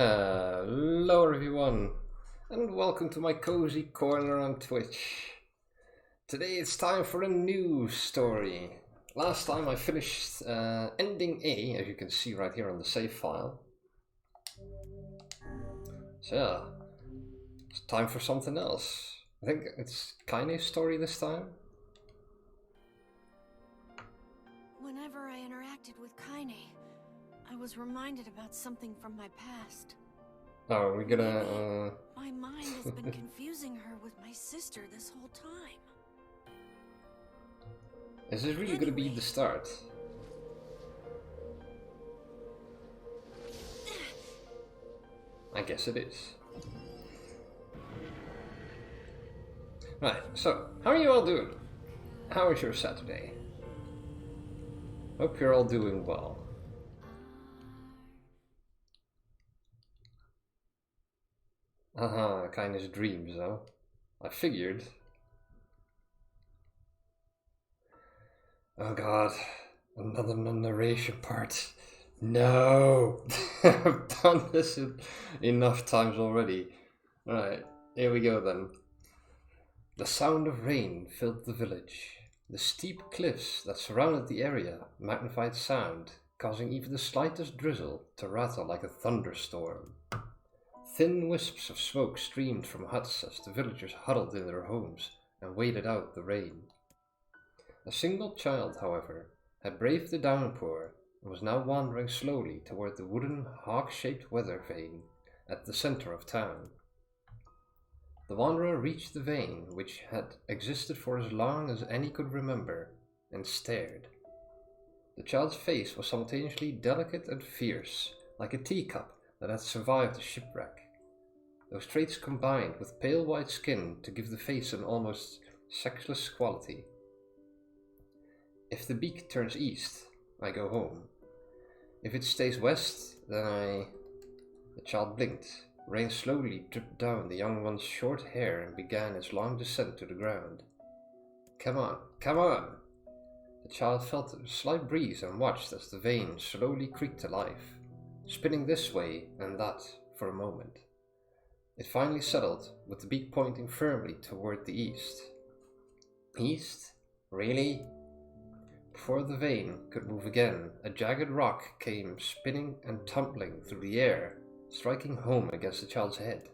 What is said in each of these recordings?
Hello everyone, and welcome to my cozy corner on Twitch. Today it's time for a new story. Last time I finished ending A, as you can see right here on the save file. So yeah, it's time for something else. I think it's Kaine's story this time. Whenever I interacted with Kaine, I was reminded about something from my past. Oh, we're gonna... My mind has been confusing her with my sister this whole time. Is this really gonna be the start? I guess it is. Right, so, how are you all doing? How is your Saturday? Hope you're all doing well. Haha, Kaine's dreams, though. I figured. Oh god, another narration part. No! I've done this enough times already. Right, here we go then. The sound of rain filled the village. The steep cliffs that surrounded the area magnified sound, causing even the slightest drizzle to rattle like a thunderstorm. Thin wisps of smoke streamed from huts as the villagers huddled in their homes and waited out the rain. A single child, however, had braved the downpour and was now wandering slowly toward the wooden, hawk-shaped weather vane at the center of town. The wanderer reached the vane, which had existed for as long as any could remember, and stared. The child's face was simultaneously delicate and fierce, like a teacup that had survived a shipwreck. Those traits combined with pale white skin to give the face an almost sexless quality. If the beak turns east, I go home. If it stays west, then The child blinked. Rain slowly dripped down the young one's short hair and began its long descent to the ground. Come on, come on! The child felt a slight breeze and watched as the vane slowly creaked to life, spinning this way and that for a moment. It finally settled, with the beak pointing firmly toward the east. East? Really? Before the vane could move again, a jagged rock came spinning and tumbling through the air, striking home against the child's head.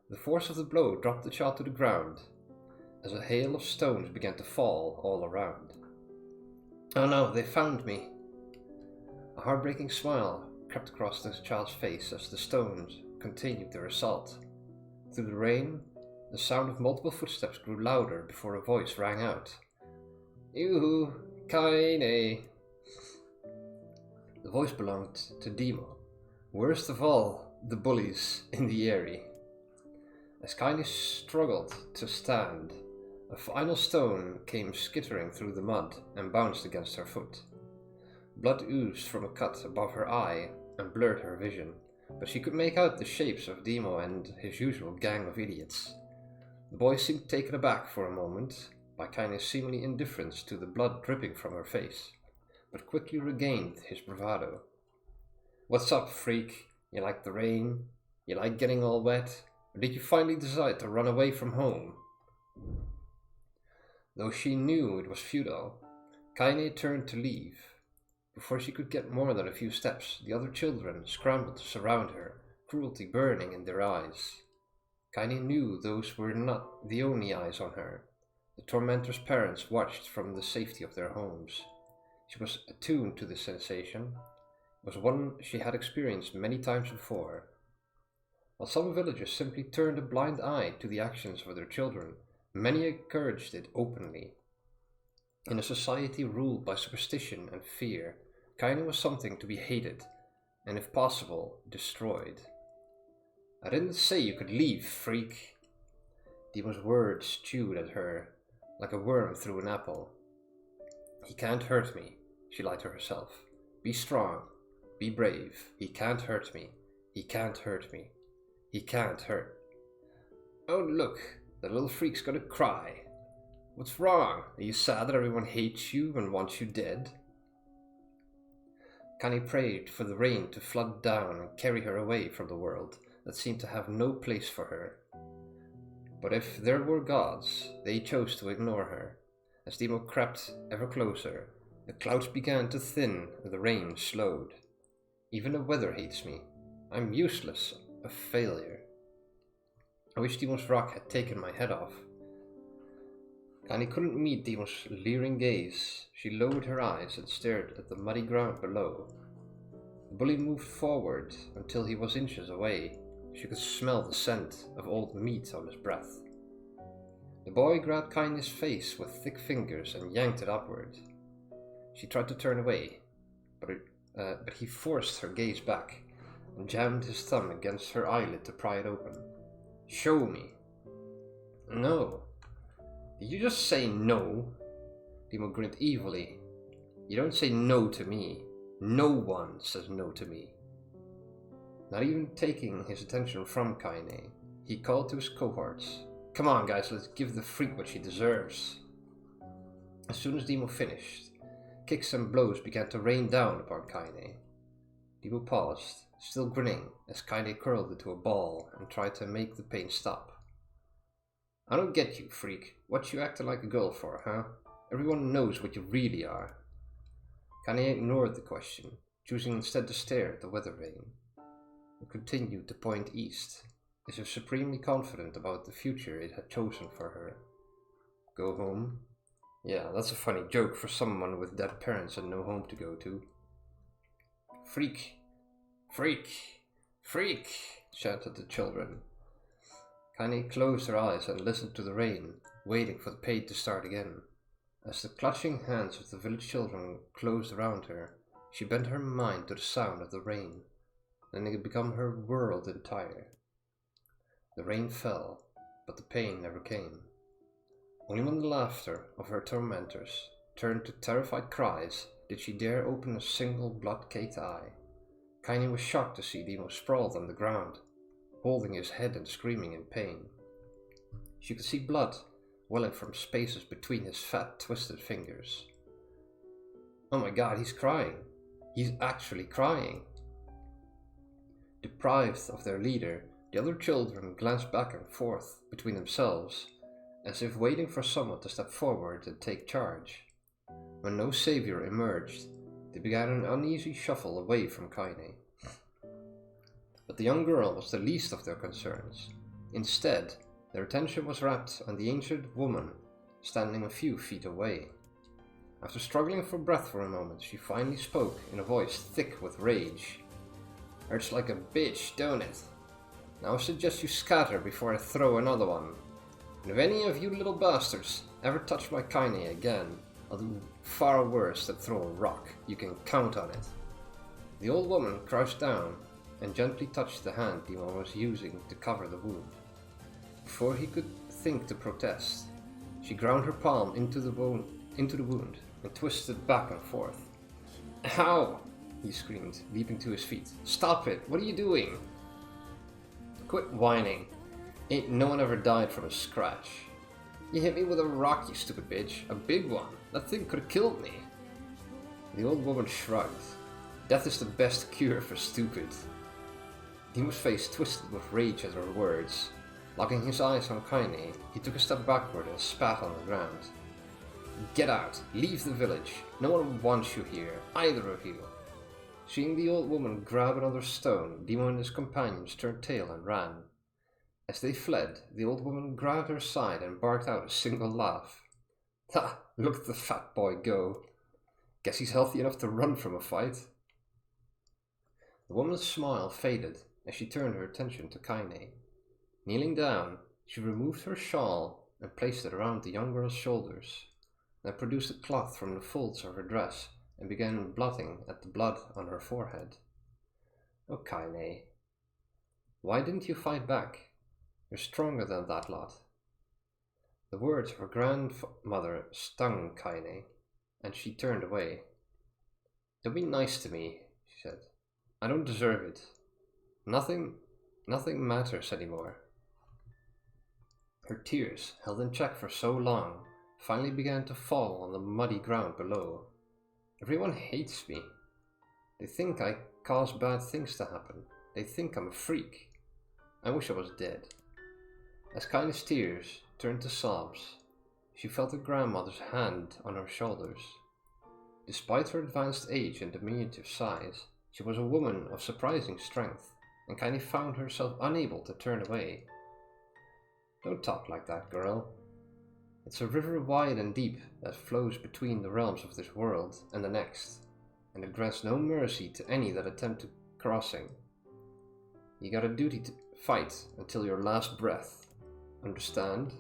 The force of the blow dropped the child to the ground, as a hail of stones began to fall all around. Oh no, they found me! A heartbreaking smile crept across the child's face as the stones continued their assault. Through the rain, the sound of multiple footsteps grew louder before a voice rang out. Yoo-hoo, Kaine! The voice belonged to Demo, worst of all the bullies in the area. As Kaine struggled to stand, a final stone came skittering through the mud and bounced against her foot. Blood oozed from a cut above her eye and blurred her vision, but she could make out the shapes of Demo and his usual gang of idiots. The boy seemed taken aback for a moment by Kaine's seemingly indifference to the blood dripping from her face, but quickly regained his bravado. What's up, freak? You like the rain? You like getting all wet? Or did you finally decide to run away from home? Though she knew it was futile, Kaine turned to leave. Before she could get more than a few steps, the other children scrambled to surround her, cruelty burning in their eyes. Kaine knew those were not the only eyes on her. The tormentor's parents watched from the safety of their homes. She was attuned to the sensation. It was one she had experienced many times before. While some villagers simply turned a blind eye to the actions of their children, many encouraged it openly. In a society ruled by superstition and fear, Kaine was something to be hated, and if possible, destroyed. I didn't say you could leave, freak. Demon's words chewed at her, like a worm through an apple. He can't hurt me, she lied to herself. Be strong, be brave. He can't hurt me. He can't hurt me. He can't hurt. Oh look, the little freak's gonna cry. What's wrong? Are you sad that everyone hates you and wants you dead? Kaine prayed for the rain to flood down and carry her away from the world that seemed to have no place for her. But if there were gods, they chose to ignore her. As Demo crept ever closer, the clouds began to thin and the rain slowed. Even the weather hates me. I'm useless, a failure. I wish Demo's rock had taken my head off. Kaine couldn't meet Demo's leering gaze. She lowered her eyes and stared at the muddy ground below. The bully moved forward until he was inches away. She could smell the scent of old meat on his breath. The boy grabbed Kaine's face with thick fingers and yanked it upward. She tried to turn away, but he forced her gaze back and jammed his thumb against her eyelid to pry it open. Show me. No. Did you just say no? Demo grinned evilly. You don't say no to me. No one says no to me. Not even taking his attention from Kaine, he called to his cohorts. Come on guys, let's give the freak what she deserves. As soon as Demo finished, kicks and blows began to rain down upon Kaine. Demo paused, still grinning, as Kaine curled into a ball and tried to make the pain stop. I don't get you, freak. What you acting like a girl for, huh? Everyone knows what you really are. Kaine ignored the question, choosing instead to stare at the weather vane. It continued to point east, as if supremely confident about the future it had chosen for her. Go home? Yeah, that's a funny joke for someone with dead parents and no home to go to. Freak! Freak! Freak! Shouted the children. Kaine closed her eyes and listened to the rain, waiting for the pain to start again. As the clutching hands of the village children closed around her, she bent her mind to the sound of the rain, and it had become her world entire. The rain fell, but the pain never came. Only when the laughter of her tormentors turned to terrified cries did she dare open a single blood-caked eye. Kaine was shocked to see Demo sprawled on the ground, holding his head and screaming in pain. She could see blood welling from spaces between his fat, twisted fingers. Oh my god, he's crying. He's actually crying. Deprived of their leader, the other children glanced back and forth between themselves, as if waiting for someone to step forward and take charge. When no savior emerged, they began an uneasy shuffle away from Kaine. But the young girl was the least of their concerns. Instead, their attention was wrapped on the ancient woman standing a few feet away. After struggling for breath for a moment, she finally spoke in a voice thick with rage. Hurts like a bitch, don't it? Now I suggest you scatter before I throw another one. And if any of you little bastards ever touch my Kaine again, I'll do far worse than throw a rock. You can count on it. The old woman crouched down and gently touched the hand Demo was using to cover the wound. Before he could think to protest, she ground her palm into the wound and twisted back and forth. Ow! He screamed, leaping to his feet. Stop it! What are you doing? Quit whining. Ain't no one ever died from a scratch. You hit me with a rock, you stupid bitch. A big one. That thing could have killed me. The old woman shrugged. Death is the best cure for stupid. Demo's face twisted with rage at her words. Locking his eyes on Kaine, he took a step backward and spat on the ground. Get out! Leave the village! No one wants you here, either of you! Seeing the old woman grab another stone, Demo and his companions turned tail and ran. As they fled, the old woman grabbed her side and barked out a single laugh. Ha! Look at the fat boy go! Guess he's healthy enough to run from a fight. The woman's smile faded as she turned her attention to Kaine. Kneeling down, she removed her shawl and placed it around the young girl's shoulders, then produced a cloth from the folds of her dress and began blotting at the blood on her forehead. Oh, Kaine, why didn't you fight back? You're stronger than that lot. The words of her grandmother stung Kaine, and she turned away. Don't be nice to me, she said. I don't deserve it. Nothing matters anymore. Her tears, held in check for so long, finally began to fall on the muddy ground below. Everyone hates me. They think I cause bad things to happen. They think I'm a freak. I wish I was dead. As Kaine's tears turned to sobs, she felt her grandmother's hand on her shoulders. Despite her advanced age and diminutive size, she was a woman of surprising strength, and Kaine found herself unable to turn away. Don't talk like that, girl. It's a river wide and deep that flows between the realms of this world and the next, and it grants no mercy to any that attempt crossing. You got a duty to fight until your last breath. Understand?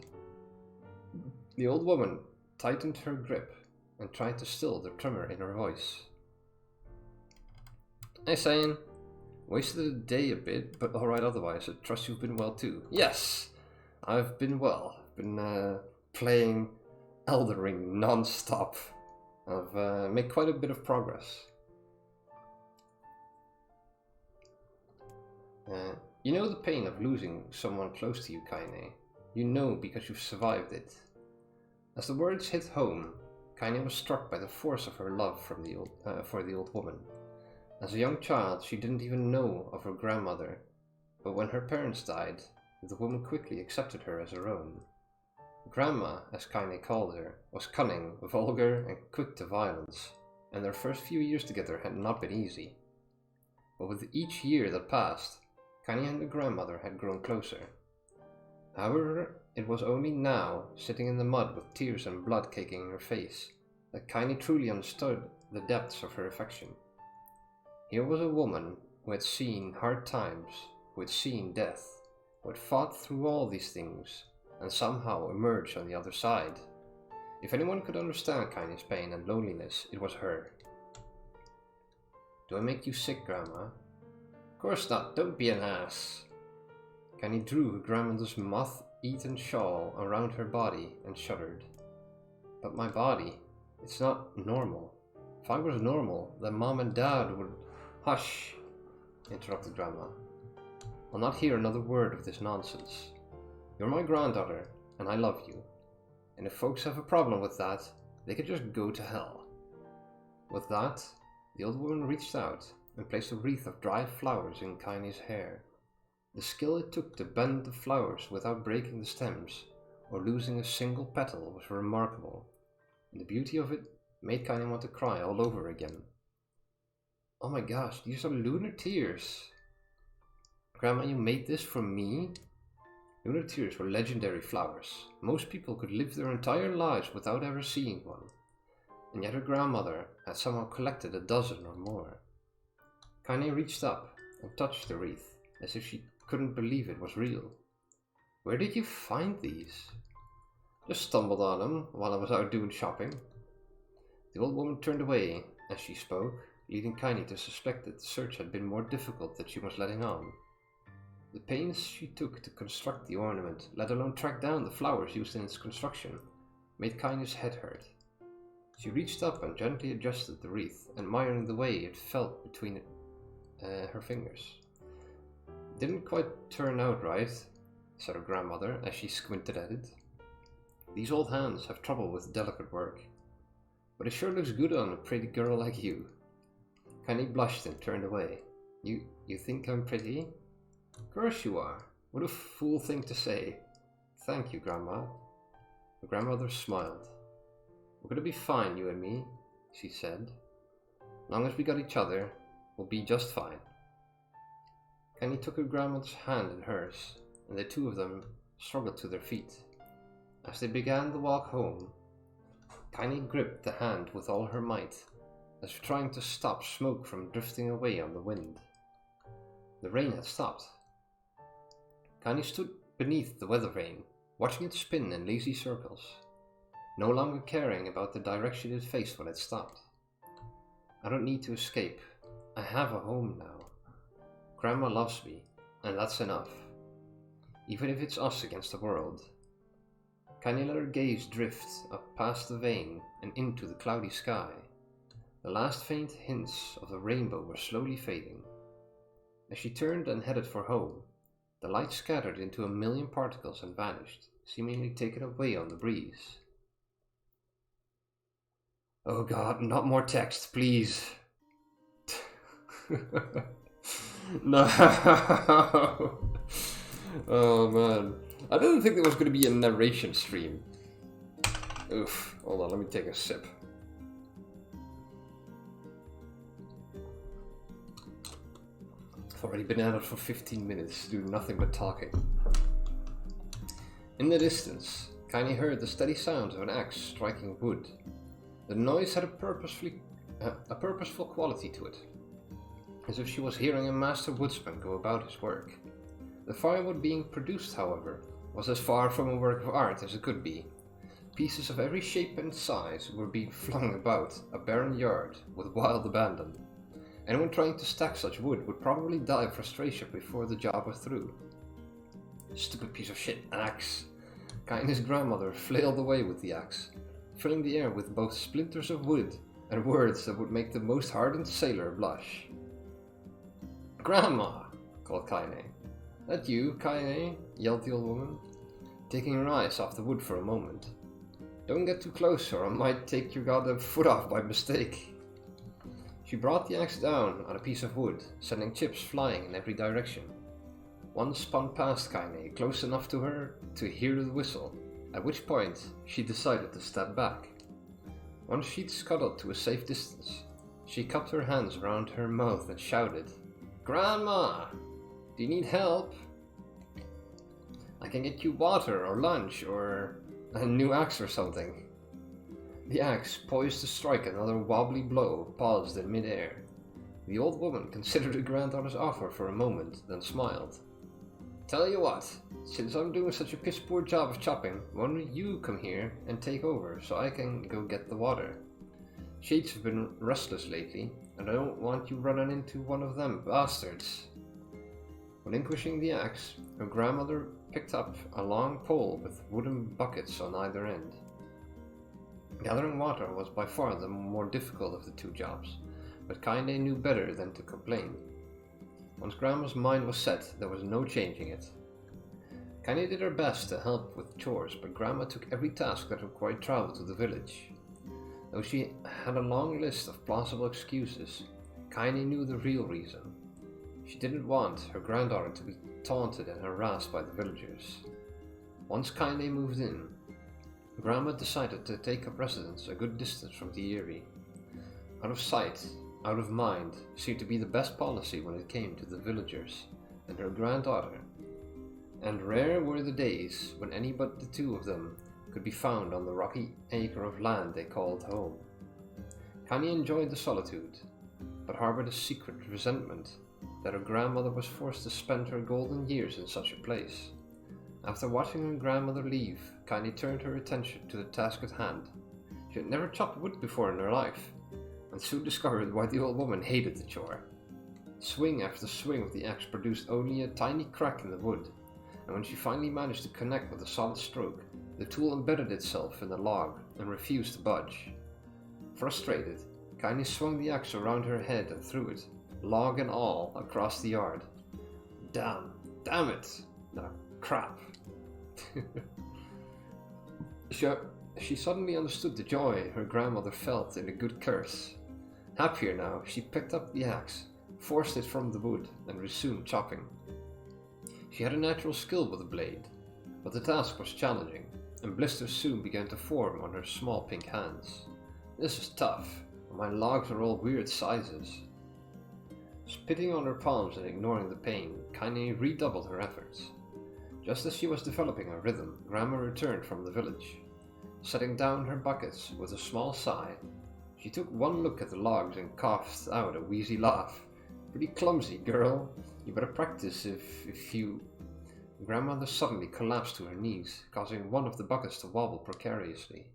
The old woman tightened her grip and tried to still the tremor in her voice. Hey, Saiyan. Wasted the day a bit, but alright otherwise. I trust you've been well too. Yes! I've been well. I've been playing Elden Ring non-stop. I've made quite a bit of progress. You know the pain of losing someone close to you, Kaine. You know because you've survived it. As the words hit home, Kaine was struck by the force of her love for the old woman. As a young child, she didn't even know of her grandmother, but when her parents died, the woman quickly accepted her as her own. Grandma, as Kaine called her, was cunning, vulgar, and quick to violence, and their first few years together had not been easy. But with each year that passed, Kaine and her grandmother had grown closer. However, it was only now, sitting in the mud with tears and blood caking in her face, that Kaine truly understood the depths of her affection. Here was a woman who had seen hard times, who had seen death, who had fought through all these things, and somehow emerged on the other side. If anyone could understand Kaine's pain and loneliness, it was her. Do I make you sick, Grandma? Of course not, don't be an ass. Kaine drew her grandmother's moth-eaten shawl around her body and shuddered. But my body, it's not normal. If I was normal, then Mom and Dad would... Hush, interrupted Grandma. I'll not hear another word of this nonsense. You're my granddaughter, and I love you. And if folks have a problem with that, they could just go to hell. With that, the old woman reached out and placed a wreath of dried flowers in Kaine's hair. The skill it took to bend the flowers without breaking the stems or losing a single petal was remarkable, and the beauty of it made Kaine want to cry all over again. Oh my gosh, these are lunar tears! Grandma, you made this for me? Lunar tears were legendary flowers. Most people could live their entire lives without ever seeing one, and yet her grandmother had somehow collected a dozen or more. Kaine reached up and touched the wreath, as if she couldn't believe it was real. Where did you find these? Just stumbled on them while I was out doing shopping. The old woman turned away as she spoke, leading Kaine to suspect that the search had been more difficult than she was letting on. The pains she took to construct the ornament, let alone track down the flowers used in its construction, made Kaine's head hurt. She reached up and gently adjusted the wreath, admiring the way it felt between her fingers. Didn't quite turn out right, said her grandmother as she squinted at it. These old hands have trouble with delicate work, but it sure looks good on a pretty girl like you. Kaine blushed and turned away. You think I'm pretty? Of course you are. What a fool thing to say. Thank you, Grandma. The grandmother smiled. We're gonna be fine, you and me, she said. As long as we got each other, we'll be just fine. Kaine took her grandmother's hand in hers, and the two of them struggled to their feet. As they began the walk home, Kaine gripped the hand with all her might, as if trying to stop smoke from drifting away on the wind. The rain had stopped. Kaine stood beneath the weather vane, watching it spin in lazy circles, no longer caring about the direction it faced when it stopped. I don't need to escape. I have a home now. Grandma loves me, and that's enough. Even if it's us against the world. Kaine let her gaze drift up past the vane and into the cloudy sky. The last faint hints of the rainbow were slowly fading. As she turned and headed for home, the light scattered into a million particles and vanished, seemingly taken away on the breeze. Oh God, not more text, please. No. Oh man. I didn't think there was going to be a narration stream. Oof. Hold on, let me take a sip. I've already been at it for 15 minutes, doing nothing but talking. In the distance, Kaine heard the steady sounds of an axe striking wood. The noise had a purposeful quality to it, as if she was hearing a master woodsman go about his work. The firewood being produced, however, was as far from a work of art as it could be. Pieces of every shape and size were being flung about a barren yard with wild abandon. Anyone trying to stack such wood would probably die of frustration before the job was through. Stupid piece of shit, an axe. Kaine's grandmother flailed away with the axe, filling the air with both splinters of wood and words that would make the most hardened sailor blush. "Grandma!" called Kaine. "That you, Kaine?" yelled the old woman, taking her eyes off the wood for a moment. "Don't get too close or I might take your goddamn foot off by mistake." She brought the axe down on a piece of wood, sending chips flying in every direction. One spun past Kaine, close enough to her to hear the whistle, at which point she decided to step back. Once she'd scuttled to a safe distance, she cupped her hands around her mouth and shouted, "Grandma! Do you need help? I can get you water or lunch or a new axe or something." The axe, poised to strike another wobbly blow, paused in mid-air. The old woman considered her granddaughter's offer for a moment, then smiled. "Tell you what, since I'm doing such a piss-poor job of chopping, why don't you come here and take over so I can go get the water? Shades have been restless lately, and I don't want you running into one of them bastards." Relinquishing the axe, her grandmother picked up a long pole with wooden buckets on either end. Gathering water was by far the more difficult of the two jobs, but Kaine knew better than to complain. Once Grandma's mind was set, there was no changing it. Kaine did her best to help with chores, but Grandma took every task that required travel to the village. Though she had a long list of plausible excuses, Kaine knew the real reason. She didn't want her granddaughter to be taunted and harassed by the villagers. Once Kaine moved in, Grandma decided to take up residence a good distance from the Eyrie. Out of sight, out of mind seemed to be the best policy when it came to the villagers and her granddaughter, and rare were the days when any but the two of them could be found on the rocky acre of land they called home. Kaine enjoyed the solitude, but harbored a secret resentment that her grandmother was forced to spend her golden years in such a place. After watching her grandmother leave, Kaine turned her attention to the task at hand. She had never chopped wood before in her life, and soon discovered why the old woman hated the chore. Swing after swing of the axe produced only a tiny crack in the wood, and when she finally managed to connect with a solid stroke, the tool embedded itself in the log and refused to budge. Frustrated, Kaine swung the axe around her head and threw it, log and all, across the yard. Damn it! No, crap. She suddenly understood the joy her grandmother felt in a good curse. Happier now, she picked up the axe, forced it from the wood, and resumed chopping. She had a natural skill with the blade, but the task was challenging, and blisters soon began to form on her small pink hands. This was tough, and my logs are all weird sizes. Spitting on her palms and ignoring the pain, Kaine redoubled her efforts. Just as she was developing a rhythm, Grandma returned from the village. Setting down her buckets with a small sigh, she took one look at the logs and coughed out a wheezy laugh. "Pretty clumsy, girl. You better practice if you..." Grandmother suddenly collapsed to her knees, causing one of the buckets to wobble precariously.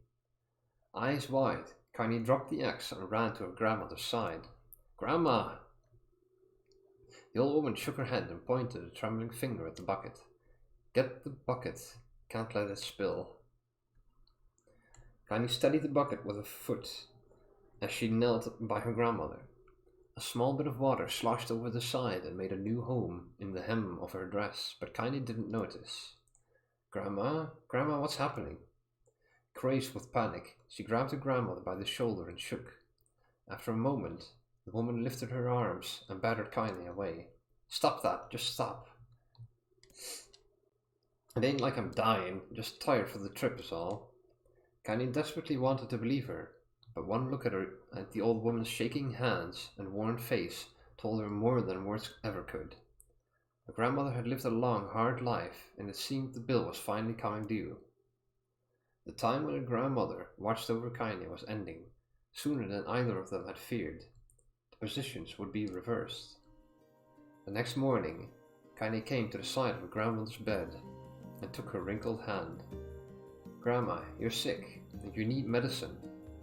Eyes wide, Kaine dropped the axe and ran to her grandmother's side. "Grandma!" The old woman shook her head and pointed a trembling finger at the bucket. "Get the bucket. Can't let it spill." Kaine steadied the bucket with a foot as she knelt by her grandmother. A small bit of water sloshed over the side and made a new home in the hem of her dress, but Kaine didn't notice. Grandma, what's happening?" Crazed with panic, she grabbed her grandmother by the shoulder and shook. After a moment, The woman lifted her arms and battered Kaine away. Stop that, just stop. It ain't like I'm dying, just tired for the trip is all. Kaine desperately wanted to believe her, but one look at the old woman's shaking hands and worn face told her more than words ever could. Her grandmother had lived a long, hard life, and it seemed the bill was finally coming due. The time when her grandmother watched over Kaine was ending, sooner than either of them had feared. The positions would be reversed. The next morning, Kaine came to the side of her grandmother's bed and took her wrinkled hand. Grandma, you're sick, and you need medicine.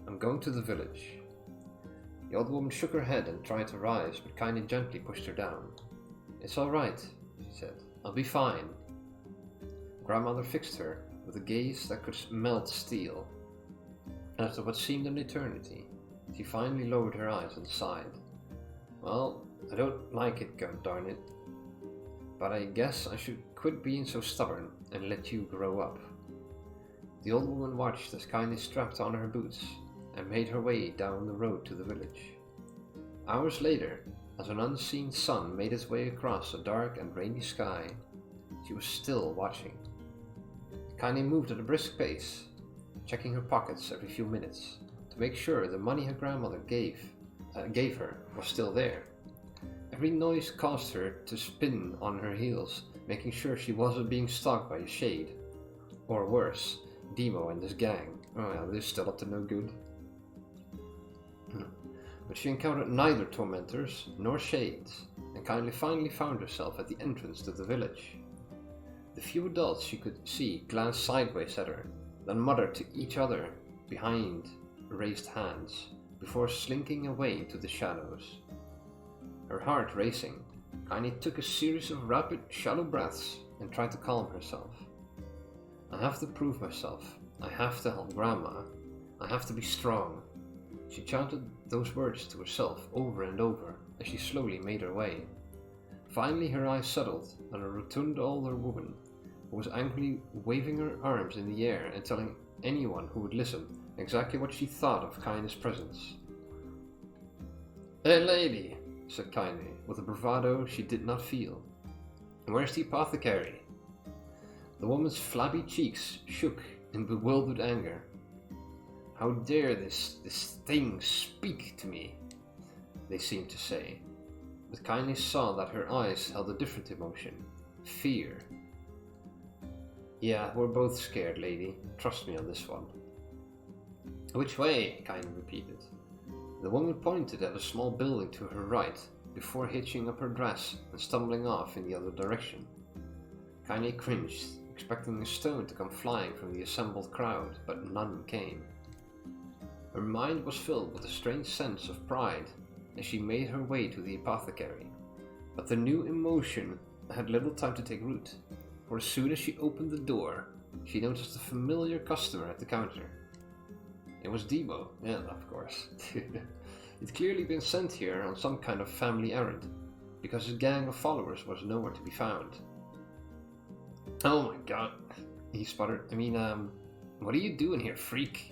I'm going to the village. The old woman shook her head and tried to rise, but Kaine gently pushed her down. It's all right, she said. I'll be fine. Grandmother fixed her with a gaze that could melt steel. After what seemed an eternity, she finally lowered her eyes and sighed. Well, I don't like it, god darn it. But I guess I should quit being so stubborn and let you grow up. The old woman watched as Kaine strapped on her boots and made her way down the road to the village. Hours later, as an unseen sun made its way across a dark and rainy sky, she was still watching. Kaine moved at a brisk pace, checking her pockets every few minutes to make sure the money her grandmother gave her was still there. Every noise caused her to spin on her heels, making sure she wasn't being stalked by a shade. Or worse, Demo and his gang. Oh yeah, they're still up to no good. But she encountered neither tormentors nor shades, and finally found herself at the entrance to the village. The few adults she could see glanced sideways at her, then muttered to each other behind raised hands, before slinking away into the shadows. Her heart racing, Kaine took a series of rapid, shallow breaths and tried to calm herself. I have to prove myself. I have to help Grandma. I have to be strong. She chanted those words to herself over and over as she slowly made her way. Finally her eyes settled on a rotund older woman who was angrily waving her arms in the air and telling anyone who would listen exactly what she thought of Kaine's presence. "Hey lady," said Kaine, with a bravado she did not feel. "Where's the apothecary?" The woman's flabby cheeks shook in bewildered anger. "How dare this thing speak to me?" they seemed to say. But Kaine saw that her eyes held a different emotion. Fear. "Yeah, we're both scared, lady. Trust me on this one." "Which way?" Kaine repeated. The woman pointed at a small building to her right, before hitching up her dress and stumbling off in the other direction. Kaine cringed, expecting a stone to come flying from the assembled crowd, but none came. Her mind was filled with a strange sense of pride as she made her way to the apothecary, but the new emotion had little time to take root, for as soon as she opened the door, she noticed a familiar customer at the counter. It was Demo, yeah, of course. He'd clearly been sent here on some kind of family errand, because his gang of followers was nowhere to be found. "Oh my god," he sputtered. What are you doing here, freak?"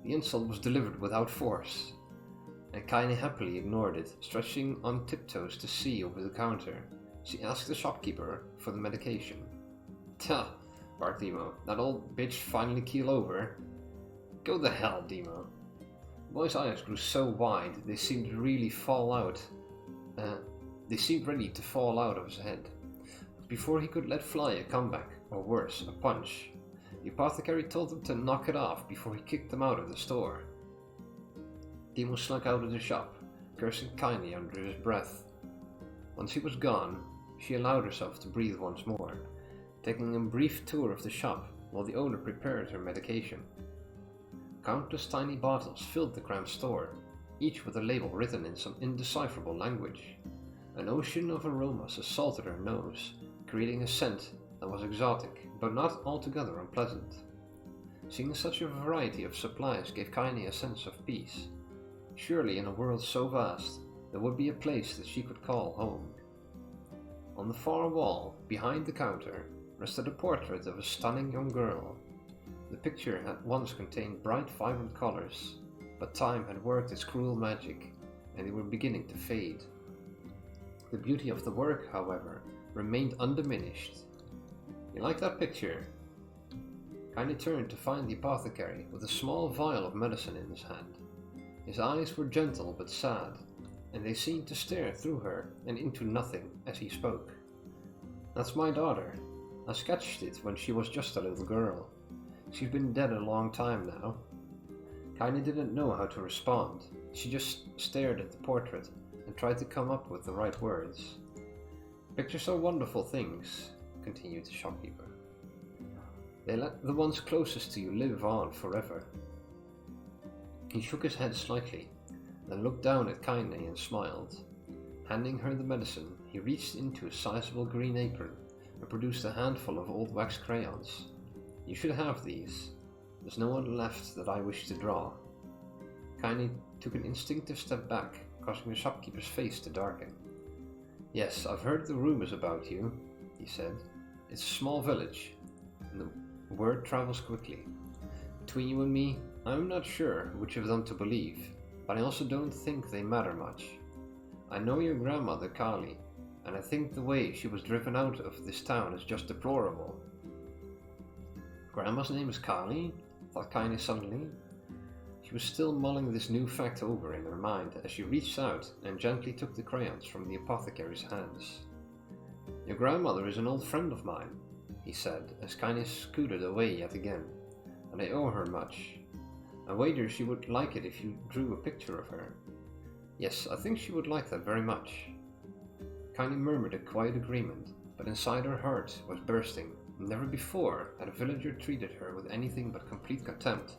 The insult was delivered without force, and Kaine happily ignored it, stretching on tiptoes to see over the counter. She asked the shopkeeper for the medication. "Tah," barked Demo. "That old bitch finally keel over?" "Go the hell, Demo." The boy's eyes grew so wide they seemed ready to fall out of his head. Before he could let fly a comeback, or worse, a punch, the apothecary told him to knock it off before he kicked them out of the store. Demo slunk out of the shop, cursing Kaine under his breath. Once he was gone, she allowed herself to breathe once more, taking a brief tour of the shop while the owner prepared her medication. Countless tiny bottles filled the cramped store, each with a label written in some indecipherable language. An ocean of aromas assaulted her nose, creating a scent that was exotic, but not altogether unpleasant. Seeing such a variety of supplies gave Kaine a sense of peace. Surely in a world so vast, there would be a place that she could call home. On the far wall, behind the counter, rested a portrait of a stunning young girl. The picture had once contained bright, vibrant colors, but time had worked its cruel magic, and they were beginning to fade. The beauty of the work, however, remained undiminished. "You like that picture?" Kaine turned to find the apothecary with a small vial of medicine in his hand. His eyes were gentle but sad, and they seemed to stare through her and into nothing as he spoke. "That's my daughter. I sketched it when she was just a little girl. She's been dead a long time now." Kaine didn't know how to respond. She just stared at the portrait and tried to come up with the right words. "Pictures are wonderful things," continued the shopkeeper. "They let the ones closest to you live on forever." He shook his head slightly, then looked down at Kaine and smiled. Handing her the medicine, he reached into a sizable green apron and produced a handful of old wax crayons. "You should have these. There's no one left that I wish to draw." Kaine took an instinctive step back, causing the shopkeeper's face to darken. "Yes, I've heard the rumors about you," he said. "It's a small village, and the word travels quickly. Between you and me, I'm not sure which of them to believe, but I also don't think they matter much. I know your grandmother, Kali, and I think the way she was driven out of this town is just deplorable." "Grandma's name is Kali?" thought Kaine suddenly. She was still mulling this new fact over in her mind as she reached out and gently took the crayons from the apothecary's hands. "Your grandmother is an old friend of mine," he said as Kaine scooted away yet again, "and I owe her much. I wager she would like it if you drew a picture of her." "Yes, I think she would like that very much." Kaine murmured a quiet agreement, but inside her heart was bursting. Never before had a villager treated her with anything but complete contempt.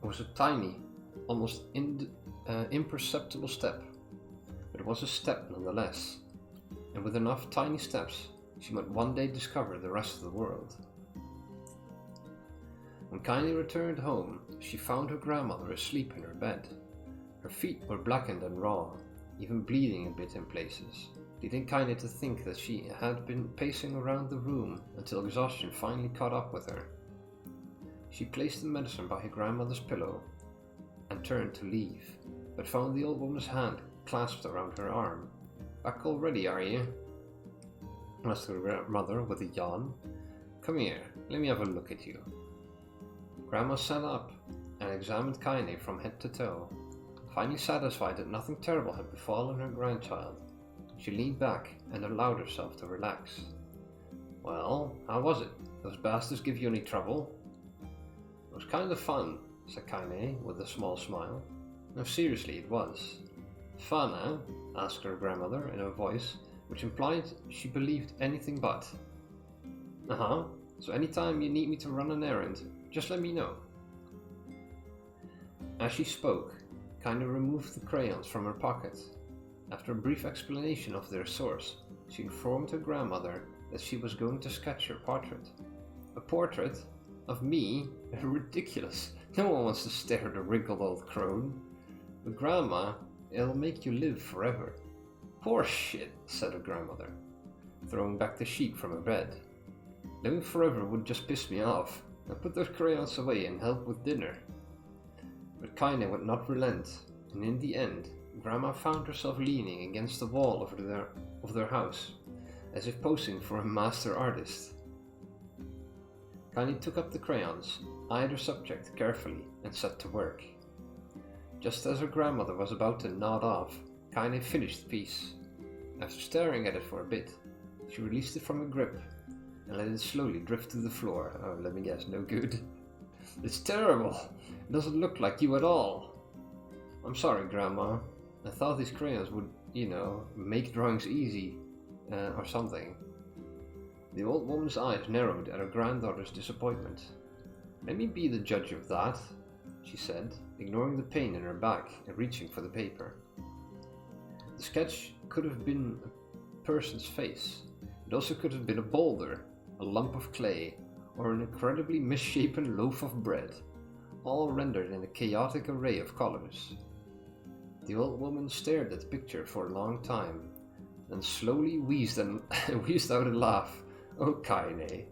It was a tiny, almost imperceptible step, but it was a step nonetheless, and with enough tiny steps, she might one day discover the rest of the world. When Kaine returned home, she found her grandmother asleep in her bed. Her feet were blackened and raw, even bleeding a bit in places, leading Kaine to think that she had been pacing around the room until exhaustion finally caught up with her. She placed the medicine by her grandmother's pillow and turned to leave, but found the old woman's hand clasped around her arm. "Back already, are you?" asked her grandmother with a yawn. "Come here, let me have a look at you." Grandma sat up and examined Kaine from head to toe. Finally satisfied that nothing terrible had befallen her grandchild, she leaned back and allowed herself to relax. "Well, how was it? Those bastards give you any trouble?" "It was kind of fun," said Kaine with a small smile. "No, seriously, it was." "Fun, eh?" asked her grandmother in a voice which implied she believed anything but. "Uh-huh, so anytime you need me to run an errand, just let me know." As she spoke, Kaine removed the crayons from her pocket. After a brief explanation of their source, she informed her grandmother that she was going to sketch her portrait. "A portrait? Of me? Ridiculous. No one wants to stare at a wrinkled old crone." "But Grandma, it'll make you live forever." "Poor shit," said her grandmother, throwing back the sheet from her bed. "Living forever would just piss me off. Now put those crayons away and help with dinner." But Kaine would not relent, and in the end, Grandma found herself leaning against the wall of their house, as if posing for a master artist. Kaine took up the crayons, eyed her subject carefully, and set to work. Just as her grandmother was about to nod off, Kaine finished the piece. After staring at it for a bit, she released it from her grip and let it slowly drift to the floor. Oh, let me guess, no good. "It's terrible. It doesn't look like you at all." "I'm sorry, Grandma. I thought these crayons would, make drawings easy, or something." The old woman's eyes narrowed at her granddaughter's disappointment. "Let me be the judge of that," she said, ignoring the pain in her back and reaching for the paper. The sketch could have been a person's face. It also could have been a boulder, a lump of clay, or an incredibly misshapen loaf of bread, all rendered in a chaotic array of colors. The old woman stared at the picture for a long time, then slowly wheezed out a laugh. "Oh, Kaine,"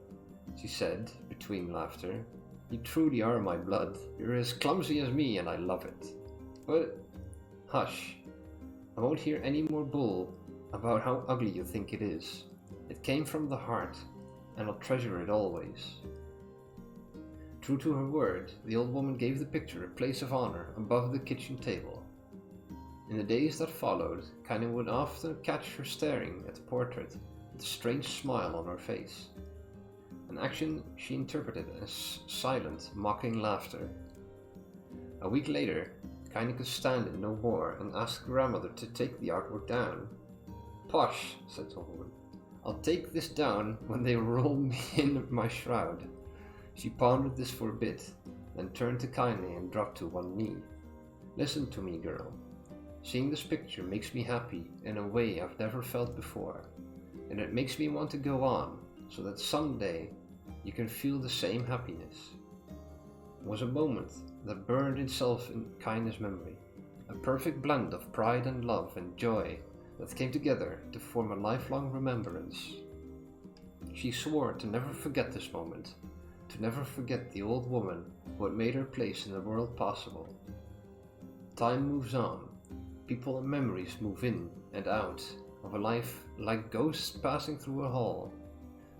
she said, between laughter, "you truly are my blood. You're as clumsy as me, and I love it. But, hush, I won't hear any more bull about how ugly you think it is. It came from the heart, and I'll treasure it always." True to her word, the old woman gave the picture a place of honor above the kitchen table. In the days that followed, Kaine would often catch her staring at the portrait with a strange smile on her face, an action she interpreted as silent, mocking laughter. A week later, Kaine could stand it no more and asked grandmother to take the artwork down. "Posh," said the woman. "I'll take this down when they roll me in my shroud." She pondered this for a bit, then turned to Kaine and dropped to one knee. "Listen to me, girl. Seeing this picture makes me happy in a way I've never felt before, and it makes me want to go on, so that someday you can feel the same happiness." It was a moment that burned itself in Kaine's memory, a perfect blend of pride and love and joy that came together to form a lifelong remembrance. She swore to never forget this moment, to never forget the old woman who had made her place in the world possible. Time moves on, people and memories move in and out of a life like ghosts passing through a hall.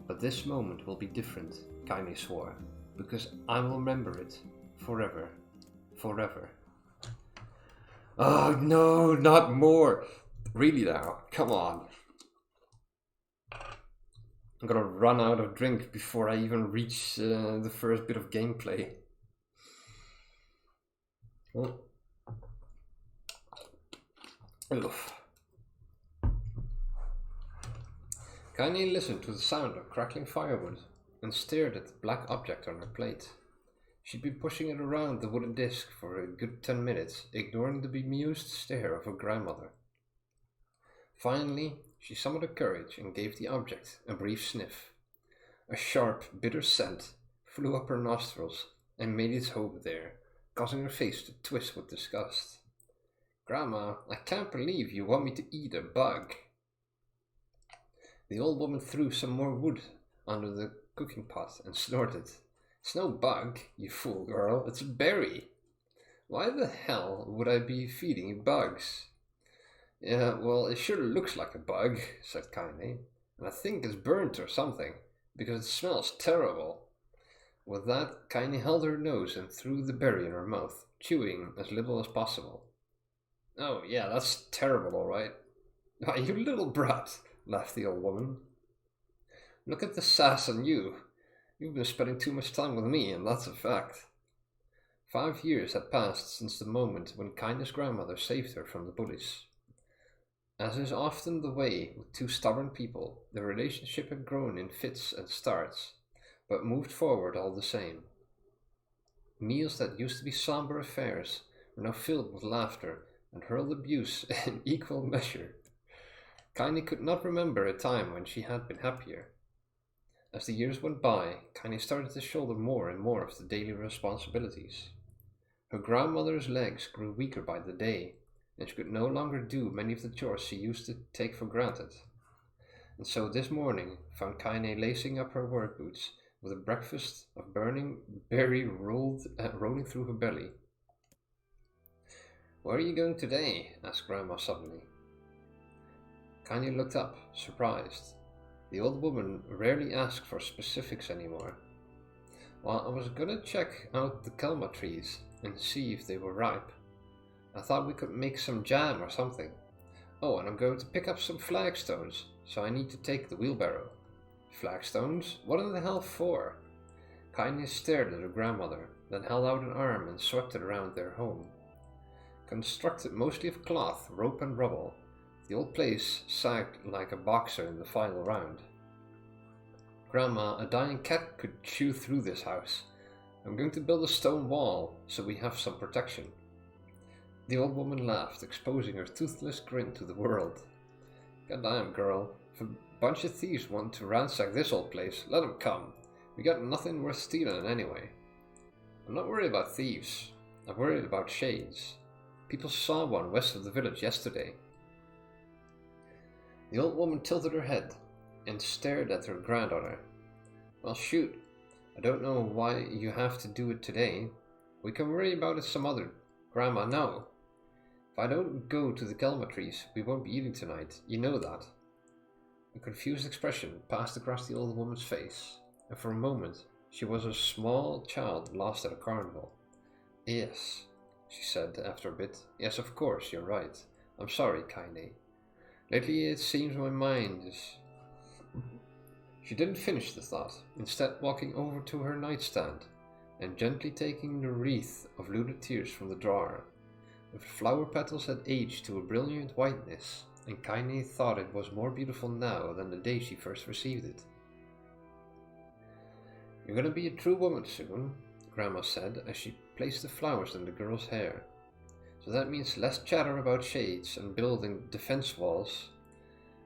But this moment will be different, Kaine swore, because I will remember it forever, forever. Oh no, not more! Really now, come on. I'm gonna run out of drink before I even reach the first bit of gameplay. Oh. Oof. Kaine listened to the sound of crackling firewood and stared at the black object on her plate. She'd been pushing it around the wooden disc for a good 10 minutes, ignoring the bemused stare of her grandmother. Finally, she summoned her courage and gave the object a brief sniff. A sharp, bitter scent flew up her nostrils and made its home there, causing her face to twist with disgust. "Grandma, I can't believe you want me to eat a bug." The old woman threw some more wood under the cooking pot and snorted. "It's no bug, you fool girl, it's a berry. Why the hell would I be feeding you bugs?" "Yeah, well, it sure looks like a bug," said Kaine, "and I think it's burnt or something, because it smells terrible." With that, Kaine held her nose and threw the berry in her mouth, chewing as little as possible. "Oh yeah, that's terrible, alright." "Why, you little brat," laughed the old woman. "Look at the sass on you. You've been spending too much time with me, and that's a fact." 5 years had passed since the moment when Kaine's grandmother saved her from the bullies. As is often the way with two stubborn people, the relationship had grown in fits and starts, but moved forward all the same. Meals that used to be somber affairs were now filled with laughter and hurled abuse in equal measure. Kaine could not remember a time when she had been happier. As the years went by, Kaine started to shoulder more and more of the daily responsibilities. Her grandmother's legs grew weaker by the day, and she could no longer do many of the chores she used to take for granted. And so this morning found Kaine lacing up her work boots with a breakfast of burning berry rolling through her belly. "Where are you going today?" asked Grandma suddenly. Kaine looked up, surprised. The old woman rarely asked for specifics anymore. "Well, I was gonna check out the kelma trees and see if they were ripe. I thought we could make some jam or something. Oh, and I'm going to pick up some flagstones, so I need to take the wheelbarrow." "Flagstones? What in the hell for?" Kaine stared at her grandmother, then held out an arm and swept it around their home. Constructed mostly of cloth, rope and rubble, the old place sagged like a boxer in the final round. "Grandma, a dying cat could chew through this house. I'm going to build a stone wall, so we have some protection." The old woman laughed, exposing her toothless grin to the world. "Goddamn, girl, if a bunch of thieves want to ransack this old place, let them come. We got nothing worth stealing anyway." "I'm not worried about thieves. I'm worried about shades. People saw one west of the village yesterday." The old woman tilted her head and stared at her granddaughter. "Well, shoot. I don't know why you have to do it today. We can worry about it some other." "Grandma, no. If I don't go to the Kelma-trees, we won't be eating tonight. You know that. A confused expression passed across the old woman's face, and for a moment she was a small child lost at a carnival. Yes, she said after a bit. Yes, of course, you're right. I'm sorry, Kaine. Lately it seems my mind is... She didn't finish the thought, instead walking over to her nightstand and gently taking the wreath of looted tears from the drawer. The flower petals had aged to a brilliant whiteness, and Kaine thought it was more beautiful now than the day she first received it. You're gonna be a true woman soon, Grandma said as she placed the flowers in the girl's hair. So that means less chatter about shades and building defense walls,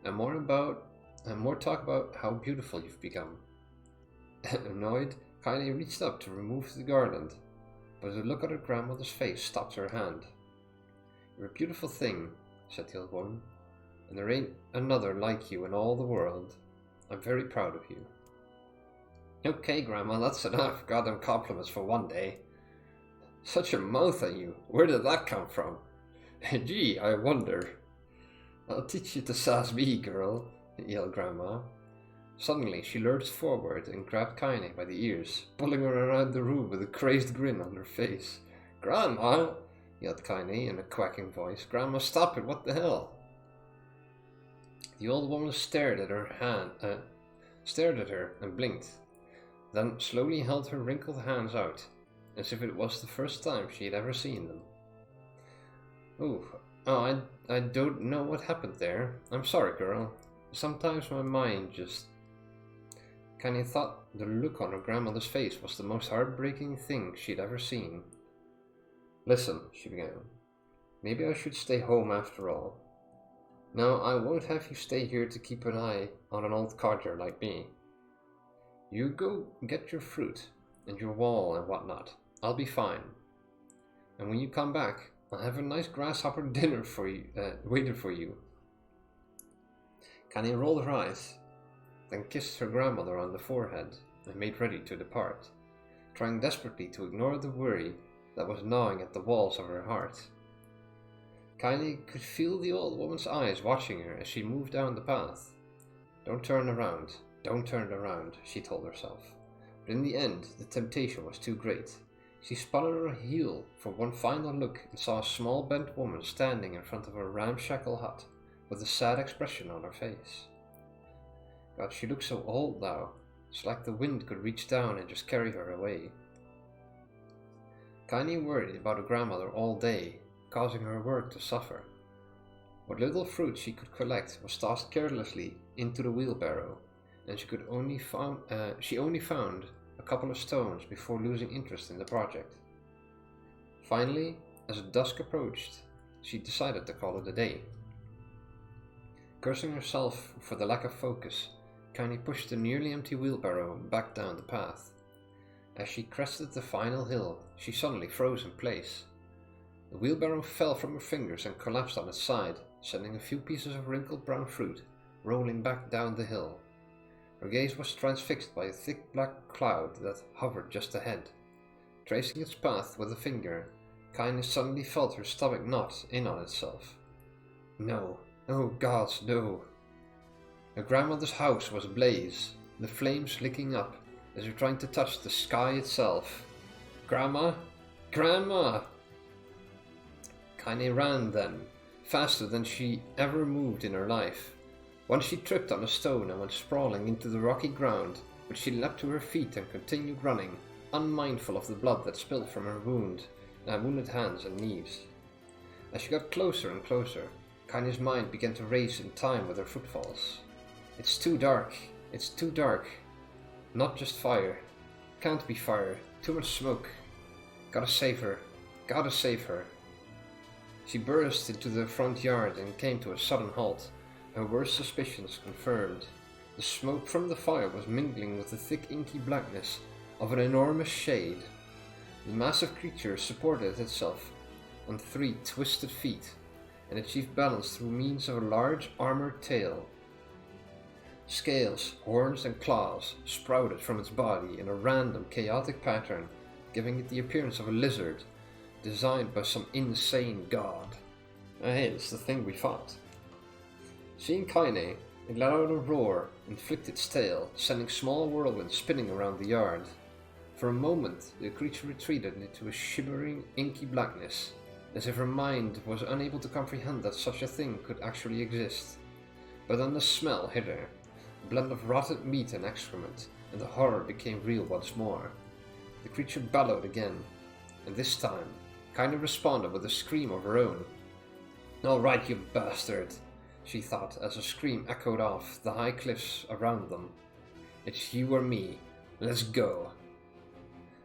and more talk about how beautiful you've become. Annoyed, Kaine reached up to remove the garland, but the look on her grandmother's face stopped her hand. You're a beautiful thing, said the old woman, and there ain't another like you in all the world. I'm very proud of you. Okay, Grandma, that's enough goddamn compliments for one day. Such a mouth on you. Where did that come from? Gee, I wonder. I'll teach you to sass me, girl, yelled Grandma. Suddenly, she lurched forward and grabbed Kaine by the ears, pulling her around the room with a crazed grin on her face. Grandma, yelled Kaine in a quacking voice. Grandma, stop it, what the hell? The old woman stared at her and blinked, then slowly held her wrinkled hands out, as if it was the first time she had ever seen them. I don't know what happened there. I'm sorry, girl. Sometimes my mind just... Kaine thought the look on her grandmother's face was the most heartbreaking thing she'd ever seen. Listen, she began. Maybe I should stay home after all. No, I won't have you stay here to keep an eye on an old codger like me. You go get your fruit and your wall and whatnot. I'll be fine. And when you come back, I'll have a nice grasshopper dinner for you, waiting for you. Kaine rolled her eyes, then kissed her grandmother on the forehead and made ready to depart, trying desperately to ignore the worry that was gnawing at the walls of her heart. Kaine could feel the old woman's eyes watching her as she moved down the path. Don't turn around, she told herself. But in the end, the temptation was too great. She spun on her heel for one final look and saw a small bent woman standing in front of a ramshackle hut with a sad expression on her face. God, she looked so old now. It's like the wind could reach down and just carry her away. Kaine worried about her grandmother all day, causing her work to suffer. What little fruit she could collect was tossed carelessly into the wheelbarrow, and she only found a couple of stones before losing interest in the project. Finally, as dusk approached, she decided to call it a day. Cursing herself for the lack of focus, Kaine pushed the nearly empty wheelbarrow back down the path. As she crested the final hill, she suddenly froze in place. The wheelbarrow fell from her fingers and collapsed on its side, sending a few pieces of wrinkled brown fruit rolling back down the hill. Her gaze was transfixed by a thick black cloud that hovered just ahead. Tracing its path with a finger, Kaine suddenly felt her stomach knot in on itself. No, oh gods, no. Her grandmother's house was ablaze, the flames licking up as if trying to touch the sky itself. Grandma? Grandma! Kaine ran then, faster than she ever moved in her life. Once she tripped on a stone and went sprawling into the rocky ground, but she leapt to her feet and continued running, unmindful of the blood that spilled from her wounded hands and knees. As she got closer and closer, Kaine's mind began to race in time with her footfalls. It's too dark. It's too dark. Not just fire. Can't be fire. Too much smoke. Gotta save her. Gotta save her. She burst into the front yard and came to a sudden halt, her worst suspicions confirmed. The smoke from the fire was mingling with the thick inky blackness of an enormous shade. The massive creature supported itself on 3 twisted feet and achieved balance through means of a large armored tail. Scales, horns and claws sprouted from its body in a random, chaotic pattern, giving it the appearance of a lizard designed by some insane god. Hey, it's the thing we fought. Seeing Kaine, it let out a roar and flicked its tail, sending small whirlwinds spinning around the yard. For a moment, the creature retreated into a shimmering, inky blackness, as if her mind was unable to comprehend that such a thing could actually exist. But then the smell hit her, a blend of rotted meat and excrement, and the horror became real once more. The creature bellowed again, and this time, Kaine responded with a scream of her own. "All right, you bastard," she thought as a scream echoed off the high cliffs around them. "It's you or me. Let's go."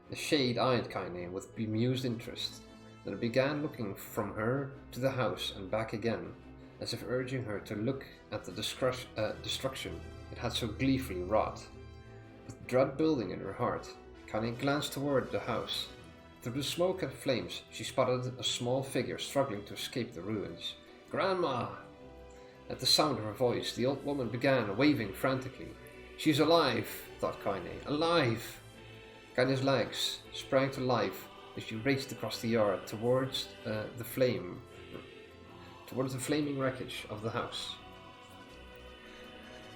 The shade eyed Kaine with bemused interest, then it began looking from her to the house and back again, as if urging her to look at the destruction it had so gleefully wrought. With dread building in her heart, Kaine glanced toward the house. Through the smoke and flames, she spotted a small figure struggling to escape the ruins. "Grandma!" At the sound of her voice, the old woman began waving frantically. "She's alive," thought Kaine. "Alive!" Kaine's legs sprang to life as she raced across the yard towards the flaming wreckage of the house.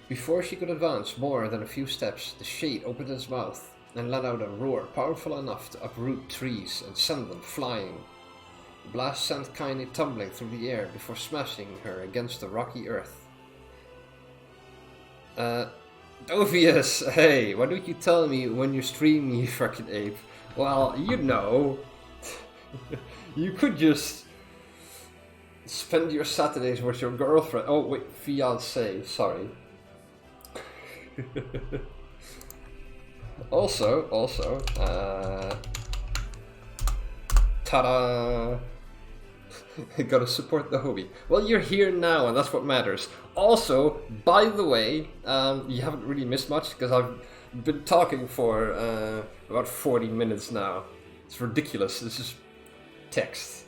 Before she could advance more than a few steps, the shade opened its mouth and let out a roar powerful enough to uproot trees and send them flying. The blast sent Kaine tumbling through the air before smashing her against the rocky earth. Dovius, hey, why don't you tell me when you're streaming, you fucking ape? Well, you know. You could just spend your Saturdays with your girlfriend. Oh, wait, fiancé, sorry. Also, ta-da! Gotta support the hobby. Well, you're here now, and that's what matters. Also, by the way, you haven't really missed much, because I've been talking for about 40 minutes now. It's ridiculous, this is text.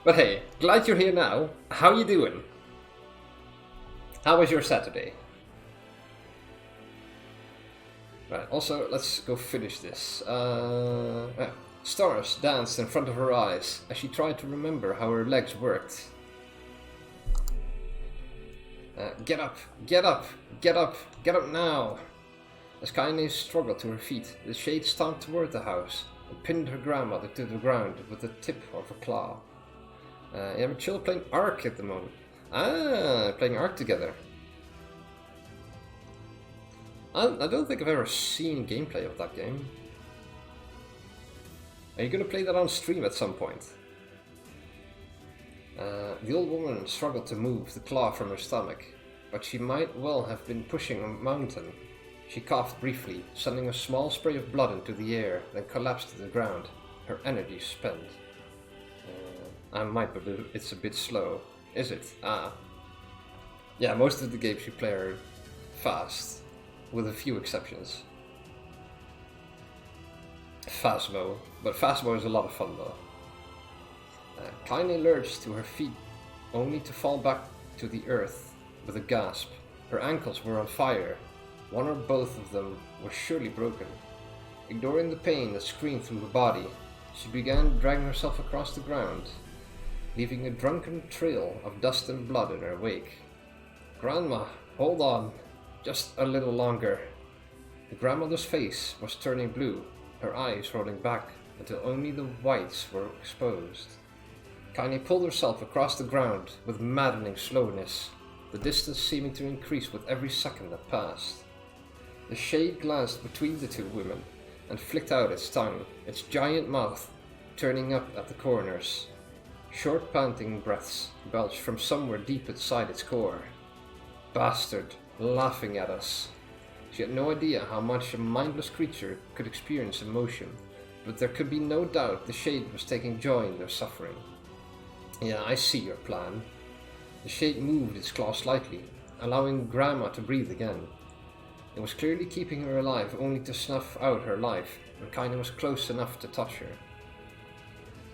But hey, glad you're here now. How you doing? How was your Saturday? Right, also, let's go finish this. Stars danced in front of her eyes as she tried to remember how her legs worked. Get up! Get up! Get up! Get up now! As Kaine struggled to her feet, the shade stomped toward the house and pinned her grandmother to the ground with the tip of a claw. You have a chill playing Ark at the moment. Playing Ark together. I don't think I've ever seen gameplay of that game. Are you gonna play that on stream at some point? The old woman struggled to move the claw from her stomach, but she might well have been pushing a mountain. She coughed briefly, sending a small spray of blood into the air, then collapsed to the ground, her energy spent. I might, but it's a bit slow. Is it? Yeah, most of the games you play are fast, with a few exceptions. Phasmo, but Phasmo is a lot of fun though. Kaine lurched to her feet, only to fall back to the earth with a gasp. Her ankles were on fire. One or both of them were surely broken. Ignoring the pain that screamed through her body, she began dragging herself across the ground, leaving a drunken trail of dust and blood in her wake. "Grandma, hold on, just a little longer." The grandmother's face was turning blue, her eyes rolling back until only the whites were exposed. Kaine pulled herself across the ground with maddening slowness, the distance seeming to increase with every second that passed. The shade glanced between the two women and flicked out its tongue, its giant mouth turning up at the corners. Short panting breaths belched from somewhere deep inside its core. Bastard, laughing at us. She had no idea how much a mindless creature could experience emotion, but there could be no doubt the shade was taking joy in their suffering. "Yeah, I see your plan." The shade moved its claw slightly, allowing Grandma to breathe again. It was clearly keeping her alive only to snuff out her life, and Kaine was close enough to touch her.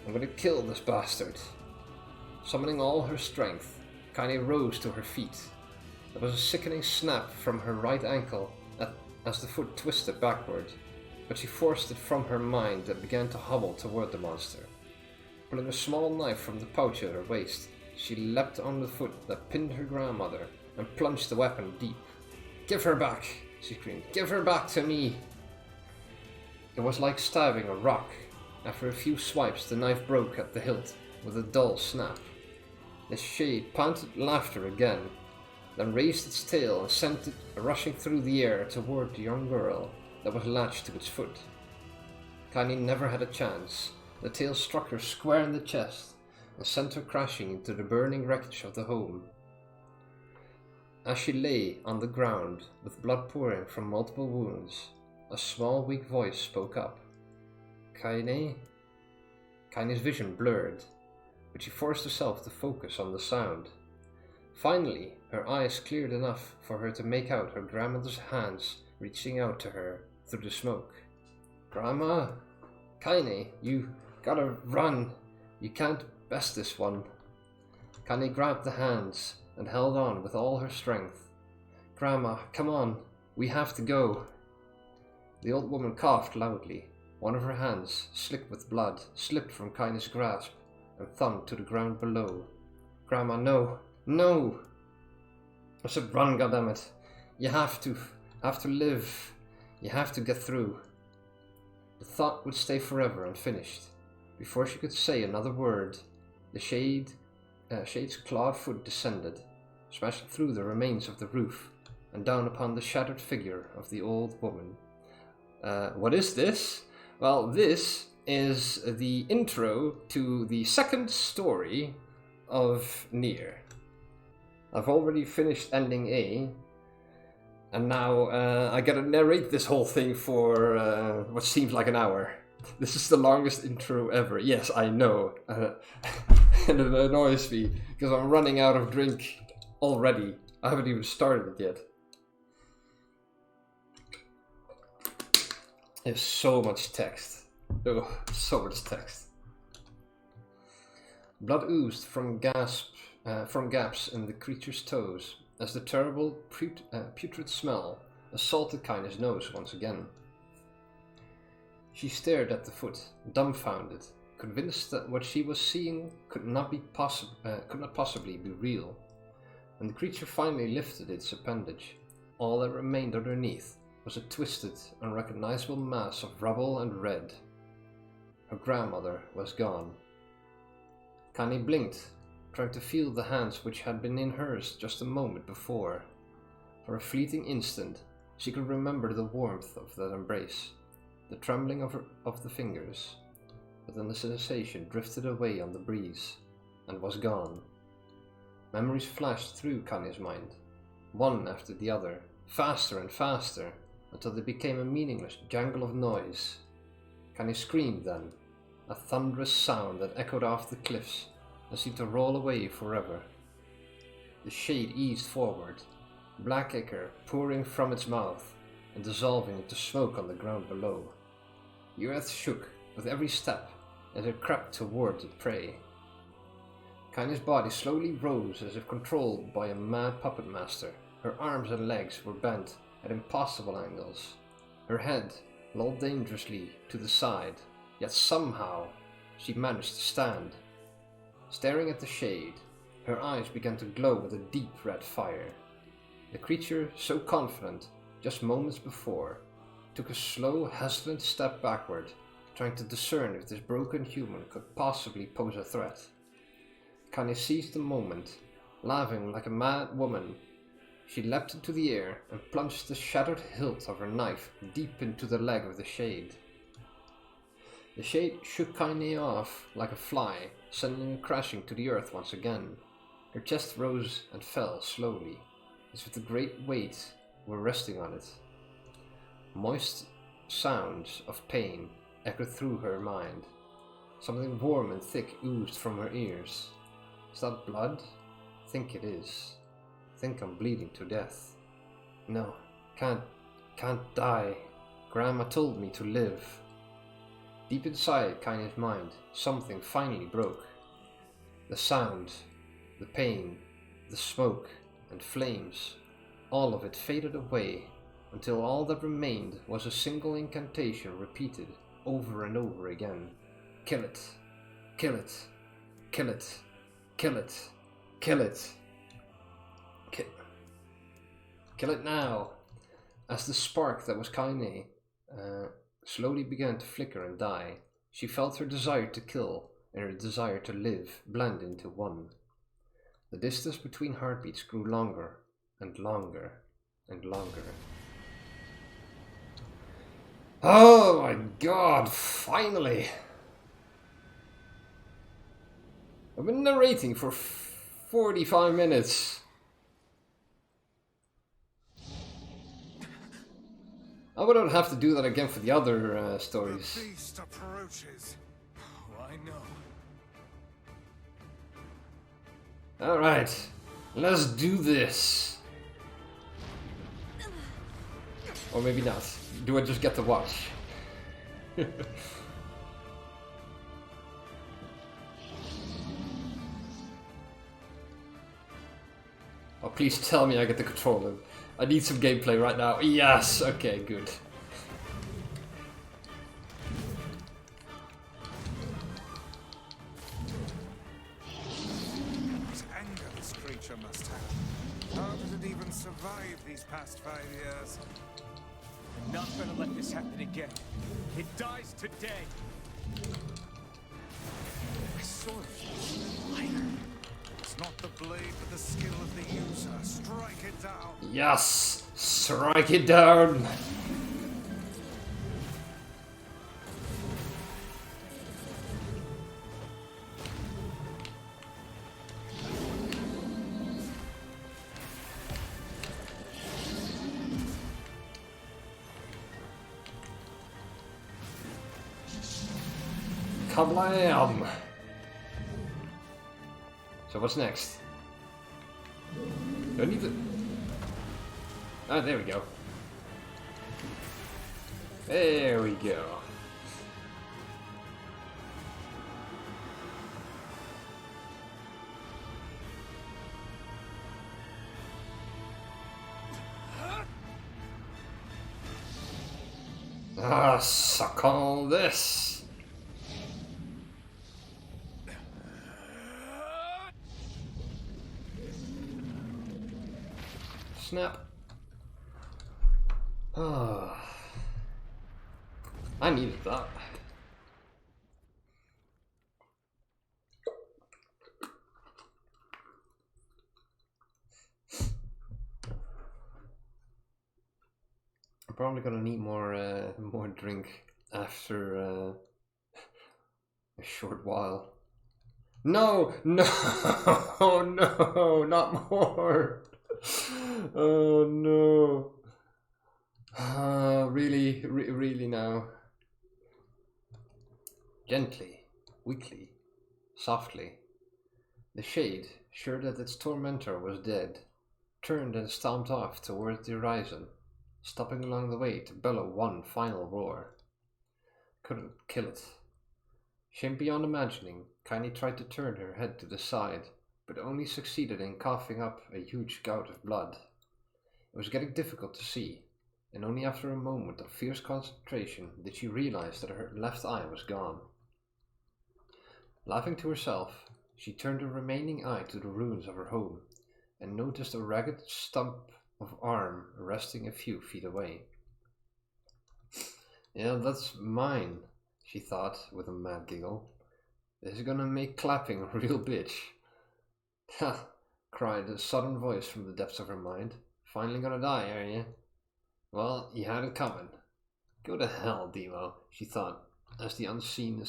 "I'm gonna kill this bastard." Summoning all her strength, Kaine rose to her feet. There was a sickening snap from her right ankle as the foot twisted backward, but she forced it from her mind and began to hobble toward the monster. Pulling a small knife from the pouch at her waist, she leapt on the foot that pinned her grandmother and plunged the weapon deep. "Give her back!" she screamed. "Give her back to me!" It was like stabbing a rock. After a few swipes, the knife broke at the hilt with a dull snap. The shade panted laughter again, then raised its tail and sent it rushing through the air toward the young girl that was latched to its foot. Kaini never had a chance. The tail struck her square in the chest and sent her crashing into the burning wreckage of the home. As she lay on the ground, with blood pouring from multiple wounds, a small weak voice spoke up. "Kaine?" Kaine's vision blurred, but she forced herself to focus on the sound. Finally, her eyes cleared enough for her to make out her grandmother's hands reaching out to her through the smoke. "Grandma? Kaine, you gotta run. You can't best this one." Kaine grabbed the hands and held on with all her strength. "Grandma, come on. We have to go." The old woman coughed loudly. One of her hands, slick with blood, slipped from Kaine's grasp and thumped to the ground below. "Grandma, no. No!" I said, "Run, goddammit. You have to live. You have to get through." The thought would stay forever unfinished. Before she could say another word, the Shade's clawed foot descended, smashing through the remains of the roof and down upon the shattered figure of the old woman. What is this? Well, this is the intro to the second story of NieR. I've already finished ending A, and now I gotta narrate this whole thing for what seems like an hour. This is the longest intro ever. Yes, I know. And it annoys me, because I'm running out of drink already. I haven't even started it yet. There's so much text. Oh, so much text. Blood oozed from gaps in the creature's toes, as the terrible putrid smell assaulted Kaine's nose once again. She stared at the foot, dumbfounded, convinced that what she was seeing could not possibly be real. When the creature finally lifted its appendage, all that remained underneath was a twisted, unrecognizable mass of rubble and red. Her grandmother was gone. Kaine blinked, trying to feel the hands which had been in hers just a moment before. For a fleeting instant, she could remember the warmth of that embrace, the trembling of the fingers, but then the sensation drifted away on the breeze, and was gone. Memories flashed through Kaine's mind, one after the other, faster and faster, until they became a meaningless jangle of noise. Kaine screamed then, a thunderous sound that echoed off the cliffs and seemed to roll away forever. The shade eased forward, black ichor pouring from its mouth and dissolving into smoke on the ground below. The earth shook with every step as it crept toward the prey. Kaine's body slowly rose as if controlled by a mad puppet master. Her arms and legs were bent at impossible angles. Her head lolled dangerously to the side, yet somehow she managed to stand. Staring at the shade, her eyes began to glow with a deep red fire. The creature, so confident just moments before, took a slow, hesitant step backward, trying to discern if this broken human could possibly pose a threat. Kaine seized the moment. Laughing like a mad woman, she leapt into the air and plunged the shattered hilt of her knife deep into the leg of the shade. The shade shook Kaine off like a fly, sending her crashing to the earth once again. Her chest rose and fell slowly, as if the great weight were resting on it. Moist sounds of pain echoed through her mind. Something warm and thick oozed from her ears. Is that blood? Think it is. Think I'm bleeding to death. No, can't die. Grandma told me to live. Deep inside Kaine's mind, something finally broke. The sound, the pain, the smoke and flames, all of it faded away until all that remained was a single incantation repeated over and over again. Kill it, kill it, kill it, kill it. Kill it. Kill it now. As the spark that was Kaine slowly began to flicker and die, she felt her desire to kill and her desire to live blend into one. The distance between heartbeats grew longer and longer and longer. Oh my god, finally! I've been narrating for 45 minutes. I wouldn't have to do that again for the other stories. The beast approaches. Oh, I know. Alright, let's do this. Or maybe not. Do I just get to watch? Oh, please tell me I get the controller. I need some gameplay right now. Yes! Okay, good. What anger this creature must have. How did it even survive these past 5 years? I'm not gonna let this happen again. It dies today. I saw it. It's not the blade, but the skill of the user. Strike it down. Yes! Strike it down! Kablam! So what's next? Do I need to... Ah, there we go. There we go. Ah, suck all this! Snap. Ah, I needed that. I'm probably gonna need more drink after a short while. No, no, no, not more. Oh no. Really now. Gently, weakly, softly, the shade, sure that its tormentor was dead, turned and stomped off towards the horizon, stopping along the way to bellow one final roar. Couldn't kill it. Shame beyond imagining, Kaine tried to turn her head to the side, but only succeeded in coughing up a huge gout of blood. It was getting difficult to see, and only after a moment of fierce concentration did she realize that her left eye was gone. Laughing to herself, she turned the remaining eye to the ruins of her home, and noticed a ragged stump of arm resting a few feet away. Yeah, that's mine, she thought with a mad giggle. This is gonna make clapping a real bitch. Ha! Cried a sudden voice from the depths of her mind. Finally gonna die, are you? Well, you had it coming. Go to hell, Demo, she thought at the unseen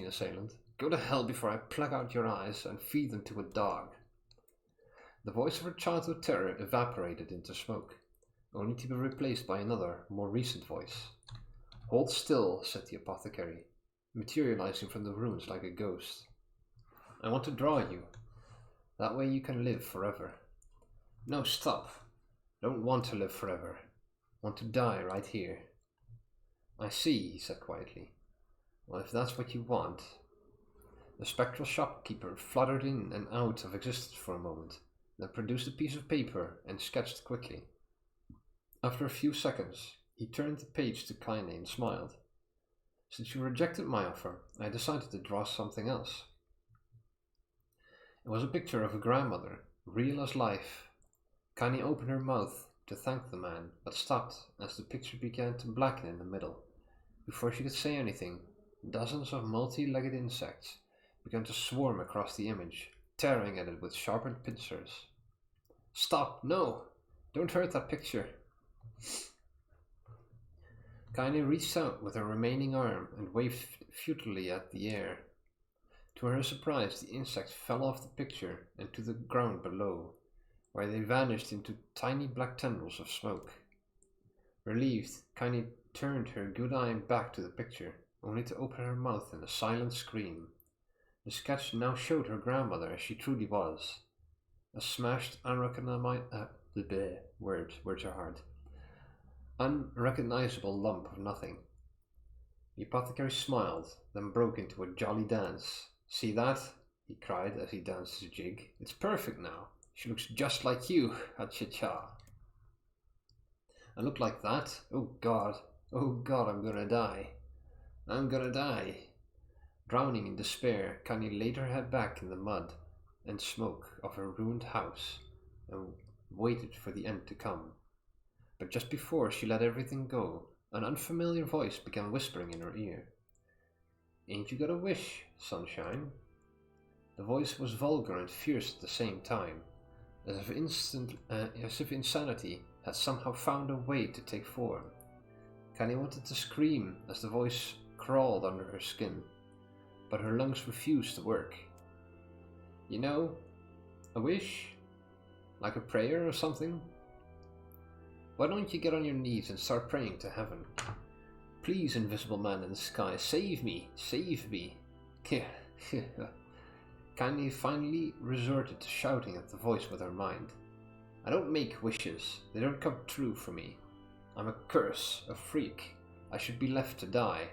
assailant. Go to hell before I pluck out your eyes and feed them to a dog. The voice of her childhood terror evaporated into smoke, only to be replaced by another, more recent voice. Hold still, said the apothecary, materializing from the ruins like a ghost. I want to draw you. That way you can live forever. No, stop. Don't want to live forever. Want to die right here. I see, he said quietly. Well, if that's what you want. The spectral shopkeeper fluttered in and out of existence for a moment, then produced a piece of paper and sketched quickly. After a few seconds, he turned the page to Kaine and smiled. Since you rejected my offer, I decided to draw something else. It was a picture of a grandmother, real as life. Connie opened her mouth to thank the man, but stopped as the picture began to blacken in the middle. Before she could say anything, dozens of multi-legged insects began to swarm across the image, tearing at it with sharpened pincers. Stop! No! Don't hurt that picture! Connie reached out with her remaining arm and waved futilely at the air. To her surprise, the insects fell off the picture and to the ground below, where they vanished into tiny black tendrils of smoke. Relieved, Connie turned her good eye back to the picture, only to open her mouth in a silent scream. The sketch now showed her grandmother as she truly was. A smashed, unrecognizable lump of nothing. The apothecary smiled, then broke into a jolly dance. See that? He cried as he danced his jig. It's perfect now. She looks just like you, ha-cha-cha. I look like that? Oh God, I'm gonna die. I'm gonna die. Drowning in despair, Connie laid her head back in the mud and smoke of her ruined house and waited for the end to come. But just before she let everything go, an unfamiliar voice began whispering in her ear. Ain't you got a wish, sunshine? The voice was vulgar and fierce at the same time, as if insanity had somehow found a way to take form. Connie wanted to scream as the voice crawled under her skin, but her lungs refused to work. You know, a wish? Like a prayer or something? Why don't you get on your knees and start praying to heaven? Please, invisible man in the sky, save me, save me. Connie finally resorted to shouting at the voice with her mind. I don't make wishes, they don't come true for me. I'm a curse, a freak. I should be left to die.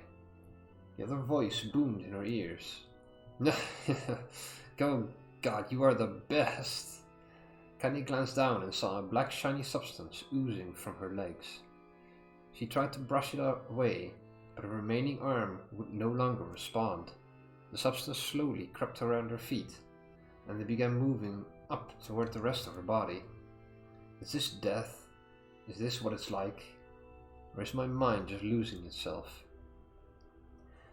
The other voice boomed in her ears. Oh God, you are the best. Connie glanced down and saw a black shiny substance oozing from her legs. She tried to brush it away, but her remaining arm would no longer respond. The substance slowly crept around her feet, and they began moving up toward the rest of her body. Is this death? Is this what it's like? Or is my mind just losing itself?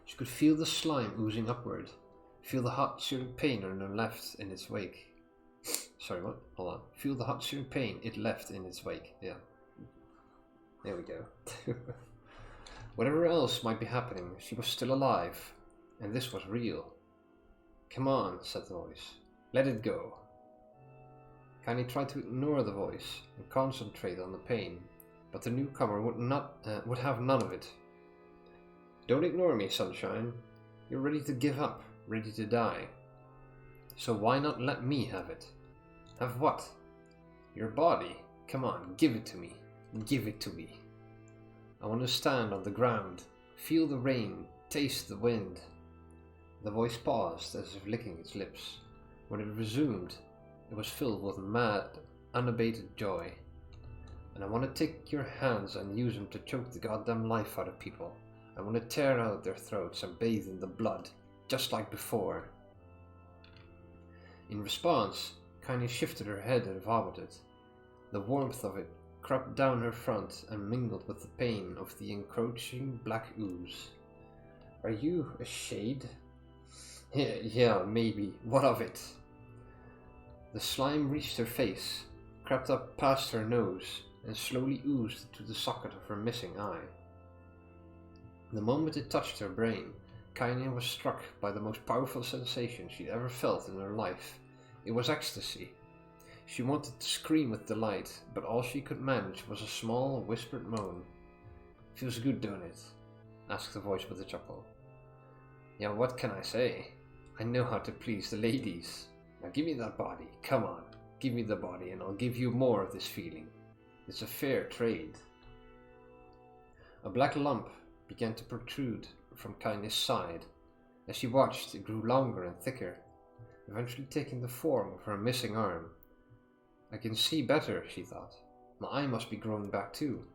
She could feel the slime oozing upward, feel the hot searing pain on her left in its wake. Sorry, what? Hold on. Feel the hot searing pain it left in its wake. Yeah. There we go. Whatever else might be happening, she was still alive, and this was real. Come on, said the voice. Let it go. Connie tried to ignore the voice and concentrate on the pain, but the newcomer would have none of it. Don't ignore me, sunshine. You're ready to give up, ready to die. So why not let me have it? Have what? Your body. Come on, give it to me. Give it to me. I want to stand on the ground, feel the rain, taste the wind. The voice paused as if licking its lips. When it resumed, it was filled with mad, unabated joy. And I want to take your hands and use them to choke the goddamn life out of people. I want to tear out their throats and bathe in the blood, just like before. In response, Connie shifted her head and vomited. The warmth of it crept down her front and mingled with the pain of the encroaching black ooze. Are you a shade? Yeah, maybe. What of it? The slime reached her face, crept up past her nose, and slowly oozed to the socket of her missing eye. The moment it touched her brain, Connie was struck by the most powerful sensation she'd ever felt in her life. It was ecstasy. She wanted to scream with delight, but all she could manage was a small, whispered moan. Feels good, don't it? Asked the voice with a chuckle. Yeah, what can I say? I know how to please the ladies. Now give me that body, come on. Give me the body and I'll give you more of this feeling. It's a fair trade. A black lump began to protrude from Connie's side. As she watched, it grew longer and thicker, eventually taking the form of her missing arm. I can see better, she thought. My eye must be growing back too.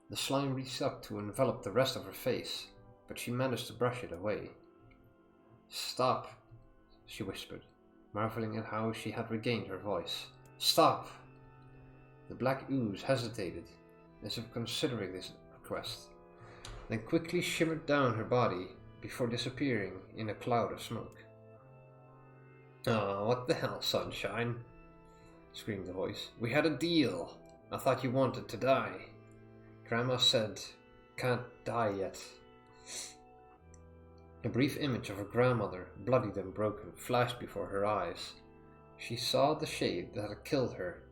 The slime reached up to envelop the rest of her face, but she managed to brush it away. Stop, she whispered. marveling at how she had regained her voice. Stop! The black ooze hesitated, as if considering this request, then quickly shimmered down her body before disappearing in a cloud of smoke. Oh, what the hell, Sunshine? Screamed the voice. We had a deal. I thought you wanted to die. Grandma said, can't die yet. A brief image of her grandmother, bloodied and broken, flashed before her eyes. She saw the shade that had killed her,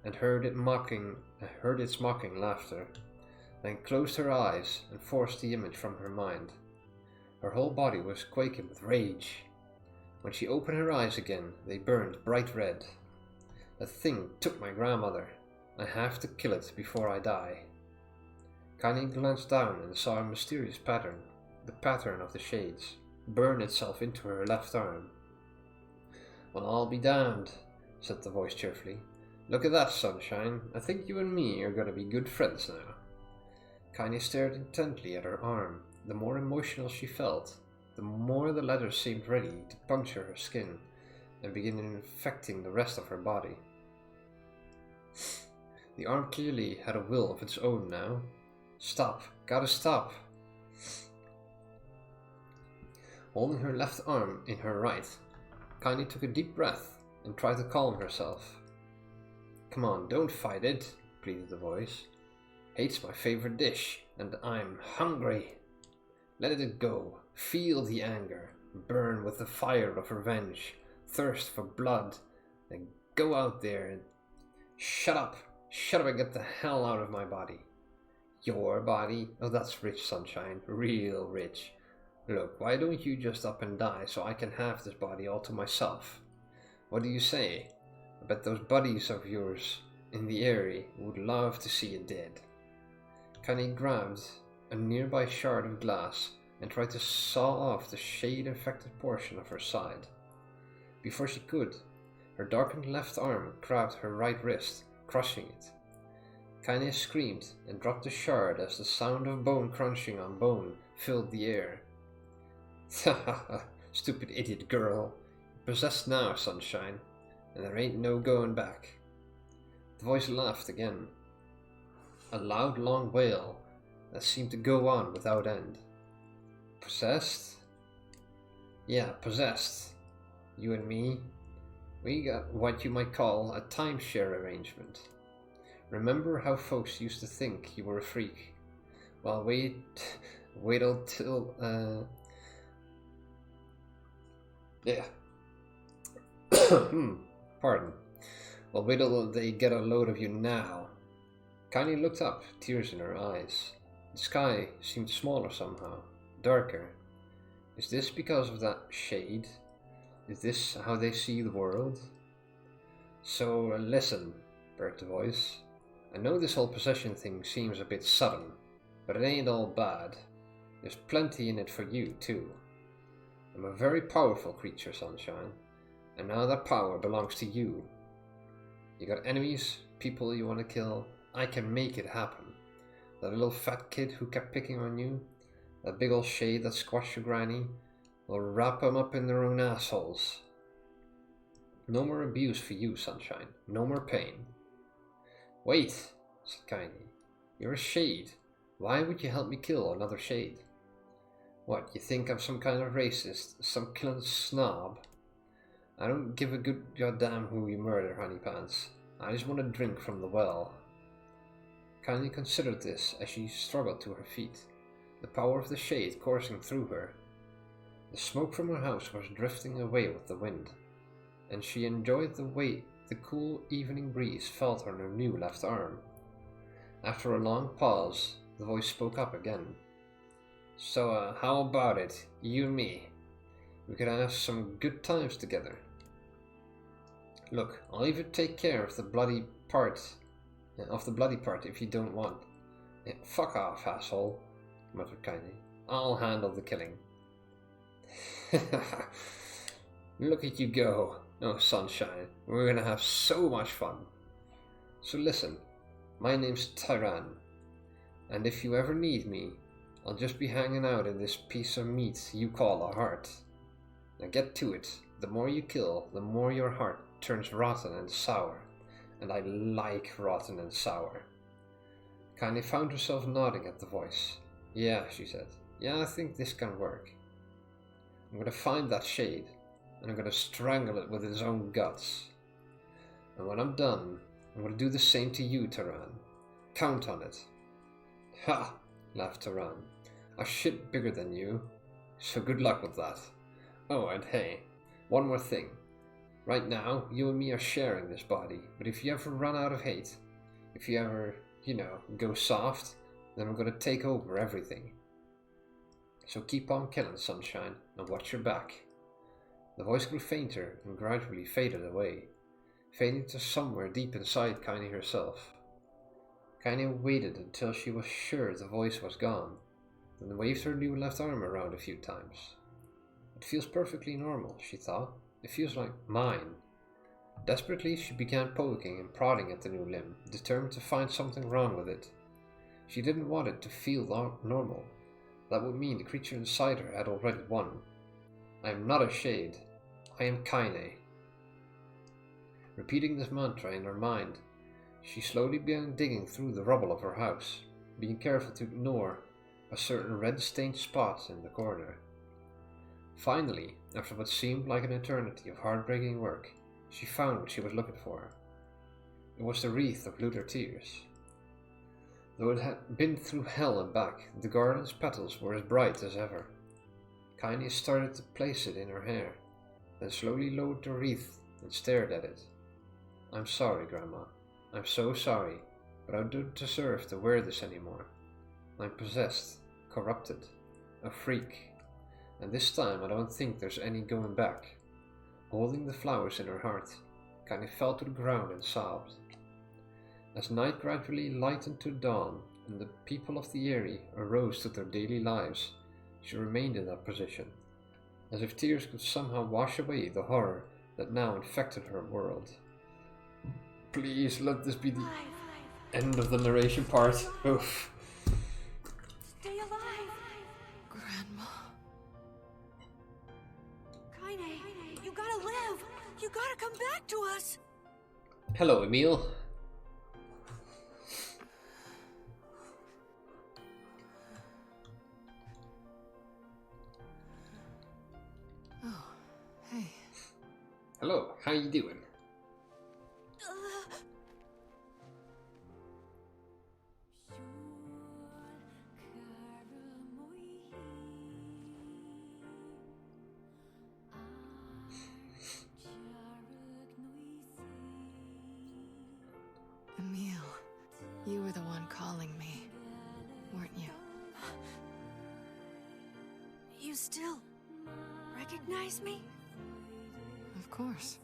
and heard its mocking laughter, then closed her eyes and forced the image from her mind. Her whole body was quaking with rage. When she opened her eyes again, they burned bright red. That thing took my grandmother. I have to kill it before I die. Kaine glanced down and saw a mysterious pattern, the pattern of the shades, burn itself into her left arm. Well, I'll be damned, said the voice cheerfully. Look at that, Sunshine. I think you and me are going to be good friends now. Kaine stared intently at her arm. The more emotional she felt, the more the letter seemed ready to puncture her skin and begin infecting the rest of her body. The arm clearly had a will of its own now. Stop, gotta stop. Holding her left arm in her right, Kaine took a deep breath and tried to calm herself. Come on, don't fight it, pleaded the voice. Hate's my favorite dish, and I'm hungry. Let it go. Feel the anger. Burn with the fire of revenge. Thirst for blood. Then go out there and... Shut up and get the hell out of my body. Your body? Oh, that's rich, Sunshine. Real rich. Look, why don't you just up and die so I can have this body all to myself? What do you say? I bet those buddies of yours in the area would love to see you dead. Kaine grabbed a nearby shard of glass and tried to saw off the shade-infected portion of her side. Before she could, her darkened left arm grabbed her right wrist, crushing it. Kaine screamed and dropped the shard as the sound of bone crunching on bone filled the air. Ha, stupid idiot girl. You're possessed now, Sunshine, and there ain't no going back. The voice laughed again. A loud, long wail that seemed to go on without end. Possessed? Yeah, possessed. You and me, we got what you might call a timeshare arrangement. Remember how folks used to think you were a freak? Well, wait till, yeah. Pardon. Well, wait till they get a load of you now. Kaine looked up, tears in her eyes. The sky seemed smaller somehow, darker. Is this because of that shade? Is this how they see the world? So, listen, burst the voice. I know this whole possession thing seems a bit sudden, but it ain't all bad. There's plenty in it for you, too. I'm a very powerful creature, Sunshine, and now that power belongs to you. You got enemies, people you want to kill, I can make it happen. That little fat kid who kept picking on you, that big old shade that squashed your granny, will wrap 'em up in their own assholes. No more abuse for you, Sunshine, no more pain. Wait, said Kaine. You're a shade. Why would you help me kill another shade? What, you think I'm some kind of racist, some killing snob? I don't give a good goddamn who you murder, honeypants. I just want to drink from the well. Kaine considered this as she struggled to her feet, the power of the shade coursing through her. The smoke from her house was drifting away with the wind, and she enjoyed the way the cool evening breeze felt on her new left arm. After a long pause, the voice spoke up again. So, how about it, you and me? We could have some good times together. Look, I'll even take care of the bloody part if you don't want. Yeah, fuck off, asshole, muttered Kaine. I'll handle the killing. Look at you go. Oh, Sunshine, we're gonna have so much fun. So listen, my name's Tyran, and if you ever need me, I'll just be hanging out in this piece of meat you call a heart. Now get to it, The more you kill, the more your heart turns rotten and sour. And I like rotten and sour. Kaine found herself nodding at the voice. Yeah, she said. Yeah, I think this can work. I'm gonna find that shade, and I'm gonna strangle it with its own guts. And when I'm done, I'm gonna do the same to you, Taran. Count on it. Ha! Laughed Taran. A shit bigger than you, so good luck with that. Oh, and hey, one more thing. Right now, you and me are sharing this body, but if you ever run out of hate, if you ever, go soft, then I'm gonna take over everything. So keep on killing, sunshine, and watch your back. The voice grew fainter and gradually faded away, fading to somewhere deep inside Kaine herself. Kaine waited until she was sure the voice was gone, then waved her new left arm around a few times. It feels perfectly normal, she thought. It feels like mine. Desperately, she began poking and prodding at the new limb, determined to find something wrong with it. She didn't want it to feel normal. That would mean the creature inside her had already won. I am not a shade. I am Kaine. Repeating this mantra in her mind, she slowly began digging through the rubble of her house, being careful to ignore a certain red-stained spot in the corner. Finally, after what seemed like an eternity of heartbreaking work, she found what she was looking for. It was the wreath of lunar tears. Though it had been through hell and back, the garland's petals were as bright as ever. Kaine started to place it in her hair, then slowly lowered the wreath and stared at it. I'm sorry, Grandma. I'm so sorry, but I don't deserve to wear this anymore. I'm possessed, corrupted, a freak, and this time I don't think there's any going back. Holding the flowers in her heart, Kaine fell to the ground and sobbed. As night gradually lightened to dawn and the people of the Eyrie arose to their daily lives, she remained in that position, as if tears could somehow wash away the horror that now infected her world. Please let this be the end of the narration part. Oof. Stay alive! Grandma. Kaine, you gotta live! You gotta come back to us! Hello, Emil. Oh, hey. Hello, how you doing? Emil, you were the one calling me, weren't you? You still recognize me? Of course.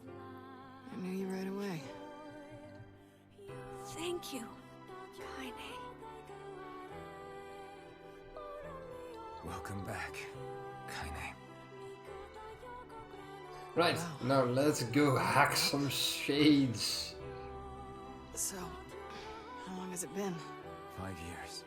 I knew you right away. Thank you, Kaine. Welcome back, Kaine. Right, Wow. now let's go hack some shades. So, how long has it been? 5 years.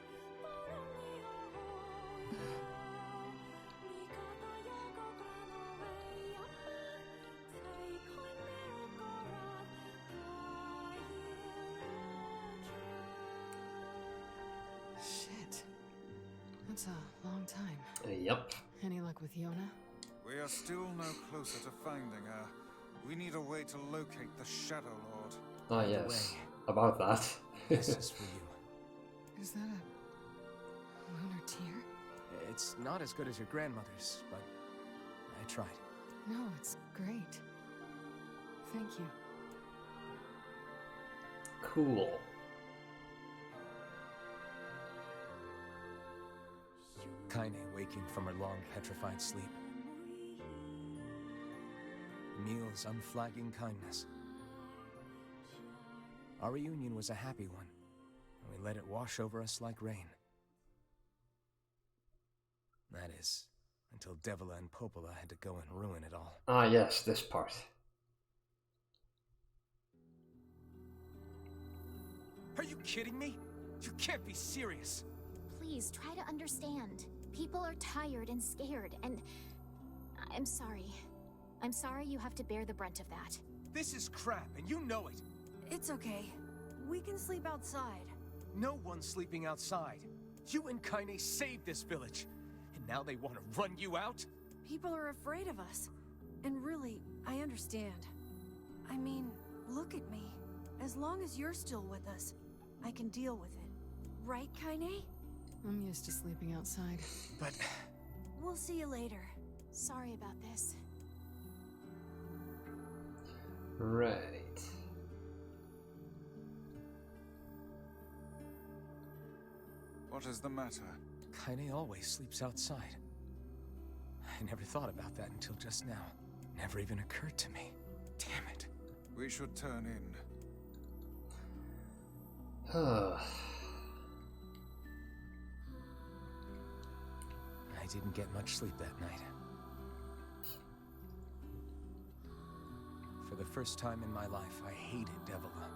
Shit. That's a long time. Yep. Any luck with Yona? We are still no closer to finding her. We need a way to locate the Shadow Lord. Ah, yes. About that. This is for you. Is that a lunar tear? It's not as good as your grandmother's, but I tried. No, it's great. Thank you. Cool. Kaine waking from her long petrified sleep. Emil's unflagging kindness. Our reunion was a happy one, and we let it wash over us like rain. That is, until Devila and Popola had to go and ruin it all. Ah, yes, this part. Are you kidding me? You can't be serious. Please try to understand. People are tired and scared, and I'm sorry. I'm sorry you have to bear the brunt of that. This is crap, and you know it. It's okay. We can sleep outside. No one's sleeping outside. You and Kaine saved this village, and now they want to run you out? People are afraid of us. And really, I understand. I mean, look at me. As long as you're still with us, I can deal with it. Right, Kaine? I'm used to sleeping outside. But We'll see you later. Sorry about this. Right. What is the matter? Kaine always sleeps outside. I never thought about that until just now. Never even occurred to me. Damn it. We should turn in. Huh. I didn't get much sleep that night. For the first time in my life, I hated Devila.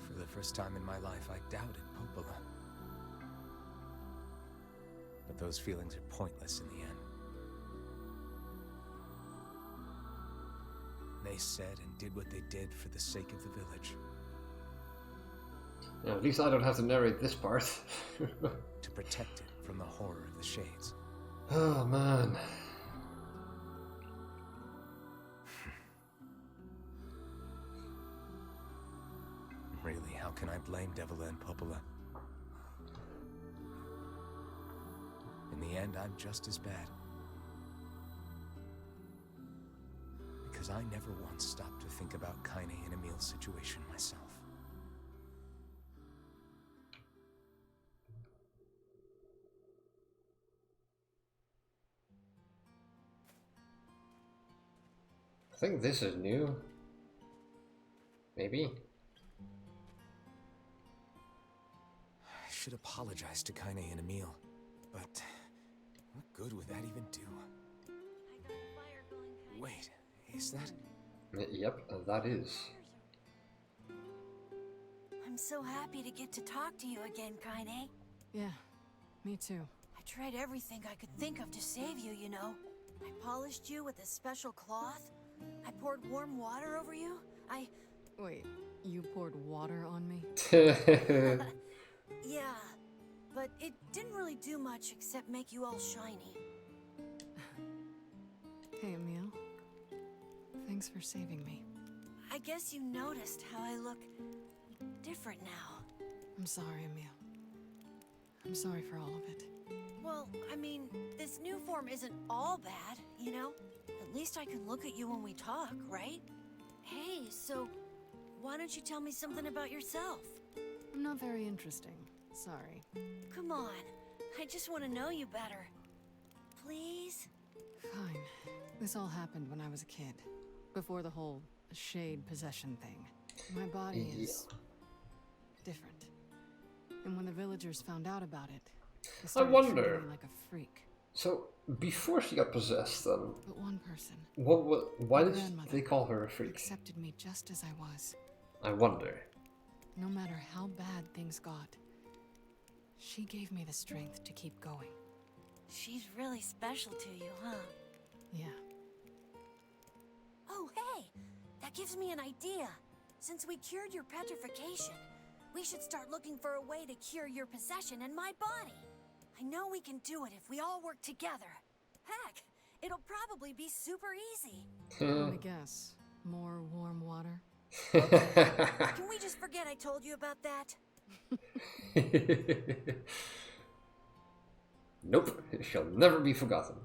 For the first time in my life, I doubted Popola. But those feelings are pointless in the end. They said and did what they did for the sake of the village. Yeah, at least I don't have to narrate this part. To protect it from the horror of the Shades. Oh man. Really, how can I blame Devila and Popola? In the end, I'm just as bad. Because I never once stopped to think about Kaine and Emil's situation myself. I think this is new. Maybe? I should apologize to Kaine and Emil, but what good would that even do? I got a fire going, Kaine. Wait, is that... Yep, that is. I'm so happy to get to talk to you again, Kaine. Yeah, me too. I tried everything I could think of to save you, you know. I polished you with a special cloth. I poured warm water over you. Wait, you poured water on me? Yeah, but it didn't really do much except make you all shiny. Hey, Emil. Thanks for saving me. I guess you noticed how I look different now. I'm sorry, Emil. I'm sorry for all of it. Well, I mean, this new form isn't all bad, you know? At least I can look at you when we talk, right? Hey, so why don't you tell me something about yourself? I'm not very interesting. Sorry. Come on, I just want to know you better. Please? Fine. This all happened when I was a kid. Before the whole shade possession thing. My body is different. And when the villagers found out about it, they started wonder. treating me like a freak. So, before she got possessed then, But one person why my did grandmother they call her a freak? accepted me just as I was. I wonder. No matter how bad things got, she gave me the strength to keep going. She's really special to you, huh? Yeah. Oh, hey! That gives me an idea. Since we cured your petrification, we should start looking for a way to cure your possession in my body. I know we can do it if we all work together. Heck, it'll probably be super easy. Let me guess. More warm water? Can we just forget I told you about that? Nope, it shall never be forgotten.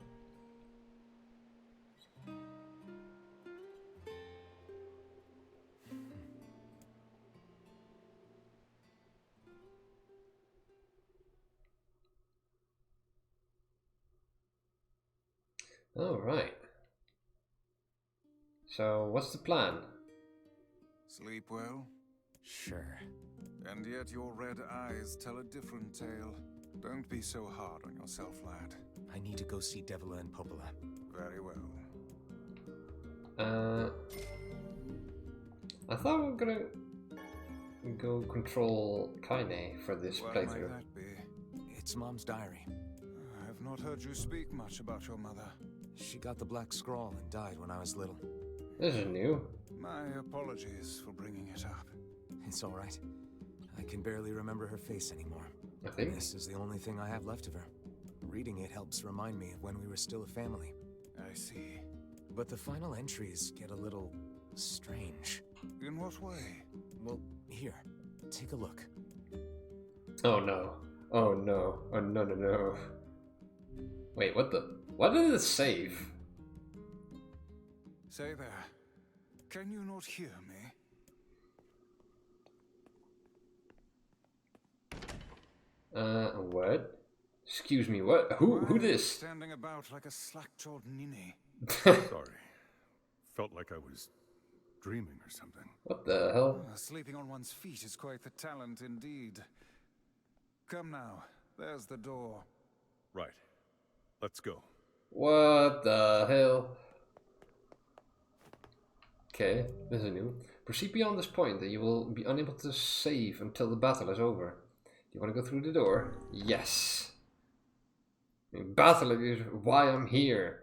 All right. So, what's the plan? Sleep well? Sure. And yet your red eyes tell a different tale. Don't be so hard on yourself, lad. I need to go see Devila and Popola. Very well. I thought we were gonna go control Kaine for this What might playthrough. that be? It's Mom's diary. I have not heard you speak much about your mother. She got the Black Scrawl and died when I was little. This is new. My apologies for bringing it up. It's all right. I can barely remember her face anymore. I think. This is the only thing I have left of her. Reading it helps remind me of when we were still a family. I see. But the final entries get a little strange. In what way? Well, here, take a look. Oh no. Oh no. Oh no no no. Wait, what the? What did it save? Say there. Can you not hear me? What? Excuse me, what? Who Why are you this? standing about like a slack-jawed ninny? Sorry. Felt like I was dreaming or something. What the hell? Sleeping on one's feet is quite the talent indeed. Come now, there's the door. Right. Let's go. What the hell? Okay, this is new. Proceed beyond this point and you will be unable to save until the battle is over. You want to go through the door? Yes. I mean, battle is why I'm here.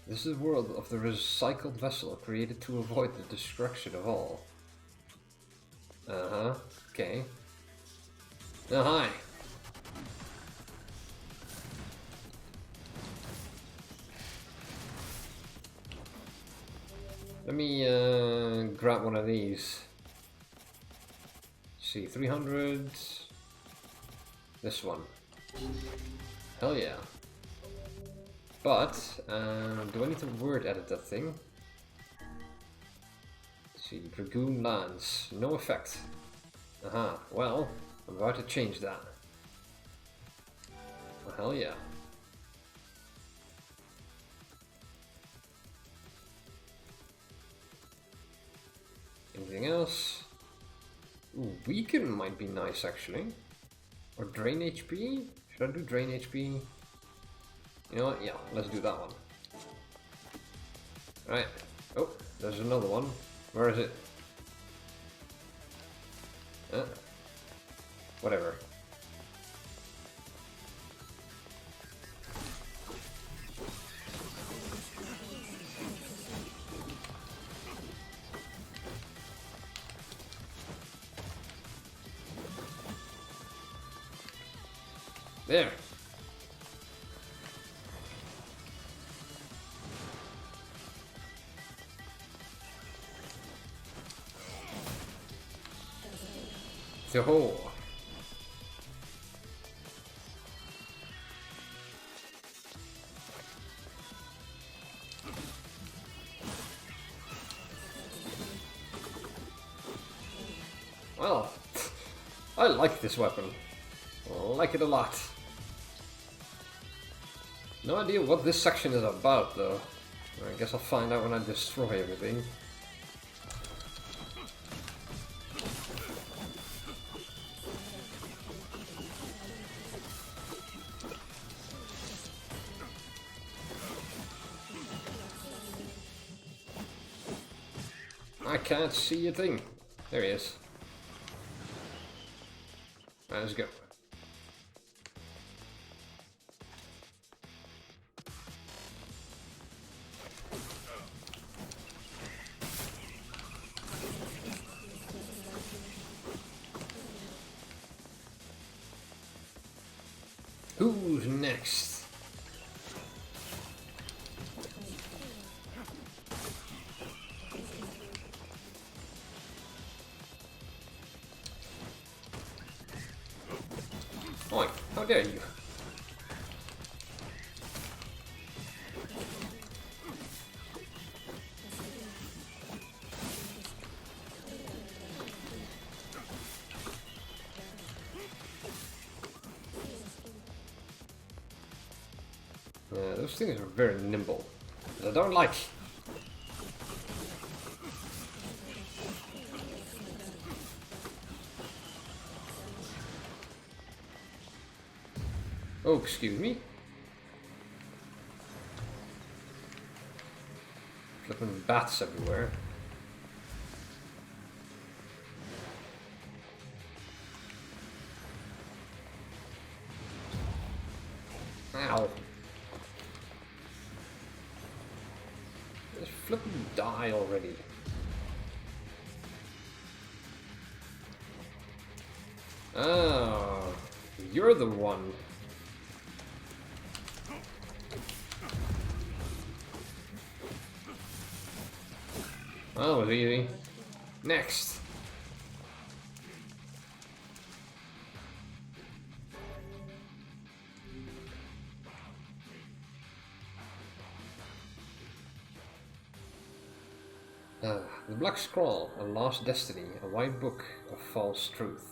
This is the world of the recycled vessel created to avoid the destruction of all. Uh-huh. Okay. Oh, hi. Let me grab one of these. Let's see, 300. This one. Hell yeah. But, do I need to word edit that thing? Let's see, Dragoon Lance. No effect. Aha, well, I'm about to change that. Well, hell yeah. Anything else? Ooh, weaken might be nice actually. Or drain HP? Should I do drain HP? You know what? Yeah, let's do that one. Right. Oh, there's another one. Where is it? Whatever. There. The hole. Well, I like this weapon. I like it a lot. No idea what this section is about though. I guess I'll find out when I destroy everything. I can't see a thing. There he is. Right, let's go. Who's next? Oi, how dare you? Those things are very nimble. I don't like. Oh, excuse me. Flipping bats everywhere. Ow. Just flipping die already. Oh, you're the one. Well, that was easy. Next. The Black Scroll, a lost destiny, a white book of false truth.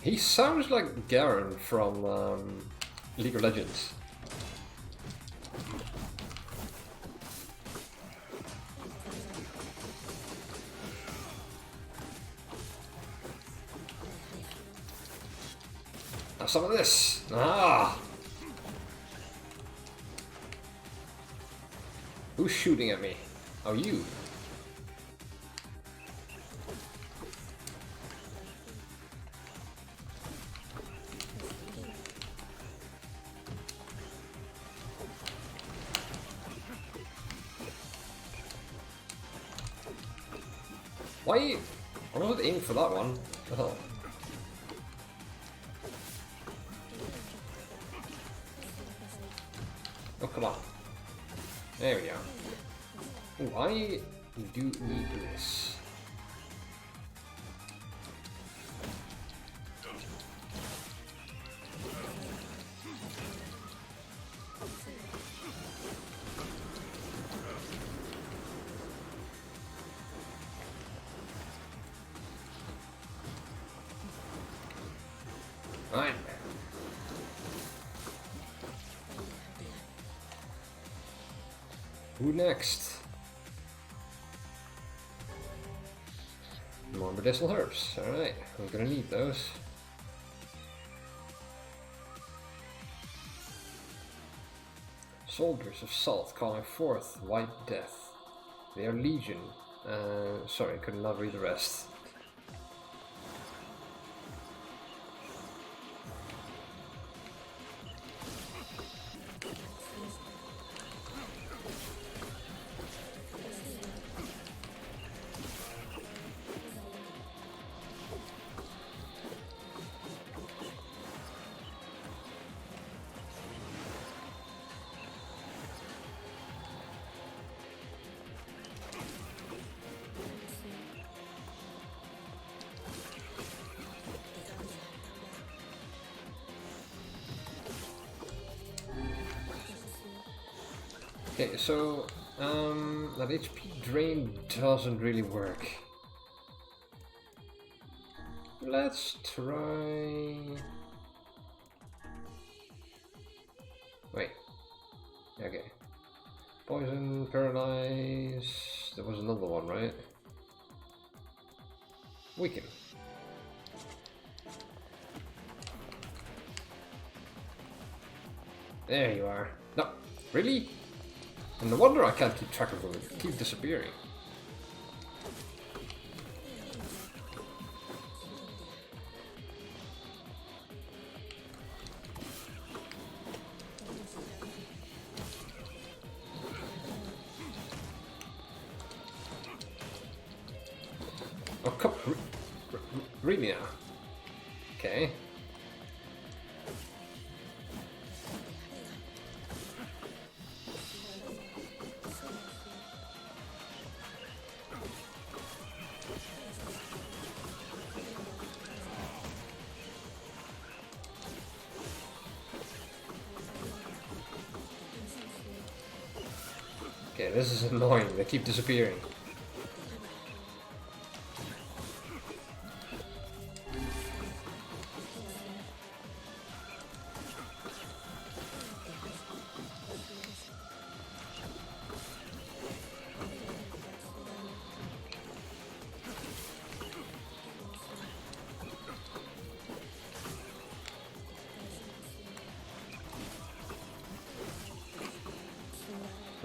He sounds like Garen from League of Legends. Have some of this. Ah! Who's shooting at me? Oh, you. Why? I wasn't aiming for that one. Oh. Oh, come on. There we go. Ooh, I do need this. Alright. Who next? More medicinal herbs. Alright, we're gonna need those. Soldiers of Salt calling forth white death. They are legion. Sorry, could not read the rest. Okay, so that HP drain doesn't really work. Let's try. Wait. Okay. Poison, paralyze. There was another one, right? Weaken. There you are. No, really? And no wonder I can't keep track of them. They keep disappearing. Oh, come. Really now? Okay. Okay, this is annoying. They keep disappearing.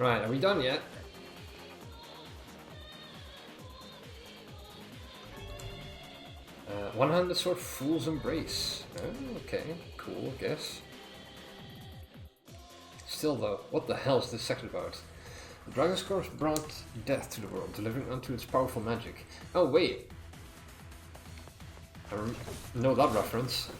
Right, are we done yet? One-handed sword, Fool's Embrace. Oh, okay, cool, I guess. Still though, what the hell is this section about? The Dragon's Corpse brought death to the world, delivering unto its powerful magic. Oh wait! I know that reference.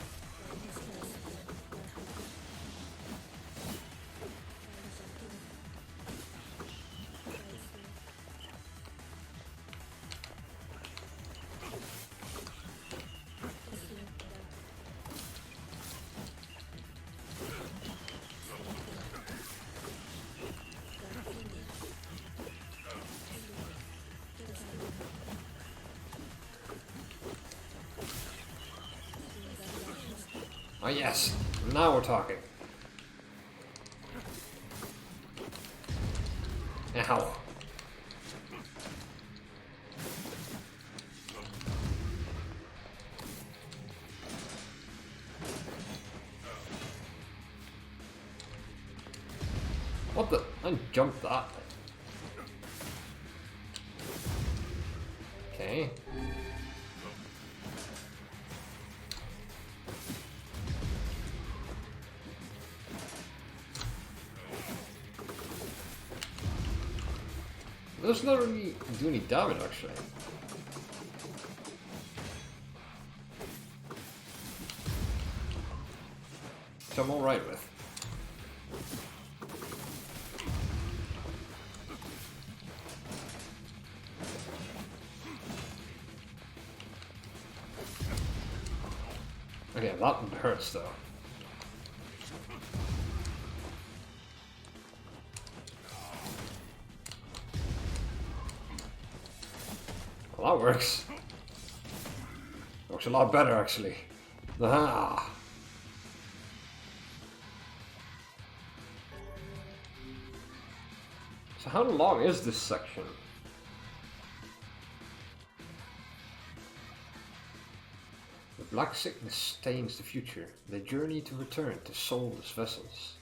Oh yes, now we're talking. Ow. What the? I jumped that. Okay. Doesn't really do any damage actually. Which I'm alright with. Okay, that one hurts though. Well, that works. Works a lot better actually. Ah. So how long is this section? The black sickness stains the future. They journey to return to soulless vessels.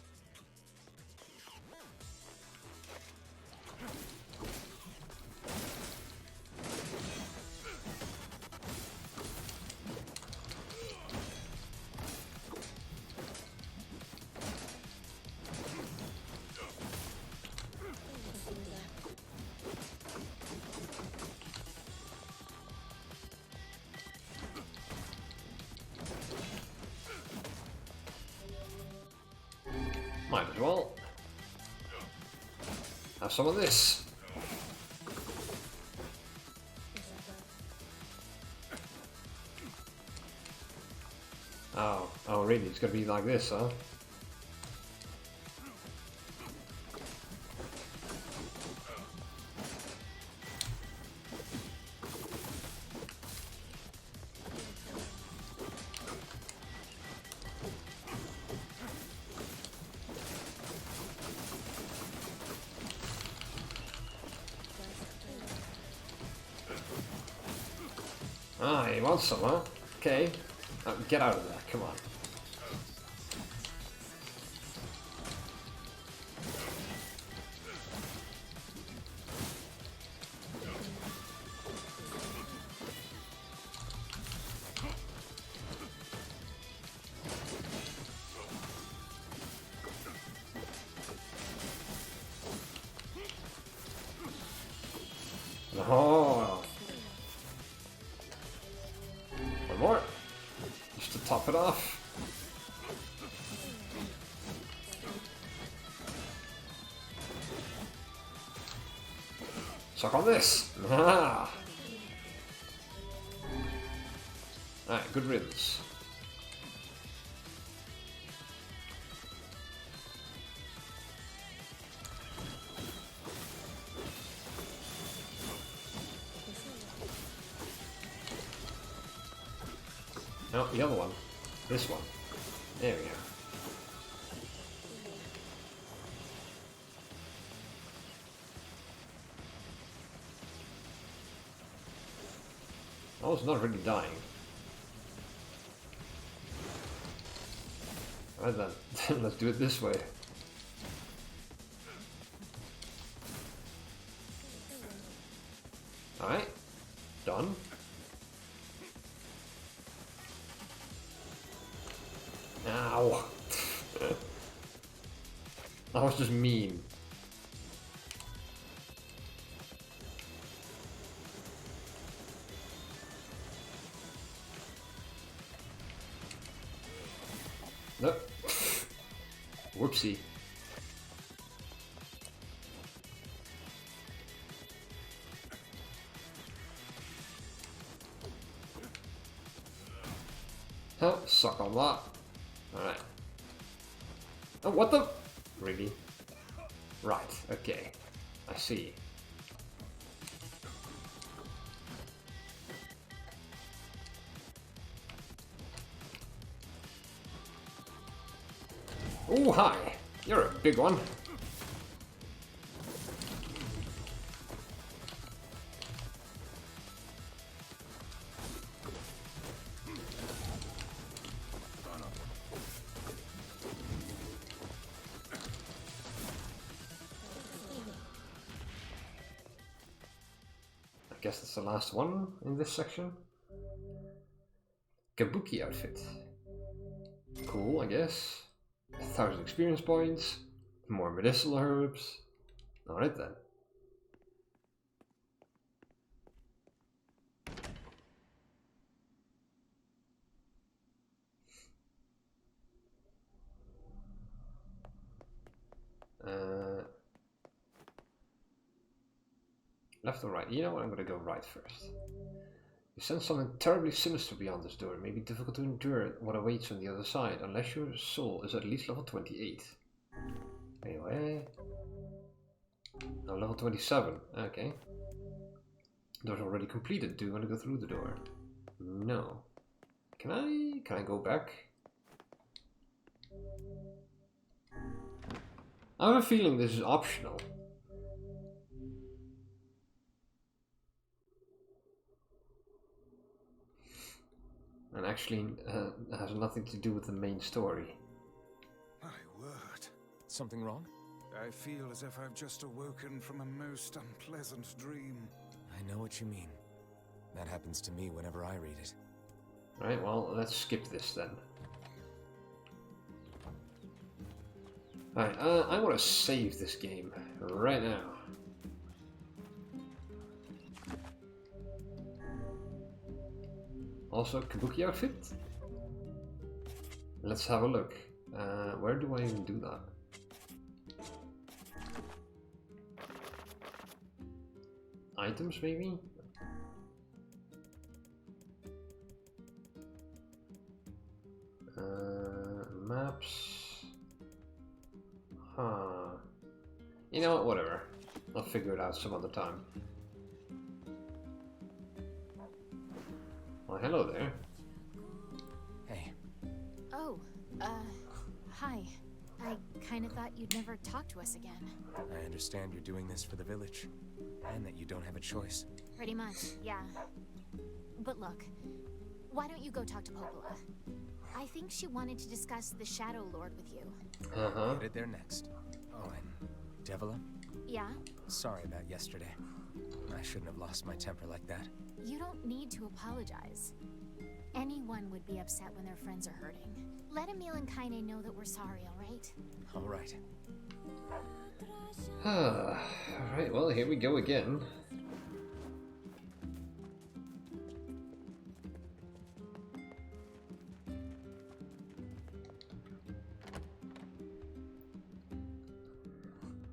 Might as well. Have some of this. Oh really? It's gonna be like this, huh? Ah, you want some, huh? Okay. Get out of there, come on. Oh. One more. Just to top it off. Suck on this. Ah. Alright, good riddance. No, the other one. This one. There we go. I was not really dying. Alright then, let's do it this way. Alright. Done. Ow. That was just mean. Nope. Whoopsie. Huh, suck on that. Alright. Oh, what the? Really? Right, okay. I see. Oh, hi. You're a big one. I guess that's the last one in this section. Kabuki outfit. Cool, I guess. 1,000 experience points. More medicinal herbs. Alright then. Left or right? You know what, I'm gonna go right first. You sense something terribly sinister beyond this door. It may be difficult to endure what awaits on the other side, unless your soul is at least level 28. Anyway. No, level 27. Okay. Door's already completed. Do you want to go through the door? No. Can I go back? I have a feeling this is optional. And actually has nothing to do with the main story. My word. Something wrong? I feel as if I've just awoken from a most unpleasant dream. I know what you mean. That happens to me whenever I read it. Right, well, let's skip this then. Alright, I want to save this game right now. Also, Kabuki outfit? Let's have a look. Where do I even do that? Items, maybe? Maps. Huh. You know what? Whatever. I'll figure it out some other time. Well, hello there. Hey. Oh, hi. I kinda thought you'd never talk to us again. I understand you're doing this for the village, and that you don't have a choice. Pretty much, yeah. But look, why don't you go talk to Popola? I think she wanted to discuss the Shadow Lord with you. Uh-huh. Headed there next. Oh, and Devila? Yeah? Sorry about yesterday. I shouldn't have lost my temper like that. You don't need to apologize. Anyone would be upset when their friends are hurting. Let Emil and Kaine know that we're sorry, alright? Alright. Alright, well, here we go again.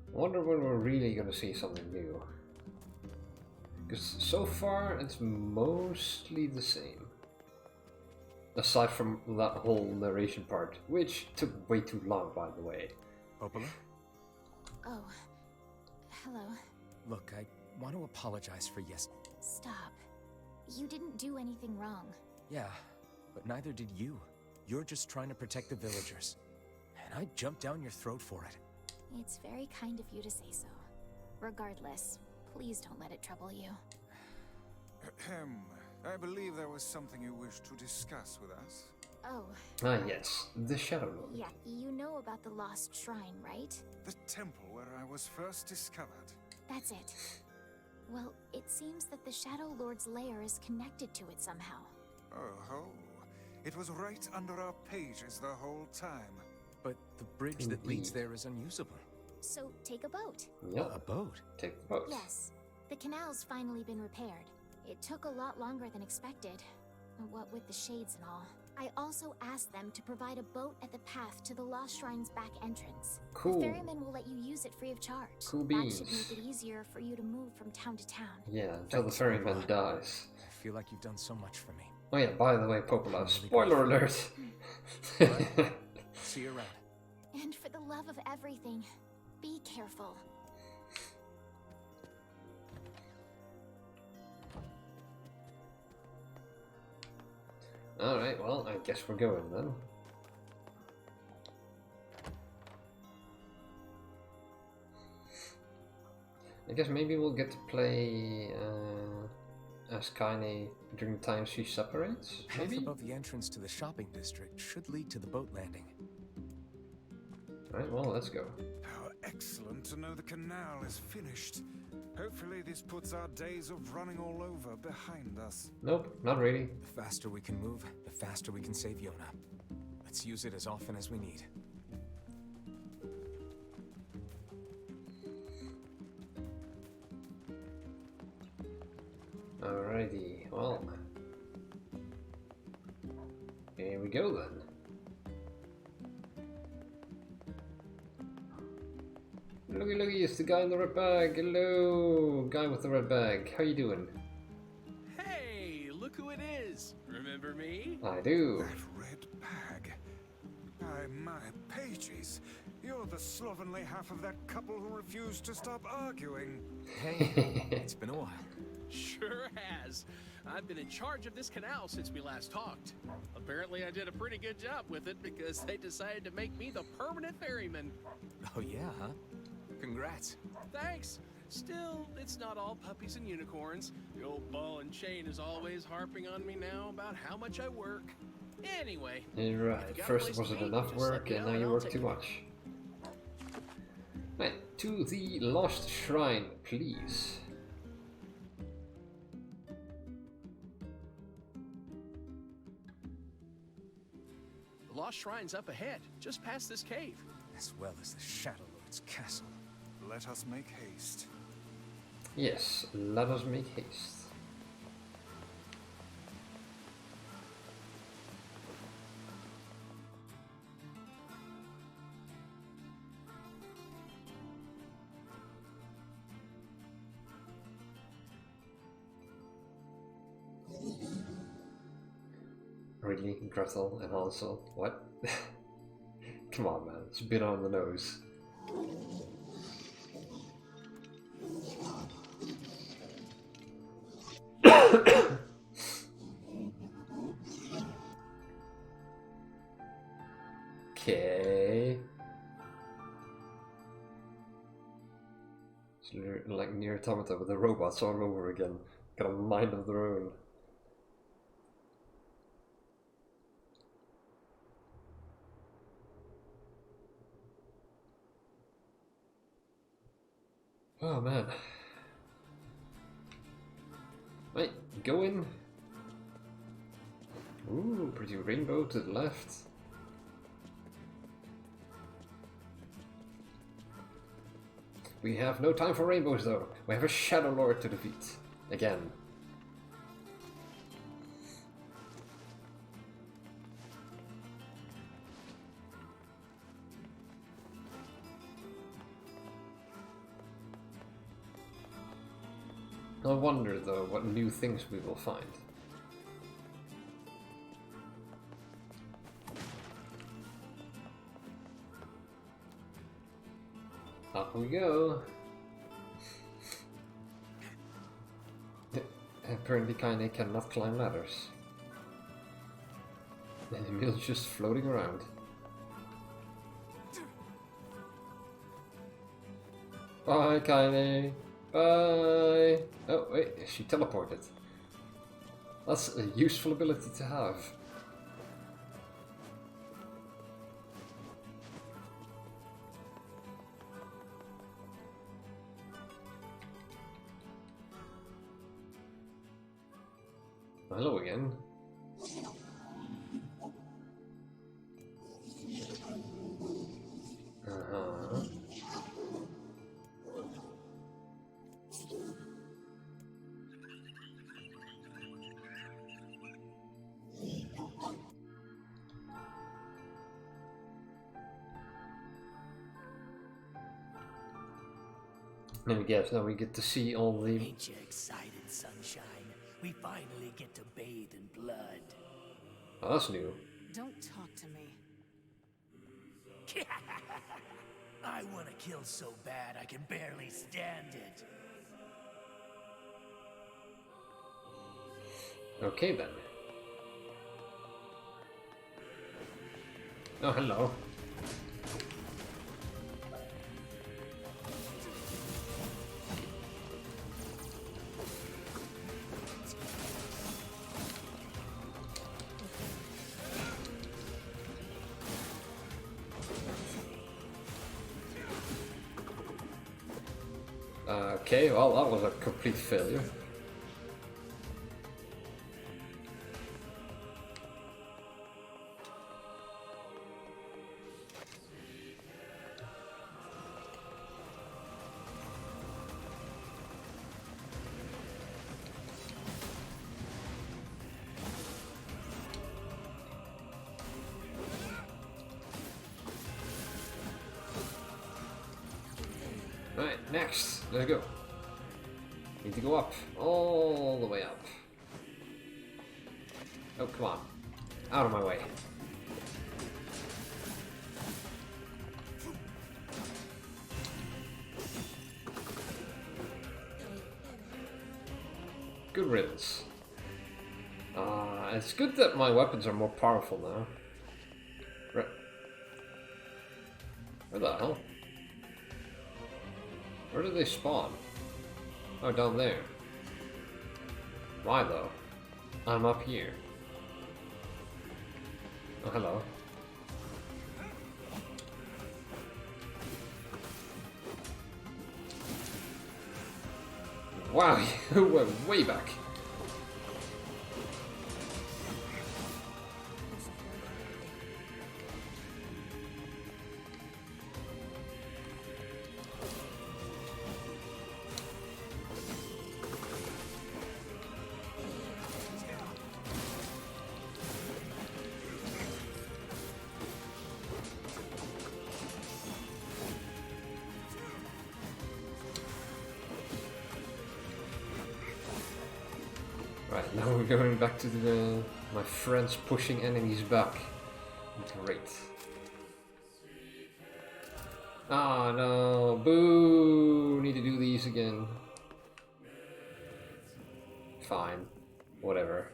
I wonder when we're really gonna see something new. Because so far, it's mostly the same. Aside from that whole narration part, which took way too long, by the way. Popola? Oh. Hello. Look, I want to apologize for Stop. You didn't do anything wrong. Yeah, but neither did you. You're just trying to protect the villagers. And I jumped down your throat for it. It's very kind of you to say so. Regardless, please don't let it trouble you. Ahem. I believe there was something you wished to discuss with us. Oh. Ah, yes, the Shadow Lord. Yeah, you know about the lost shrine, right? The temple where I was first discovered. That's it. Well, it seems that the Shadow Lord's lair is connected to it somehow. Oh ho. It was right under our pages the whole time. But the bridge that leads Indeed. there is unusable. So take a boat. Yep. A boat? Take the boat. Yes, the canal's finally been repaired. It took a lot longer than expected, what with the shades and all. I also asked them to provide a boat at the path to the Lost Shrine's back entrance. Cool. The ferryman will let you use it free of charge. Cool That beans. should make it easier for you to move from town to town. Yeah, until the Thanks, ferryman Popola. dies. I feel like you've done so much for me. Oh yeah, by the way, Popola, Really spoiler alert! See you around. And for the love of everything, be careful. Alright, well, I guess we're going then. I guess maybe we'll get to play as Kaine during the time she separates, The path maybe? above the entrance to the shopping district should lead to the boat landing. Alright, well, let's go. How excellent to know the canal is finished. Hopefully this puts our days of running all over behind us. Nope, not really. The faster we can move, the faster we can save Yona. Let's use it as often as we need. Alrighty, well. Here we go then. Looky, it's the guy in the red bag. Hello, guy with the red bag. How you doing? Hey, look who it is. Remember me? I do. That red bag. By my pages. You're the slovenly half of that couple who refused to stop arguing. Hey, it's been a while. Sure has. I've been in charge of this canal since we last talked. Apparently I did a pretty good job with it because they decided to make me the permanent ferryman. Oh yeah, huh? Congrats. Thanks. Still, it's not all puppies and unicorns. The old ball and chain is always harping on me now about how much I work. Anyway. You're if right. you got a First place wasn't to meet, enough just let work, me and know now you I'll work take too it. much. Right, to the Lost Shrine, please. The Lost Shrine's up ahead, just past this cave. As well as the Shadow Lord's castle. Let us make haste. Yes, let us make haste. Really? Gretel and Hansel? What? Come on, man. It's a bit on the nose. Okay. It's like NieR Automata with the robots all over again. Got a mind of their own. Oh man. Right, go in. Ooh, pretty rainbow to the left. We have no time for rainbows though. We have a Shadow Lord to defeat. Again. I wonder though what new things we will find. Up we go. Apparently Kaine cannot climb ladders. And Emil's just floating around. Bye Kaine! Bye! Oh wait, she teleported. That's a useful ability to have. Hello again. And I guess now we get to see all the... Ain't you excited, sunshine? We finally get to bathe in blood. Oh, that's new. Don't talk to me. I want to kill so bad I can barely stand it. Okay then. Oh, hello. Okay, well, that was a complete failure. Right, next, let's go. Need to go up, all the way up. Oh, come on. Out of my way. Good riddance. It's good that my weapons are more powerful now. Right. Where the hell? Where did they spawn? Oh, down there. Why though? I'm up here. Oh, hello. Wow, you went way back. Right, now we're going back to my friends pushing enemies back. Great. Ah, no. Boo! Need to do these again. Fine. Whatever.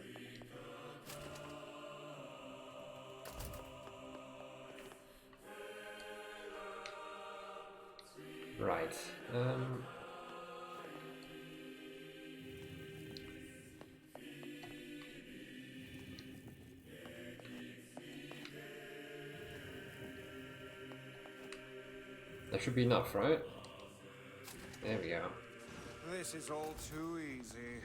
Right. That should be enough, right? There we go. This is all too easy.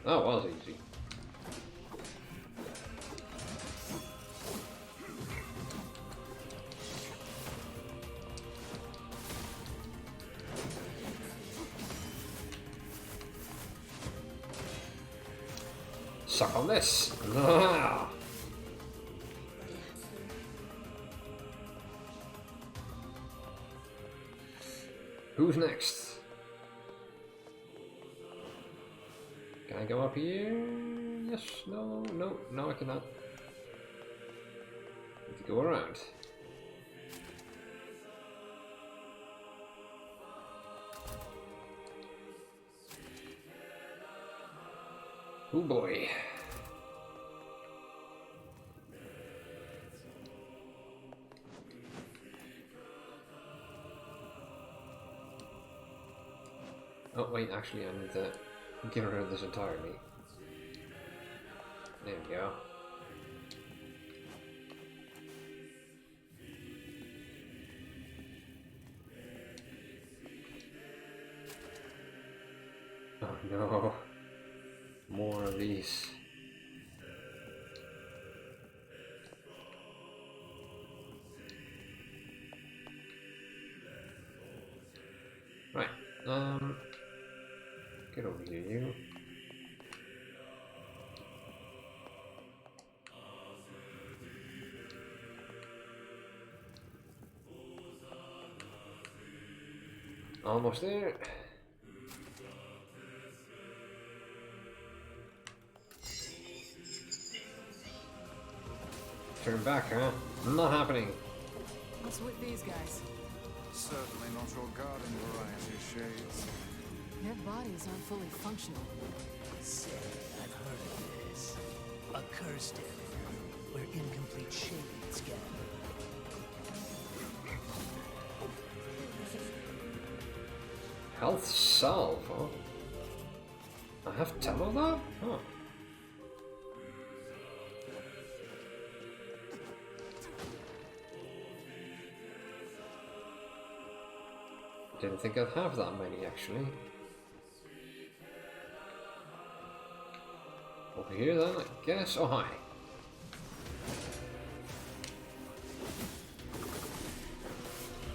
Oh, it was easy. Suck on this. Ah. Who's next? Can I go up here? Yes, no, no, no I cannot. Need to go around. Oh boy. Oh wait, actually I need to get rid of this entirely. There we go. no. More of these. Right. Get over here, you. Almost there. Turn back, huh? Not happening. What's with these guys? Certainly not your garden variety shades. Their bodies aren't fully functional. Say, I've heard of this. A cursed area where incomplete shades gather. Health salve, huh? I have 10 of that? Huh. Didn't think I'd have that many, actually. Over here then, I guess. Oh, hi.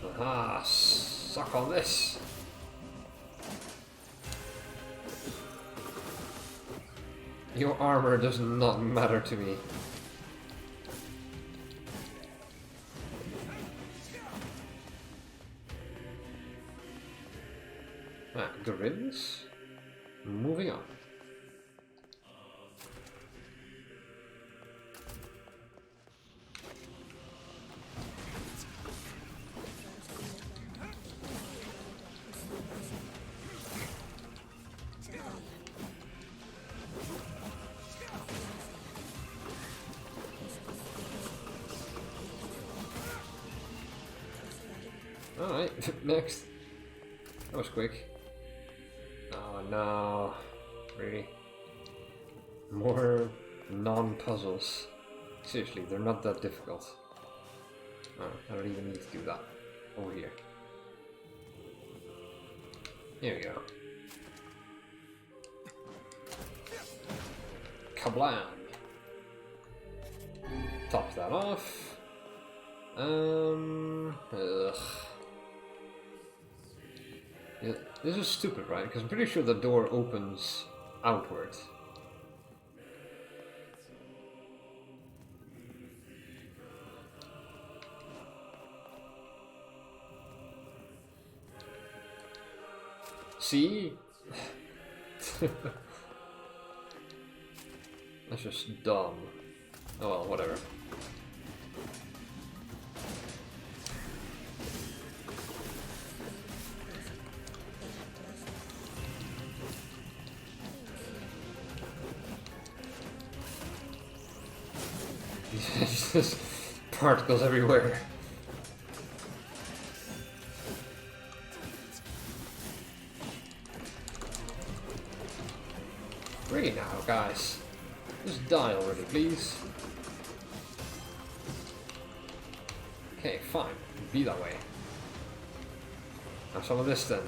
Aha, suck on this. Your armor does not matter to me. Ah, gorillas? Moving on. Alright, next. That was quick. Oh no. Really? More non-puzzles. Seriously, they're not that difficult. Oh, I don't even need to do that. Over here. Here we go. Kablam! Top that off. Ugh. Yeah, this is stupid, right? Because I'm pretty sure the door opens outward. See? That's just dumb. Oh well, whatever. Just particles everywhere. Really now, guys. Just die already, please. Okay, fine. Be that way. Have some of this then.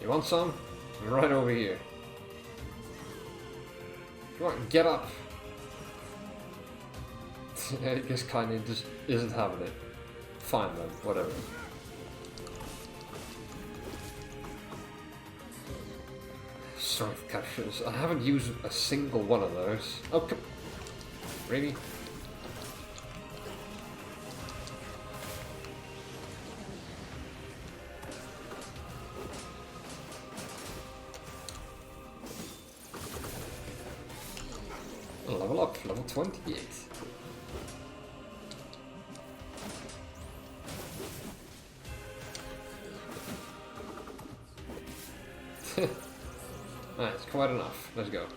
You want some? Right over here. Come on, get up! I guess kinda just isn't having it. Fine then, whatever. Strength captures. I haven't used a single one of those. Oh, come. Really? Level up, level 28. Alright, it's quite enough. Let's go.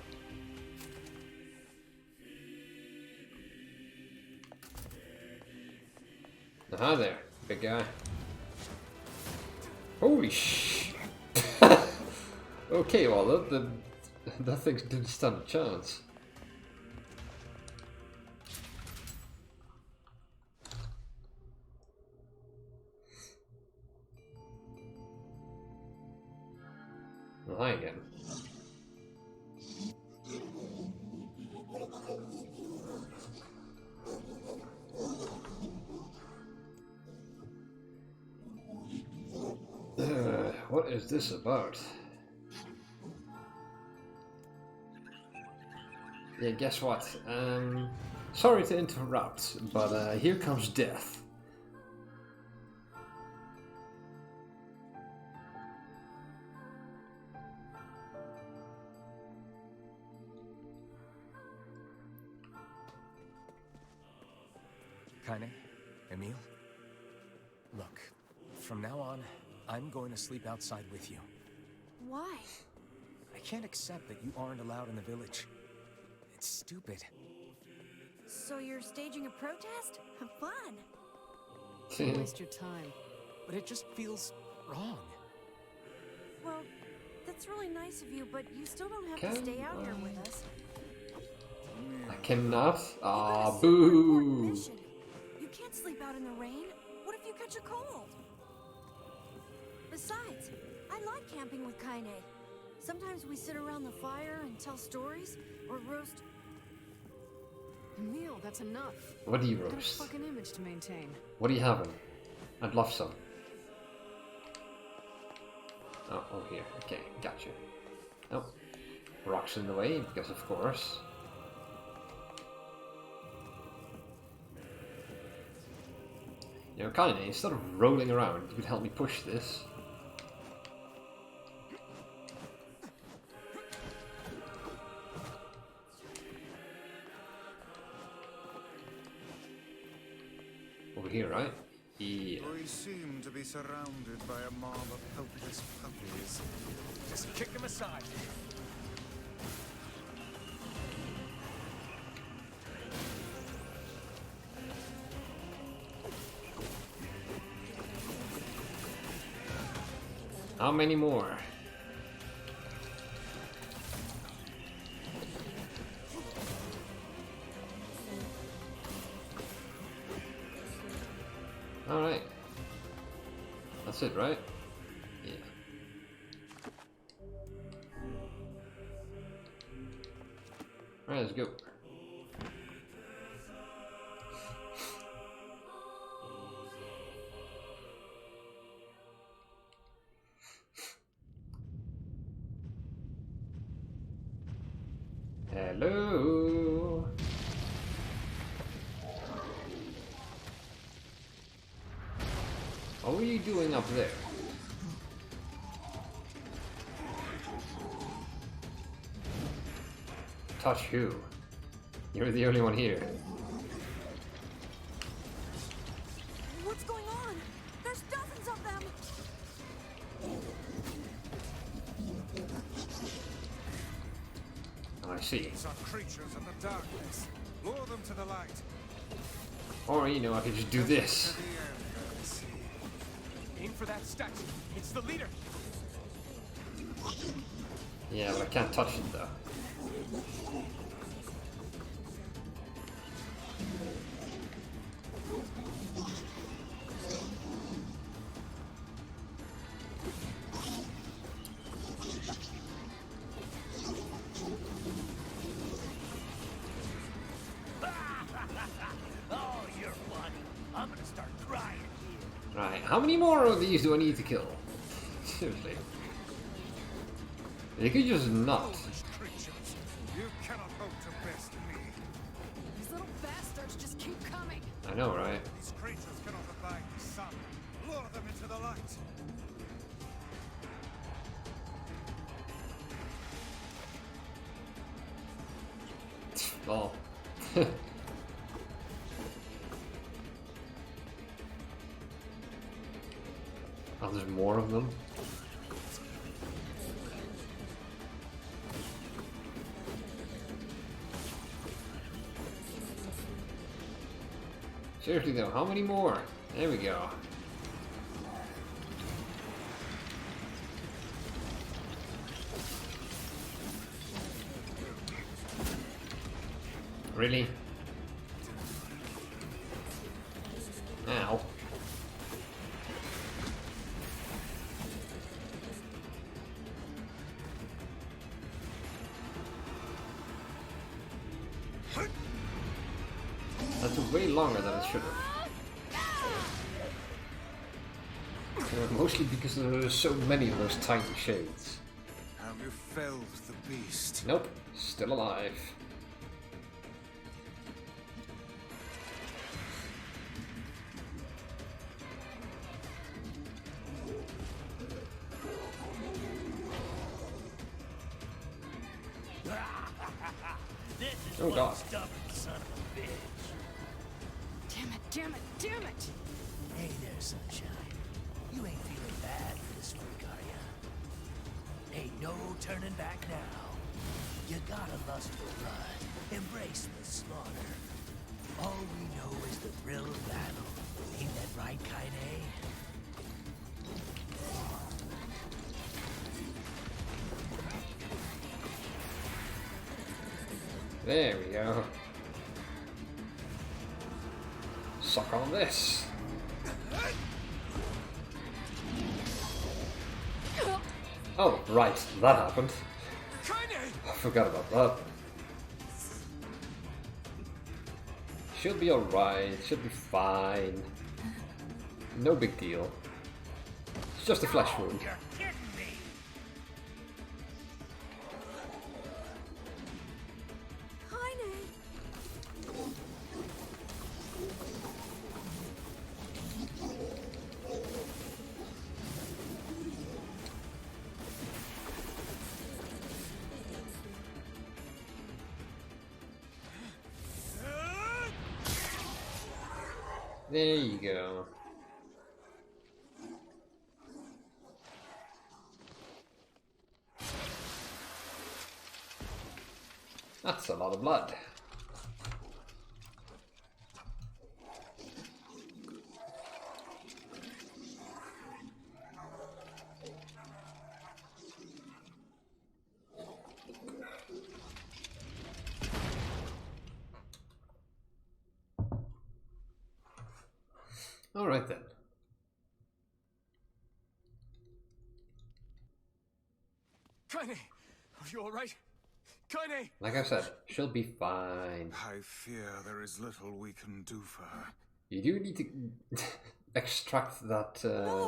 Aha there, big guy. Holy sh! Okay, well, that thing didn't stand a chance. Well, hi again. What is this about? Yeah, guess what? Sorry to interrupt, but here comes death. Kaine? Emil? Look, from now on, I'm going to sleep outside with you. Why? I can't accept that you aren't allowed in the village. It's stupid. So you're staging a protest? Have fun. Don't waste your time. But it just feels wrong. Well, that's really nice of you, but you still don't have to Can stay out here with us. I cannot. You've got Ah, a super important boo! mission. You can't sleep out in the rain. What if you catch a cold? Besides, I like camping with Kaine. Sometimes we sit around the fire and tell stories, or roast. Emil, that's enough. What do you I've got a roast? fucking image to maintain. What are you having? I'd love some. Oh, here. Okay, gotcha. Oh, rocks in the way, because of course. You know, Kaine, instead of rolling around, you could help me push this. Over here, right? Yeah. We seem to be surrounded by a mob of helpless puppies. Just kick him aside. How many more? Alright. That's it, right? Yeah. Alright, let's go. Hello. What are you doing up there? Touch who? You're the only one here. What's going on? There's dozens of them! Oh, I see. These are creatures of the darkness. Lure them to the light. Or, you know, I could just do this. To the end, guys. Aim for that statue. It's the leader. Yeah, but I can't touch it though. Oh, you're funny. I'm gonna start crying here. Right, how many more of these do I need to kill? Seriously. You could just not. Foolish creatures. You cannot hope to best me. These little bastards just keep coming. I know, right? These creatures cannot abide the sun. Lure them into the light. Oh. Oh, there's more of them. Seriously though, how many more? There we go. Really? Ow. That took way longer than it should have. Mostly because there are so many of those tiny shades. Have you felled the beast? Nope, still alive. This is Oh, one God. stubborn son of a bitch. Damn it, damn it, damn it! Hey there, sunshine. You ain't feeling bad for this freak, are ya? Ain't no turning back now. You got a lust for blood. Embrace the slaughter. All we know is the thrill of battle. Ain't that right, Kaine? There we go. Suck on this. Oh, right, that happened. I forgot about that. Should be alright, should be fine. No big deal. It's just a flesh wound. You're kidding me! There you go. That's a lot of blood. All right then. Kaine! Are you alright? Kaine! Like I said, she'll be fine. I fear there is little we can do for her. You do need to extract that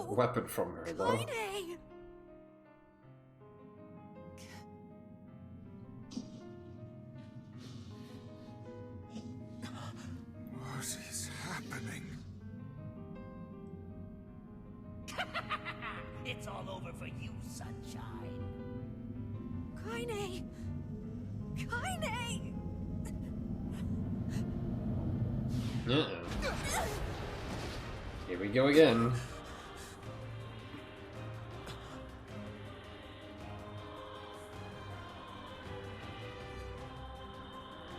weapon from her, though. Kaine! What is happening? It's all over for you, sunshine. Kaine! Kaine! Uh-oh. Here we go again.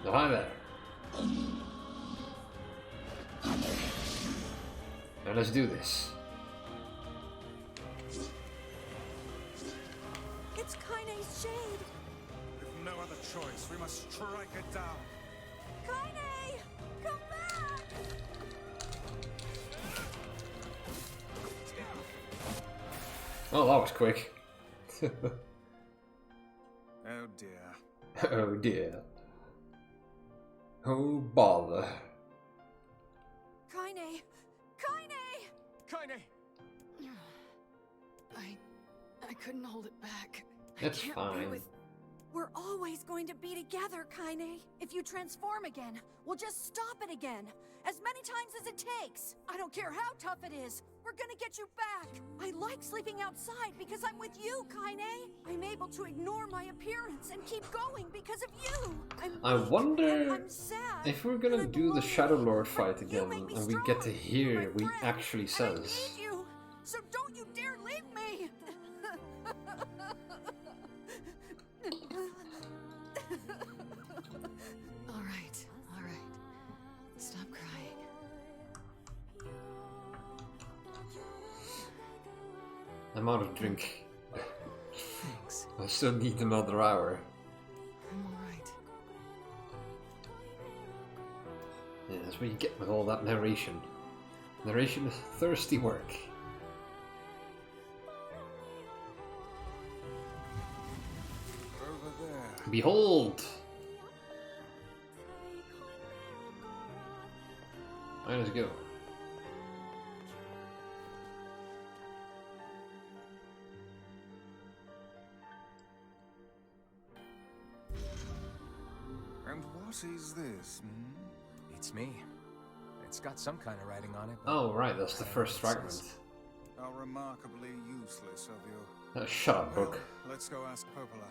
Oh, hi there. Now let's do this. It's Kaine's shade! With no other choice, we must strike it down. Kaine! Come back! Oh, that was quick. Oh dear. Oh dear. Oh bother. Kaine! Kaine! Kaine! I couldn't hold it back. It's I can't fine. be with... We're always going to be together, Kaine. If you transform again, we'll just stop it again. As many times as it takes. I don't care how tough it is. We're gonna get you back. I like sleeping outside because I'm with you, Kaine. I'm able to ignore my appearance and keep going because of you. I weak wonder and I'm sad, if we're and gonna I'm do the lonely, Shadow Lord but fight you again make me and we get to strong. hear You're my what he friend, actually and I says. need you. So don't you dare leave me. All right. Stop crying. I'm out of drink. Thanks. I still need another hour. I'm all right. That's what you get with all that narration. Narration is thirsty work. Over there. Behold! Alright, let's go. And what is this? Hmm? It's me. It's got some kind of writing on it. But Oh, right, that's the I don't know first what it fragment. says. How remarkably useless of you. Shut up, Well, book. let's go ask Popola.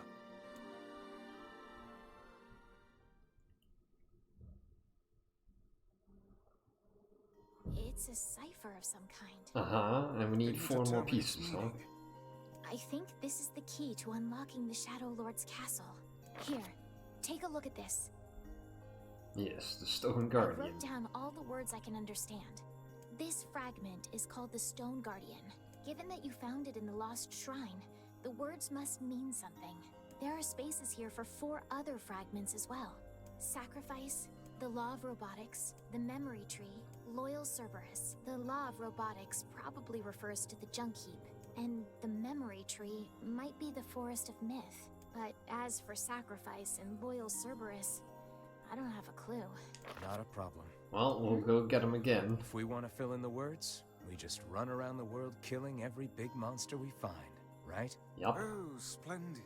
It's a cipher of some kind. Uh-huh, and we need Didn't 4 more determine its pieces, huh? meaning. I think this is the key to unlocking the Shadow Lord's castle. Here, take a look at this. Yes, the Stone I Guardian. wrote down all the words I can understand. This fragment is called the Stone Guardian. Given that you found it in the Lost Shrine, the words must mean something. There are spaces here for 4 other fragments as well. Sacrifice, the Law of Robotics, the Memory Tree, Loyal Cerberus. The Law of Robotics probably refers to the Junk Heap, and the Memory Tree might be the Forest of Myth. But as for Sacrifice and Loyal Cerberus, I don't have a clue. Not a problem. Well, we'll go get him again. If we want to fill in the words, we just run around the world killing every big monster we find, right? Yup. Oh, splendid.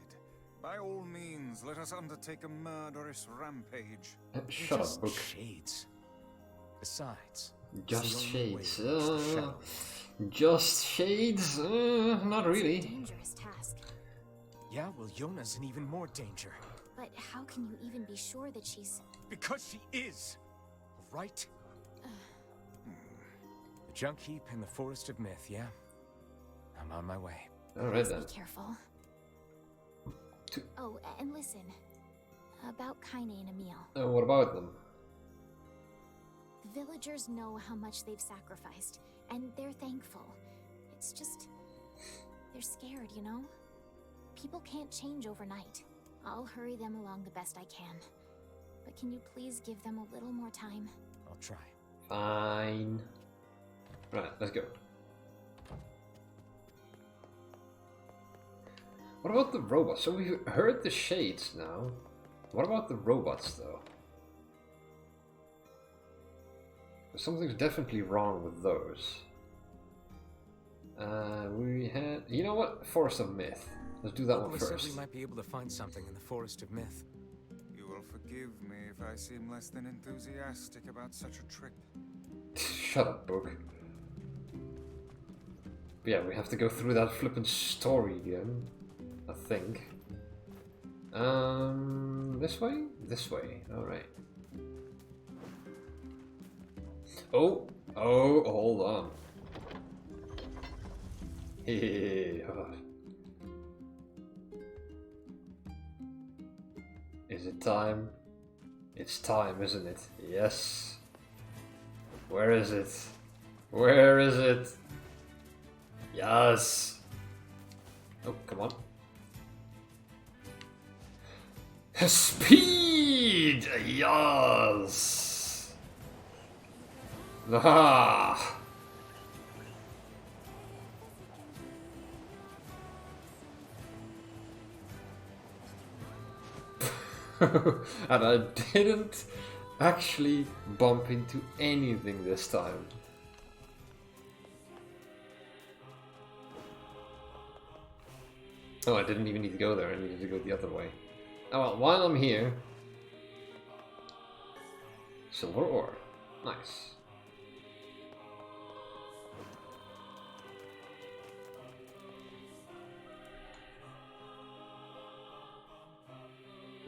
By all means, let us undertake a murderous rampage. They're Shut just up, book. shades. Besides, it's Just the only way shades. to reach the Shadow. Just shades? Not It's a really. dangerous task. Yeah, well, Yona's in even more danger. But how can you even be sure that she's... Because she is! Right? The Junk Heap and the Forest of Myth, yeah? I'm on my way. Alright Please then. be careful. Oh, and listen. About Kaine and Emil. What about them? The villagers know how much they've sacrificed, and they're thankful. It's just... they're scared, you know? People can't change overnight. I'll hurry them along the best I can. But can you please give them a little more time? I'll try. Fine. Right, let's go. What about the robots? So we've heard the shades now. What about the robots, though? Something's definitely wrong with those. We had... You know what? Forest of Myth. Let's do that one Popola said first. we might be able to find something in the Forest of Myth. You will forgive me if I seem less than enthusiastic about such a trip. Shut up, book. But yeah, we have to go through that flippin' story again. I think. This way? This way. Alright. Oh! Oh, hold on. Hey. Is it time? It's time, isn't it? Yes. Where is it? Where is it? Yes. Oh, come on. Speed! Yes! Ah! And I didn't actually bump into anything this time. Oh, I didn't even need to go there, I needed to go the other way. Oh well, while I'm here... Silver ore. Nice.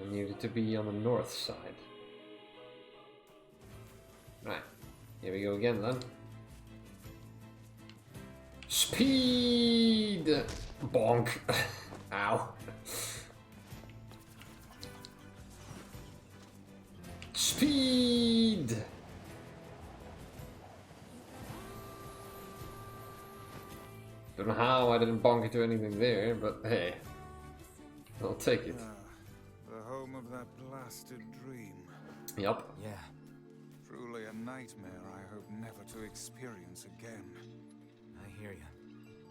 I needed to be on the north side. Right, here we go again then. Speed! Bonk. Ow. Speed! Don't know how I didn't bonk into anything there, but hey. I'll take it. The home of that blasted dream. Yup. Yeah. Truly a nightmare I hope never to experience again. I hear you.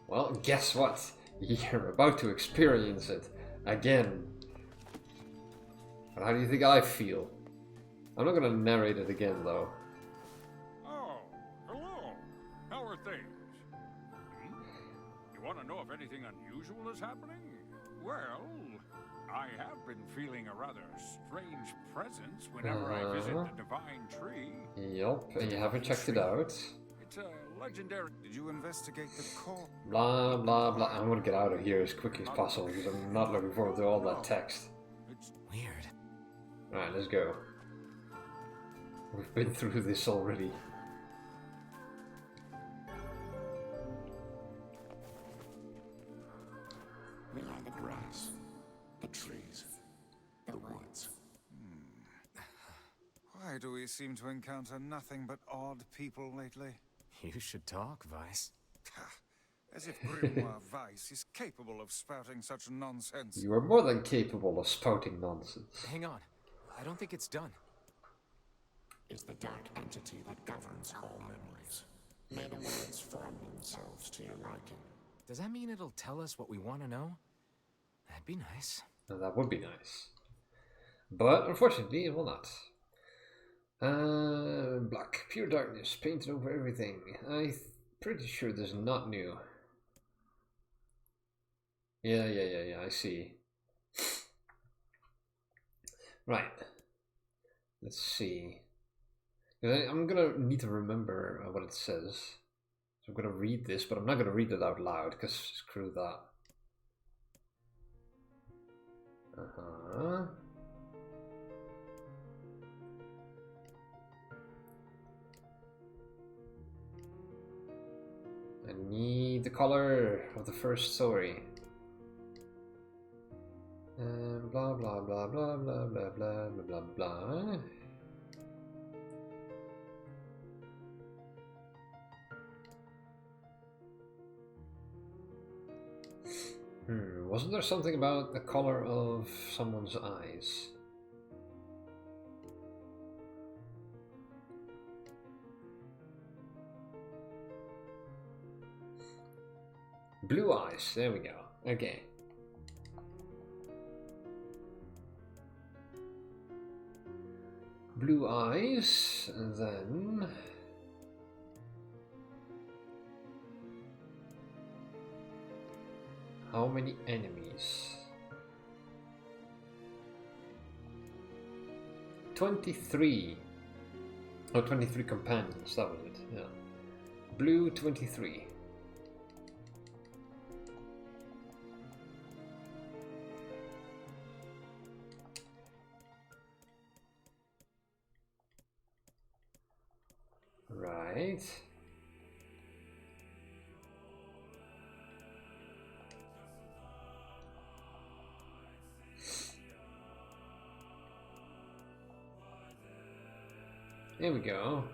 Well, guess what? You're about to experience it again. But how do you think I feel? I'm not gonna narrate it again, though. Oh, hello. How are things? You want to know if anything unusual is happening? Well, I have been feeling a rather strange presence whenever I visit the Divine Tree. Yup, and you haven't checked it out. It's a legendary... Did you investigate the core? Blah, blah, blah. I'm gonna get out of here as quickly as possible because I'm not looking forward to all that text. It's Weird. Alright, let's go. We've been through this already. We are the grass, the trees, the woods. Why do we seem to encounter nothing but odd people lately? You should talk, Vice. As if Grimoire Vice is capable of spouting such nonsense. You are more than capable of spouting nonsense. Hang on. I don't think it's done. Is the dark entity that governs all memories. May the words form themselves to your liking. Does that mean it'll tell us what we want to know? That'd be nice. Now, that would be nice. But, unfortunately, it will not. Black. Pure darkness. Painted over everything. I'm pretty sure this is not new. Yeah, I see. Right. Let's see. I'm gonna need to remember what it says. So I'm gonna read this, but I'm not gonna read it out loud, because screw that. I need the color of the first story. Blah blah blah blah blah blah blah blah blah. Wasn't there something about the color of someone's eyes? Blue eyes, there we go. Okay. Blue eyes, and then... how many enemies? 23. Oh, 23 companions, that was it, yeah. Blue 23. Right. Here we go.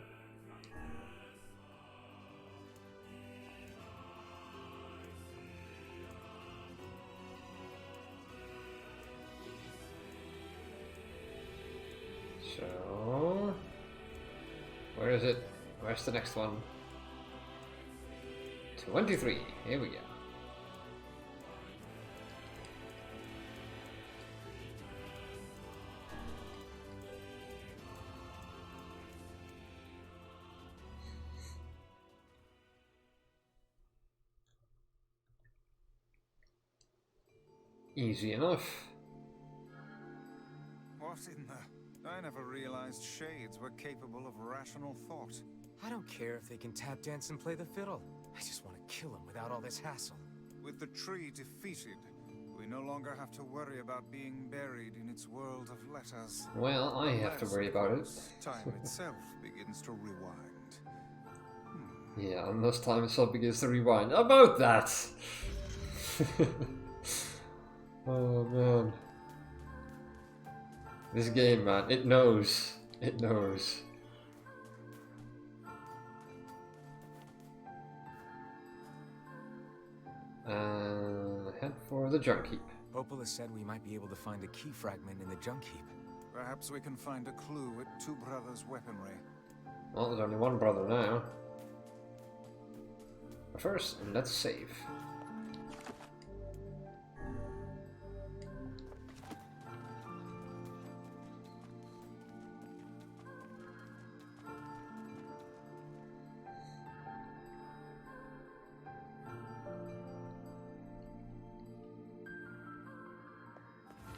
So, where is it? Where's the next one? 23. Here we go. Easy enough. What in the... I never realized shades were capable of rational thought. I don't care if they can tap dance and play the fiddle. I just want to kill them without all this hassle. With the tree defeated, we no longer have to worry about being buried in its world of letters. Well, I have to worry about it. Time itself begins to rewind. Yeah, unless time itself begins to rewind. About that! Oh man. This game, man, it knows. It knows. Head for the junk heap. Opola said we might be able to find a key fragment in the junk heap. Perhaps we can find a clue at Two Brothers' weaponry. Well, there's only one brother now. But first, let's save.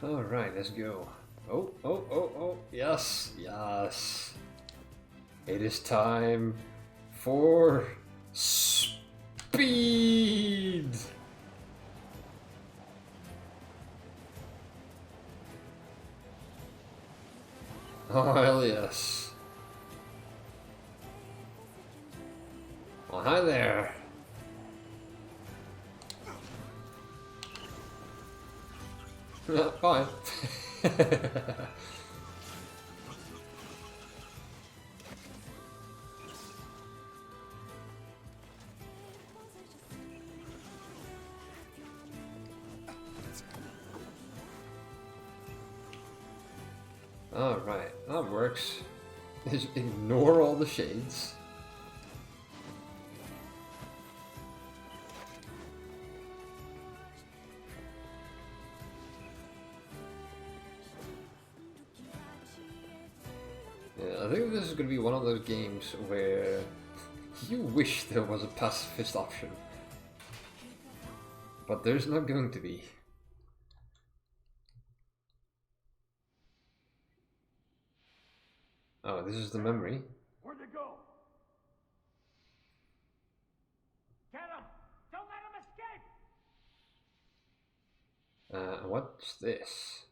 Alright, let's go. Oh, yes, yes. It is time for speed! Oh, hell yes. Well, hi there. Bye. Alright, that works. Just ignore all the shades. Yeah, I think this is going to be one of those games where you wish there was a pacifist option. But there's not going to be. Oh, this is the memory. Where'd they go? Get him! Don't let him escape! What's this?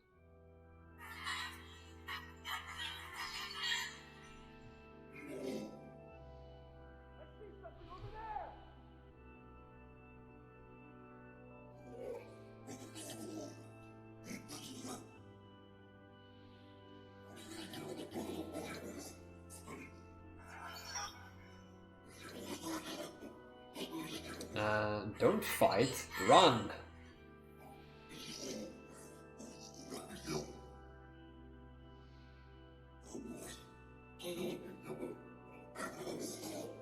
I see something over there! Don't fight, run!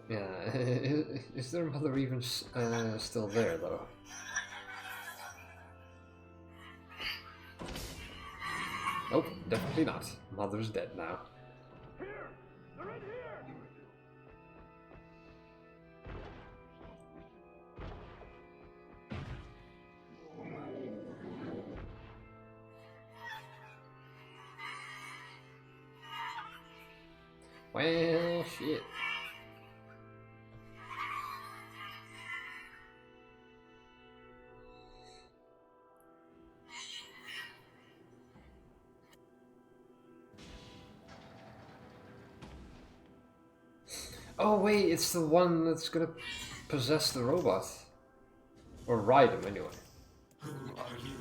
Yeah, is their mother even still there though? Nope, definitely not. Mother's dead now. Here! They're in here! Well, shit. Oh wait, it's the one that's gonna possess the robot. Or ride him anyway. Who are you?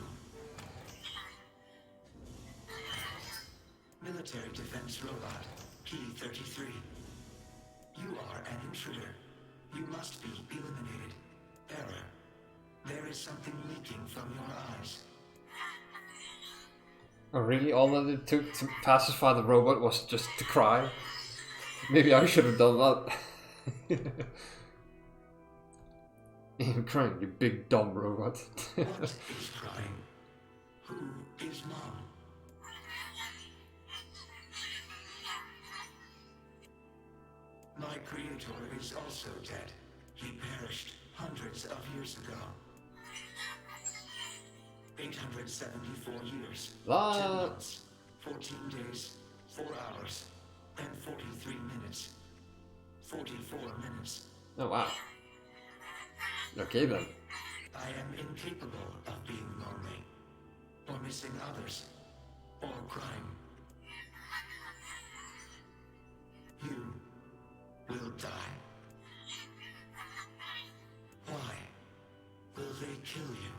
Military defense robot, P-33. You are an intruder. You must be eliminated. Error. There is something leaking from your eyes. Oh really? All that it took to pacify the robot was just to cry? Maybe I should have done that. I'm crying, you big dumb robot. What is crying? Who is Mom? My creator is also dead. He perished hundreds of years ago. 874 years, 10 months, 14 days, 4 hours, and 43 minutes. 44 minutes. Oh wow. Okay then. I am incapable of being lonely, or missing others, or crying. You will die. Why will they kill you?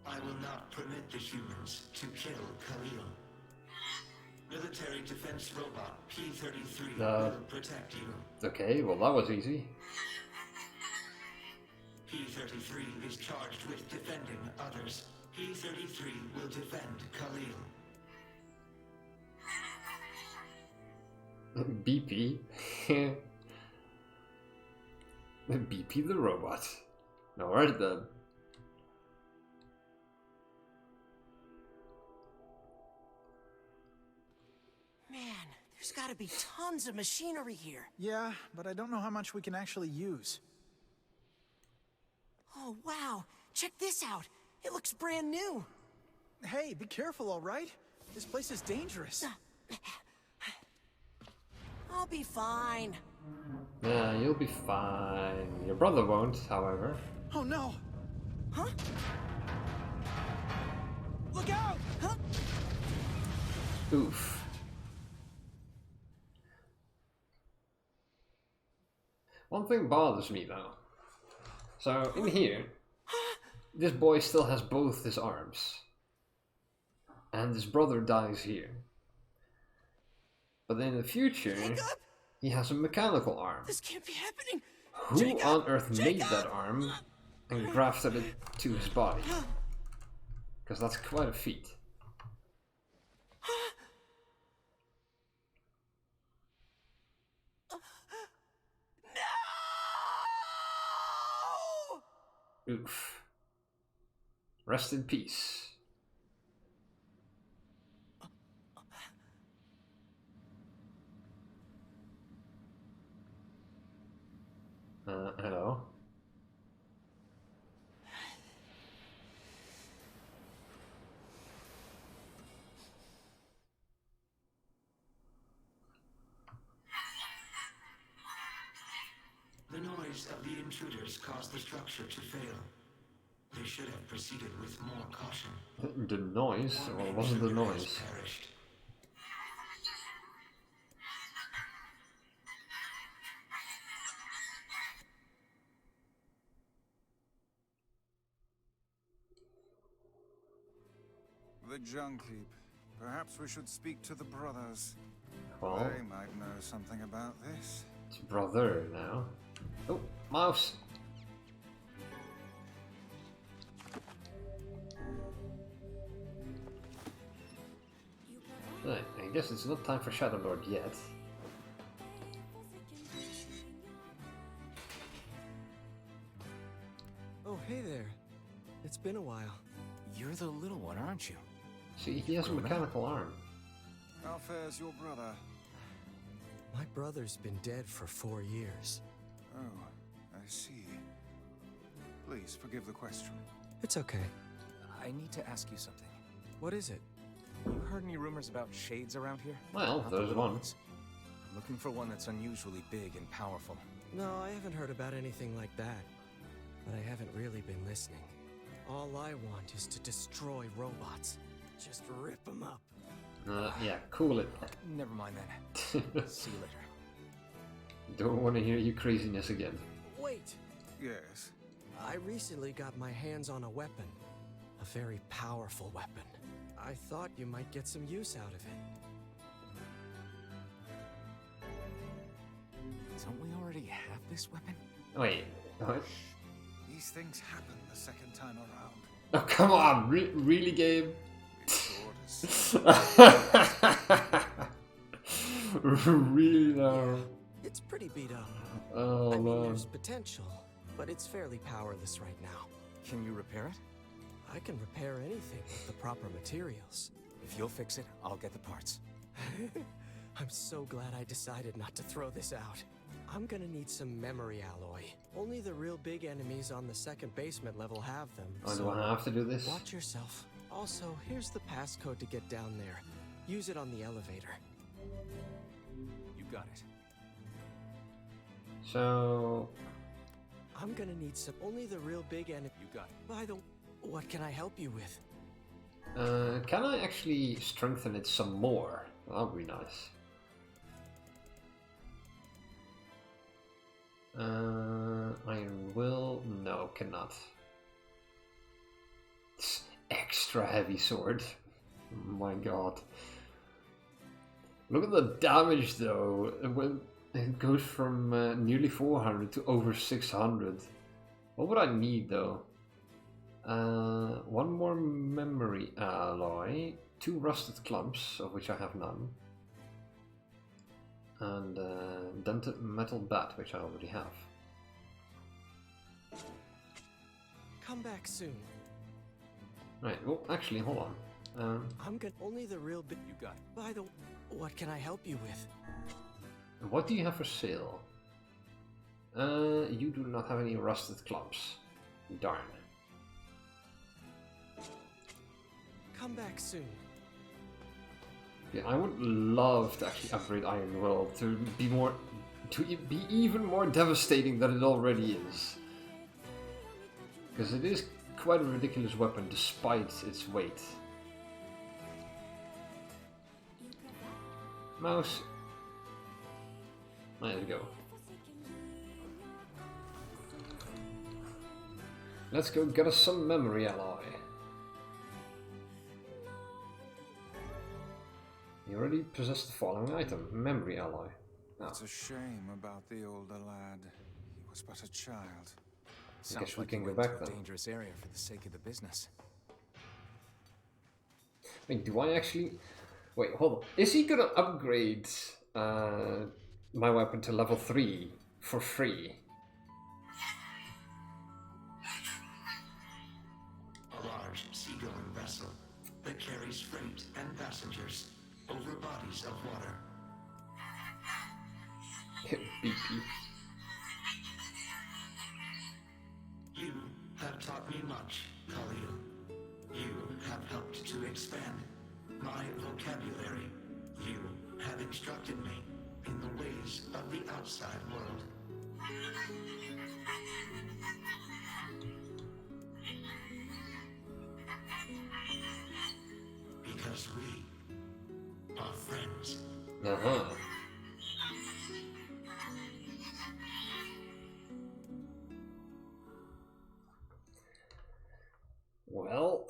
I will not permit the humans to kill Khalil. Military defense robot P-33 will protect you. Okay, well that was easy. P-33 is charged with defending others. P-33 will defend Khalil. BP. BP the robot. Alright then. Man, there's gotta be tons of machinery here. Yeah, but I don't know how much we can actually use. Oh, wow. Check this out. It looks brand new. Hey, be careful, all right? This place is dangerous. I'll be fine. Yeah, you'll be fine. Your brother won't, however. Oh no! Huh? Look out! Huh? Oof. One thing bothers me though. So in here, this boy still has both his arms. And his brother dies here. But in the future, he has a mechanical arm. This can't be happening. Who on earth made that arm and grafted it to his body? Because that's quite a feat. No! Oof. Rest in peace. Hello? The noise of the intruders caused the structure to fail. They should have proceeded with more caution. The noise? Or was it the noise? Perished. The junk heap. Perhaps we should speak to the brothers. Well, They might know something about this. it's brother now. Oh, mouse! Right, I guess it's not time for Shadow Lord yet. Oh, hey there. It's been a while. You're the little one, aren't you? See, he has a mechanical arm. How fares your brother? My brother's been dead for 4 years. Oh, I see. Please forgive the question. It's okay. I need to ask you something. What is it? You heard any rumors about shades around here? Well, Not the there's little one. ones. I'm looking for one that's unusually big and powerful. No, I haven't heard about anything like that. But I haven't really been listening. All I want is to destroy robots. Just rip them up. Yeah, cool it. Never mind then. See you later. Don't want to hear you craziness again. Wait! Yes? I recently got my hands on a weapon. A very powerful weapon. I thought you might get some use out of it. Don't we already have this weapon? Wait, what? These things happen the second time around. Oh, come on! Really, Gabe? Really now? It's pretty beat up. Oh, I mean, man. there's potential, but it's fairly powerless right now. Can you repair it? I can repair anything with the proper materials. If you'll fix it, I'll get the parts. I'm so glad I decided not to throw this out. I'm gonna need some memory alloy. Only the real big enemies on the second basement level have them. Oh, do I have to do this? Watch yourself. Also, here's the passcode to get down there. Use it on the elevator. You got it. So... I'm gonna need some... Only the real big enemy... You got it. By the... What can I help you with? can I actually strengthen it some more? That would be nice. Iron will? No, cannot. It's extra heavy sword. My god. Look at the damage though. When it goes from nearly 400 to over 600. What would I need though? One more memory alloy, 2 rusted clumps, of which I have none. and dented metal bat, which I already have. Come back soon. Right, well, actually, hold on. I'm good. Only the real big. You got it. By the what can I help you with? What do you have for sale? You do not have any rusted clubs. Darn. Come back soon. Yeah, I would love to actually upgrade Iron Will to be more, be even more devastating than it already is. Because it is quite a ridiculous weapon despite its weight. Mouse. There we go. Let's go get us some memory alloy. You already possess the following item, memory alloy. Oh. It's a shame about the older lad. He was but a child. I guess we can go back then. A dangerous area for the sake of the business. Wait, do I actually... Wait, hold on. Is he gonna upgrade my weapon to level 3 for free? A large seagoing vessel that carries freight and passengers over bodies of water. BP. You have taught me much, Khalil. You have helped to expand my vocabulary. You have instructed me in the ways of the outside world. Because we are friends. Uh-huh. Well,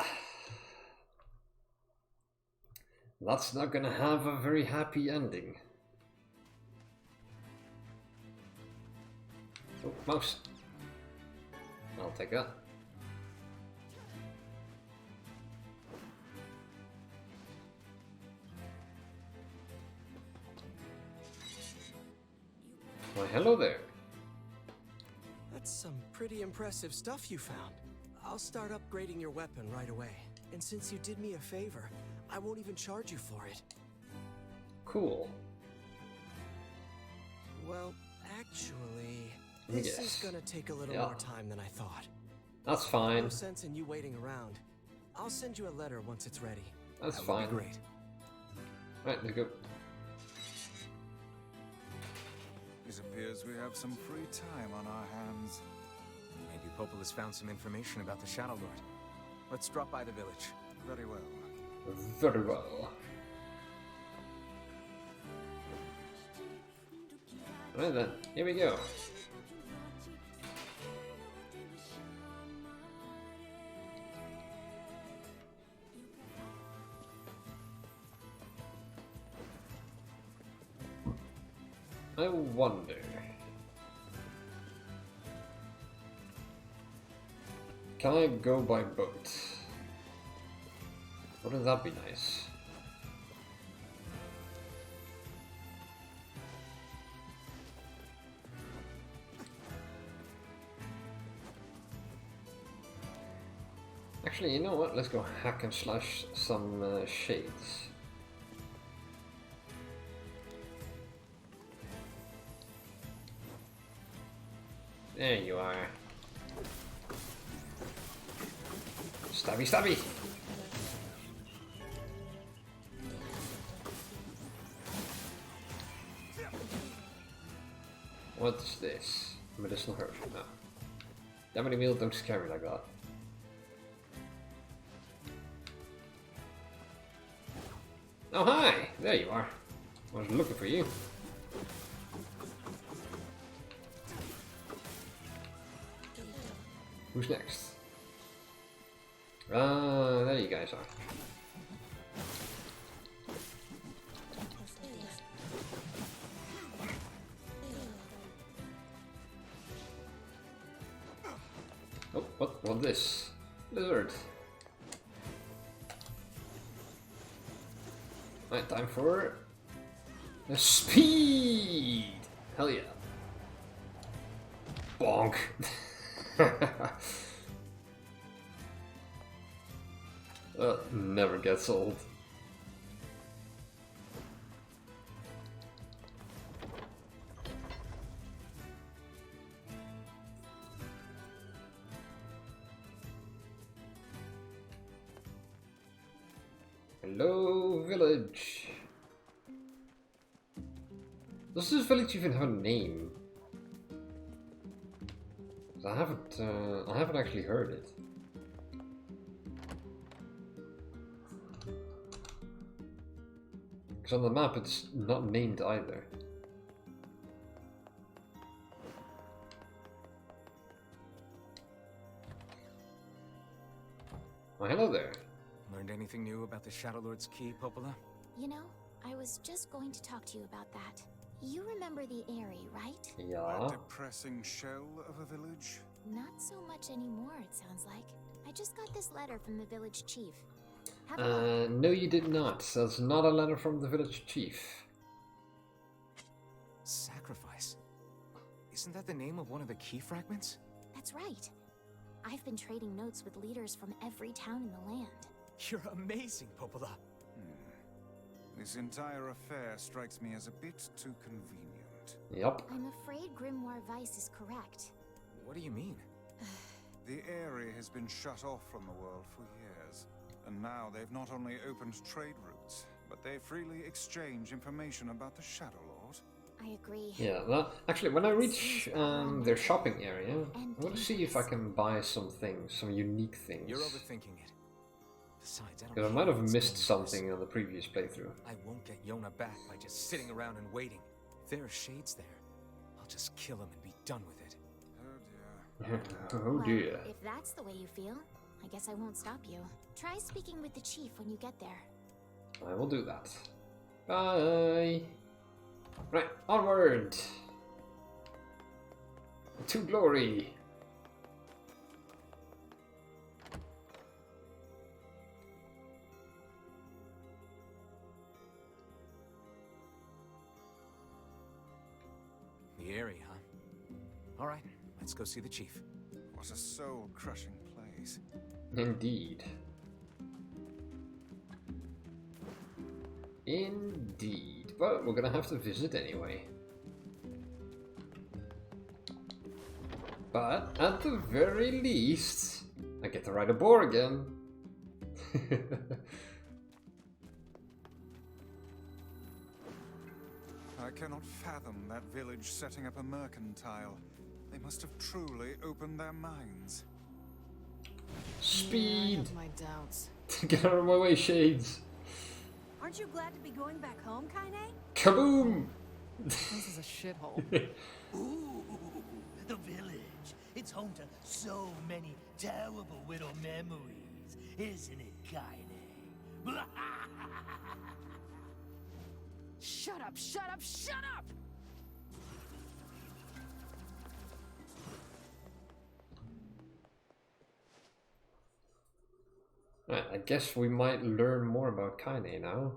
that's not gonna have a very happy ending. Oh, mouse. I'll take that. Why, hello there. That's some pretty impressive stuff you found. I'll start upgrading your weapon right away. And since you did me a favor, I won't even charge you for it. Cool. Well, actually, Let me this guess. is gonna take a little Yeah. more time than I thought. That's fine. No sense in you waiting around. I'll send you a letter once it's ready. That's That would fine. be great. Right, let's go. It appears we have some free time on our hands. Maybe Popol has found some information about the Shadow Lord. Let's drop by the village. Very well. Very well. Right then, here we go. I wonder. Can I go by boat? Wouldn't that be nice? Actually, you know what? Let's go hack and slash some shades. There you are. Stabby, stabby! What's this? Medicinal herb. No. That many meal don't scare me like that. Oh, hi! There you are. I was looking for you. Who's next? There you guys are. Oh, what's this? Lizard. Right, time for Speed! Hell yeah. Bonk. Never gets old. Hello, village. Does this village even have a name? 'Cause I haven't actually heard it. Because on the map it's not named either. Oh, hello there. Learned anything new about the Shadow Lord's key, Popola? You know, I was just going to talk to you about that. You remember the Eyrie, right? Yeah. A depressing shell of a village? Not so much anymore, it sounds like. I just got this letter from the village chief. Have a look. No, you did not. That's not a letter from the village chief. Sacrifice? Isn't that the name of one of the key fragments? That's right. I've been trading notes with leaders from every town in the land. You're amazing, Popola. This entire affair strikes me as a bit too convenient. Yep. I'm afraid Grimoire Weiss is correct. What do you mean? The Eyrie has been shut off from the world for years. And now they've not only opened trade routes, but they freely exchange information about the Shadow Lord. I agree. Yeah, well, actually, when I reach their shopping area, I want to see if I can buy some things, some unique things. You're overthinking it. Besides, I don't Because I might have missed something on the previous playthrough. I won't get Yona back by just sitting around and waiting. If there are shades there, I'll just kill him and be done with it. Oh dear. Well, if that's the way you feel, I guess I won't stop you. Try speaking with the chief when you get there. I will do that. Bye. Right, onward to glory. The Eyrie, huh? All right, let's go see the chief. What a soul-crushing place. Indeed. Indeed. But we're gonna have to visit anyway. But at the very least, I get to ride a boar again. I cannot fathom that village setting up a mercantile. They must have truly opened their minds. Speed! I have my doubts. Get out of my way, Shades! Aren't you glad to be going back home, Kaine? Kaboom! This is a shithole. Ooh, the village. It's home to so many terrible little memories, isn't it, Kaine? Shut up, shut up, shut up! Right, I guess we might learn more about Kaine now.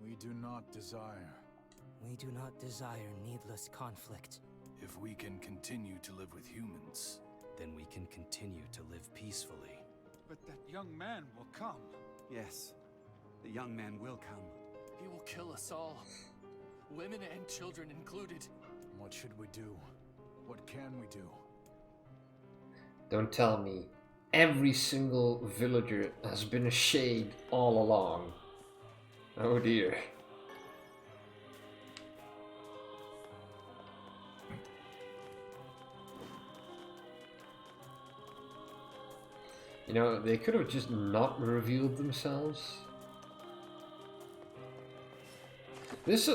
We do not desire. We do not desire needless conflict. If we can continue to live with humans, then we can continue to live peacefully. But that young man will come. Yes, the young man will come. He will kill us all. Women and children included. What should we do? What can we do? Don't tell me every single villager has been a shade all along. Oh dear. You know, they could have just not revealed themselves. This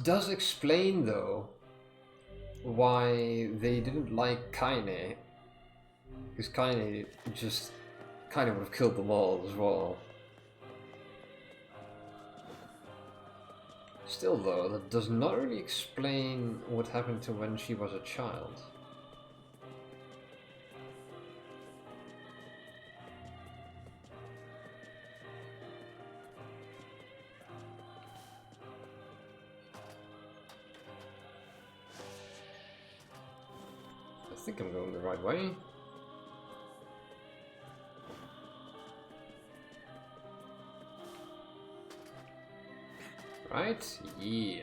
does explain, though, why they didn't like Kaine. Because Kaine just kind of would have killed them all as well. Still, though, that does not really explain what happened to when she was a child. think I'm going the right way. Right? Yeah.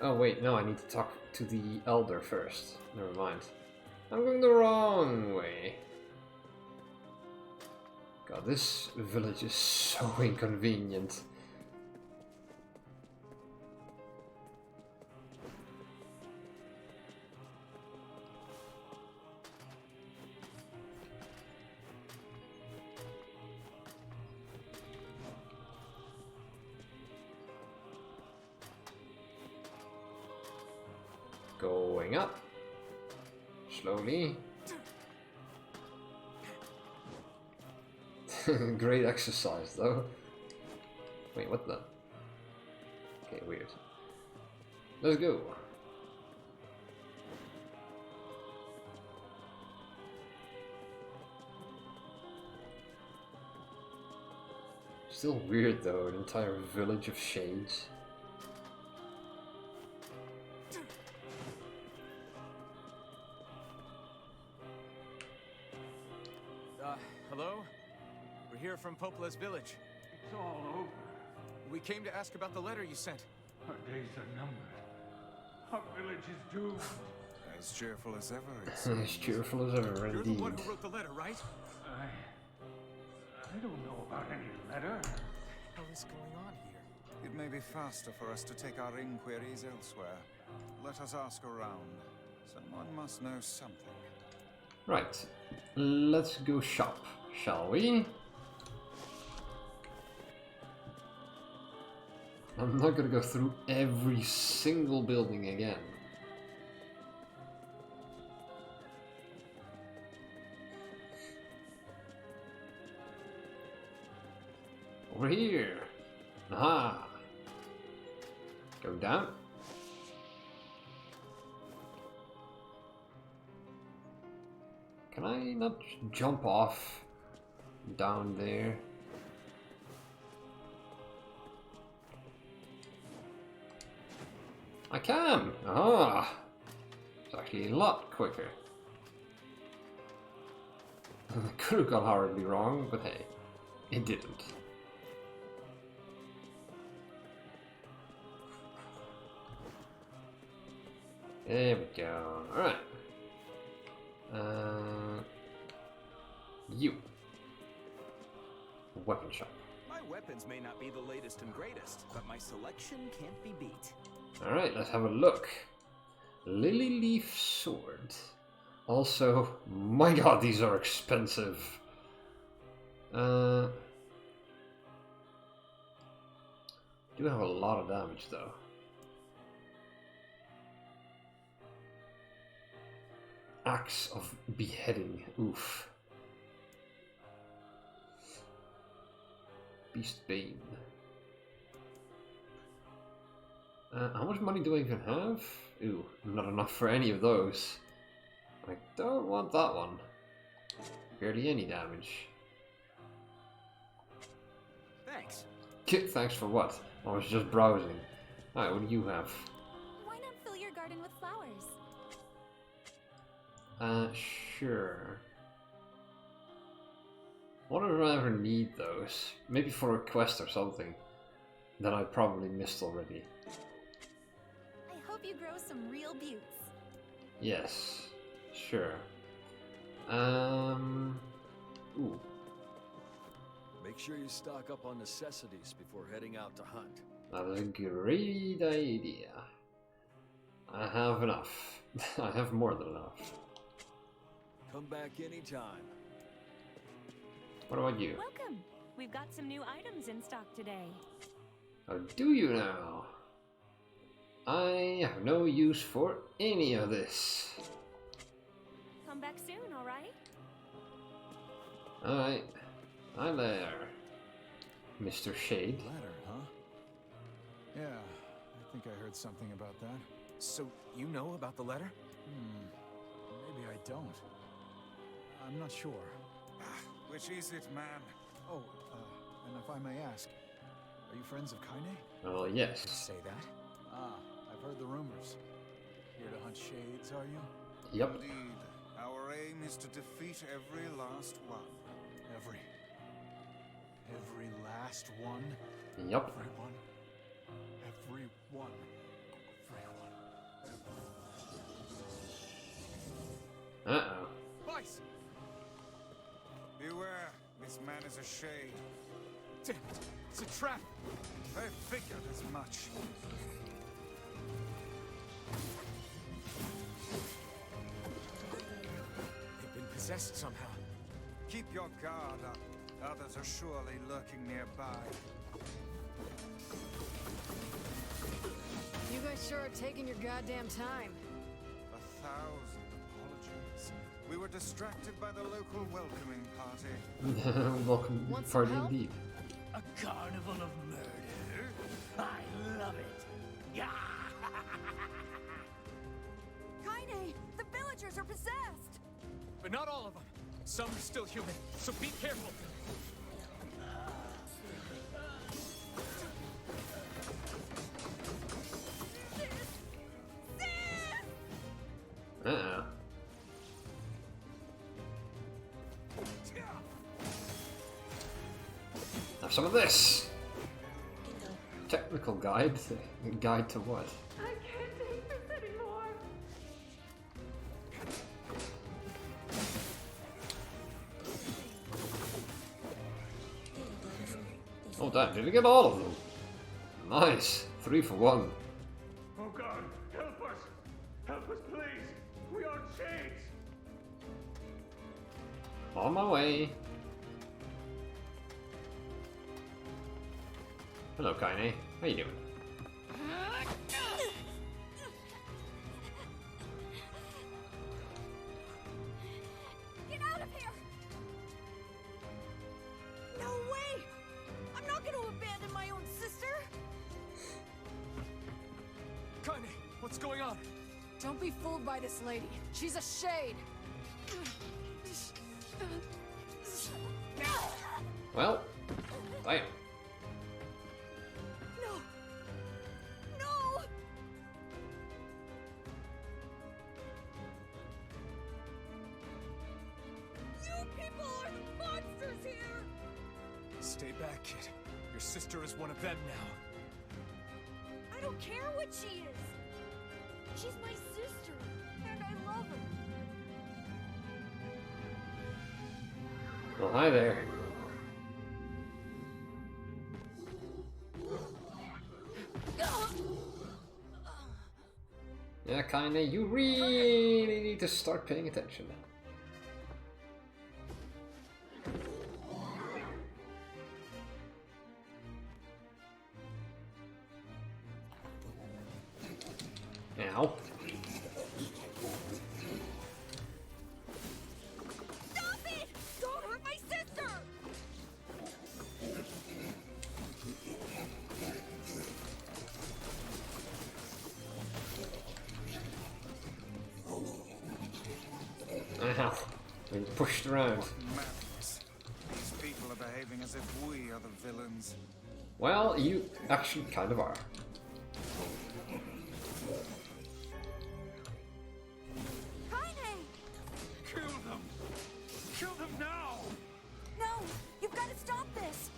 Oh wait, no, I need to talk to the elder first. Never mind. I'm going the wrong way. God, this village is so inconvenient. Going up. Slowly. Great exercise though. Wait, what the? Okay, weird. Let's go. Still weird though, an entire village of shades. Hello? We're here from Popola's village. It's all over. We came to ask about the letter you sent. Our days are numbered. Our village is doomed. As cheerful as ever, it As seems. cheerful as ever, You're indeed. the one who wrote the letter, right? I don't know about any letter. What is going on here? It may be faster for us to take our inquiries elsewhere. Let us ask around. Someone must know something. Right, let's go shop, shall we? I'm not gonna go through every single building again. Over here. Aha. Go down. Can I not jump off down there? I can! Ah! It's actually a lot quicker. Could have gone horribly wrong, but hey, it didn't. There we go. Alright. You. Weapon shop. My weapons may not be the latest and greatest, but my selection can't be beat. Alright, let's have a look. Lily leaf sword. Also, my god, these are expensive. Do have a lot of damage though. Axe of beheading. Oof. Beast Bane. How much money do I even have? Ooh, not enough for any of those. I don't want that one. Barely any damage. Thanks. Thanks for what? I was just browsing. Alright, what do you have? Why not fill your garden with flowers? Sure. What if I ever need those? Maybe for a quest or something that I probably missed already. I hope you grow some real buttes. Yes, sure. Ooh. Make sure you stock up on necessities before heading out to hunt. That is a great idea. I have enough. I have more than enough. Come back anytime. What about you? Welcome. We've got some new items in stock today. How do you now? I have no use for any of this. Come back soon, all right? Alright. Hi there, Mr. Shade. Letter, huh? Yeah, I think I heard something about that. So, you know about the letter? Maybe I don't. I'm not sure. Which is it, man? Oh, and if I may ask, are you friends of Kaine? Oh, yes. Say that? Ah, I've heard the rumors. Here to hunt shades, are you? Yep. Indeed. Our aim is to defeat every last one. Every last one? Yep. Everyone. Uh-oh. Vice! Beware, this man is a shade. Damn it, it's a trap! I figured as much. They've been possessed somehow. Keep your guard up. Others are surely lurking nearby. You guys sure are taking your goddamn time. 1,000 apologies. We were distracted by the local welcoming party. Welcome party indeed. A carnival of murder? I love it. Yeah. Kaine, the villagers are possessed. But not all of them. Some are still human, so be careful. Uh-oh. Have some of this! Technical guide? Guide to what? I can't take this anymore. Oh damn, did we get all of them? Nice! 3 for 1. Oh God, help us! Help us, please! We are shades! On my way. Hello, Kaine. How you doing? Get out of here! No way! I'm not going to abandon my own sister! Kaine, what's going on? Don't be fooled by this lady. She's a shade. Well, damn. No! No! You people are the monsters here! Stay back, kid. Your sister is one of them now. I don't care what she is! She's my sister, and I love her. Well, hi there. Yeah, Kaine, you really need to start paying attention. Ow. Stop it! Don't hurt my sister! Ow. Being pushed around. Madness. These people are behaving as if we are the villains. Well, you actually kind of are. Kaine! Kill them! Kill them now! No! You've got to stop this!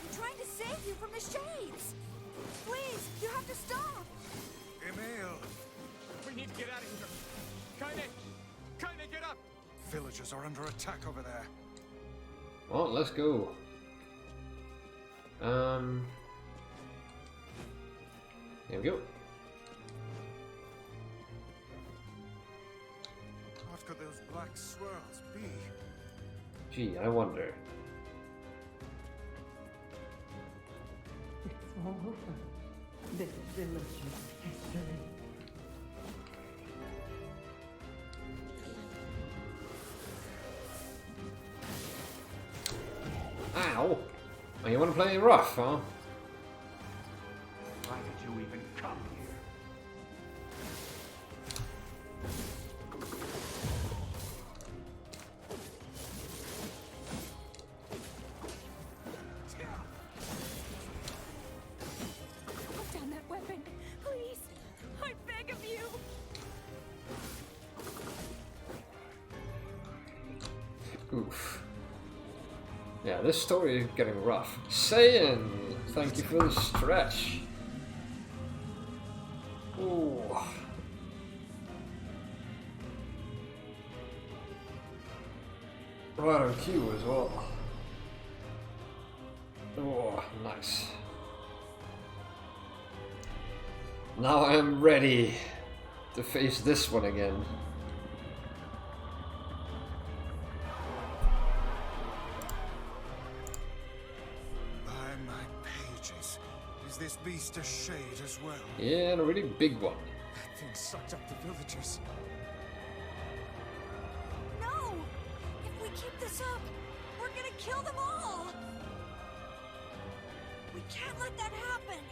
I'm trying to save you from the shades! Please, you have to stop! Emil! We need to get out of here. Kaine! Kaine, get up! Villagers are under attack over there. Well, let's go. Here we go. What could those black swirls be? Gee, I wonder. It's all over. This village's history. Ow! Oh, you want to play rough, huh? Why did you even come here? Put down that weapon, please. I Oof. Yeah, this story is getting rough. Saiyan, thank you for the stretch. Ooh. Right on cue as well. Oh, nice. Now I am ready to face this one again. By my pages, is this beast a shade as well? Yeah, and a really big one. That thing sucked up the villagers. No! If we keep this up, we're gonna kill them all! We can't let that happen!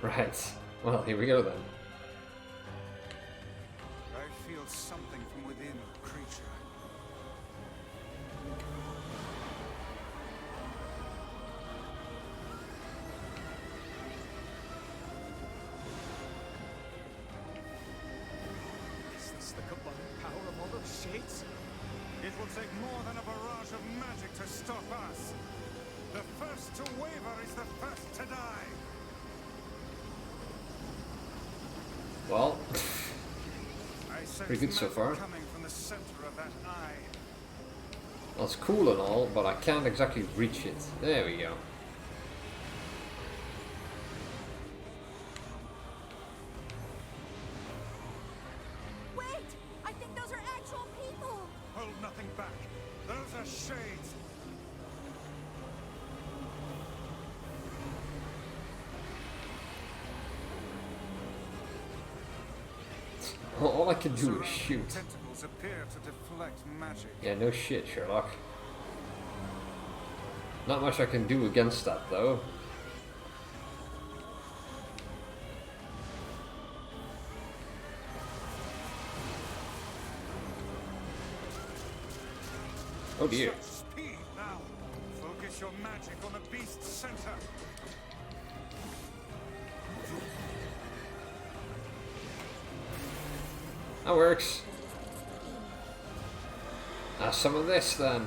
Right. Well, here we go then. I feel something from within the creature. Is this the combined power of all those shades? It will take more than a barrage of magic to stop us. The first to waver is the first to die. Well, pretty good so far. Coming from the center of that eye. Well, it's cool and all, but I can't exactly reach it. There we go. Wait! I think those are actual people! Hold nothing back. Those are shades. All I can do is shoot. Tentacles appear to deflect magic. Yeah, no shit, Sherlock. Not much I can do against that, though. Oh dear. Speed now. Focus your magic on the beast's center. That works. Some of this then.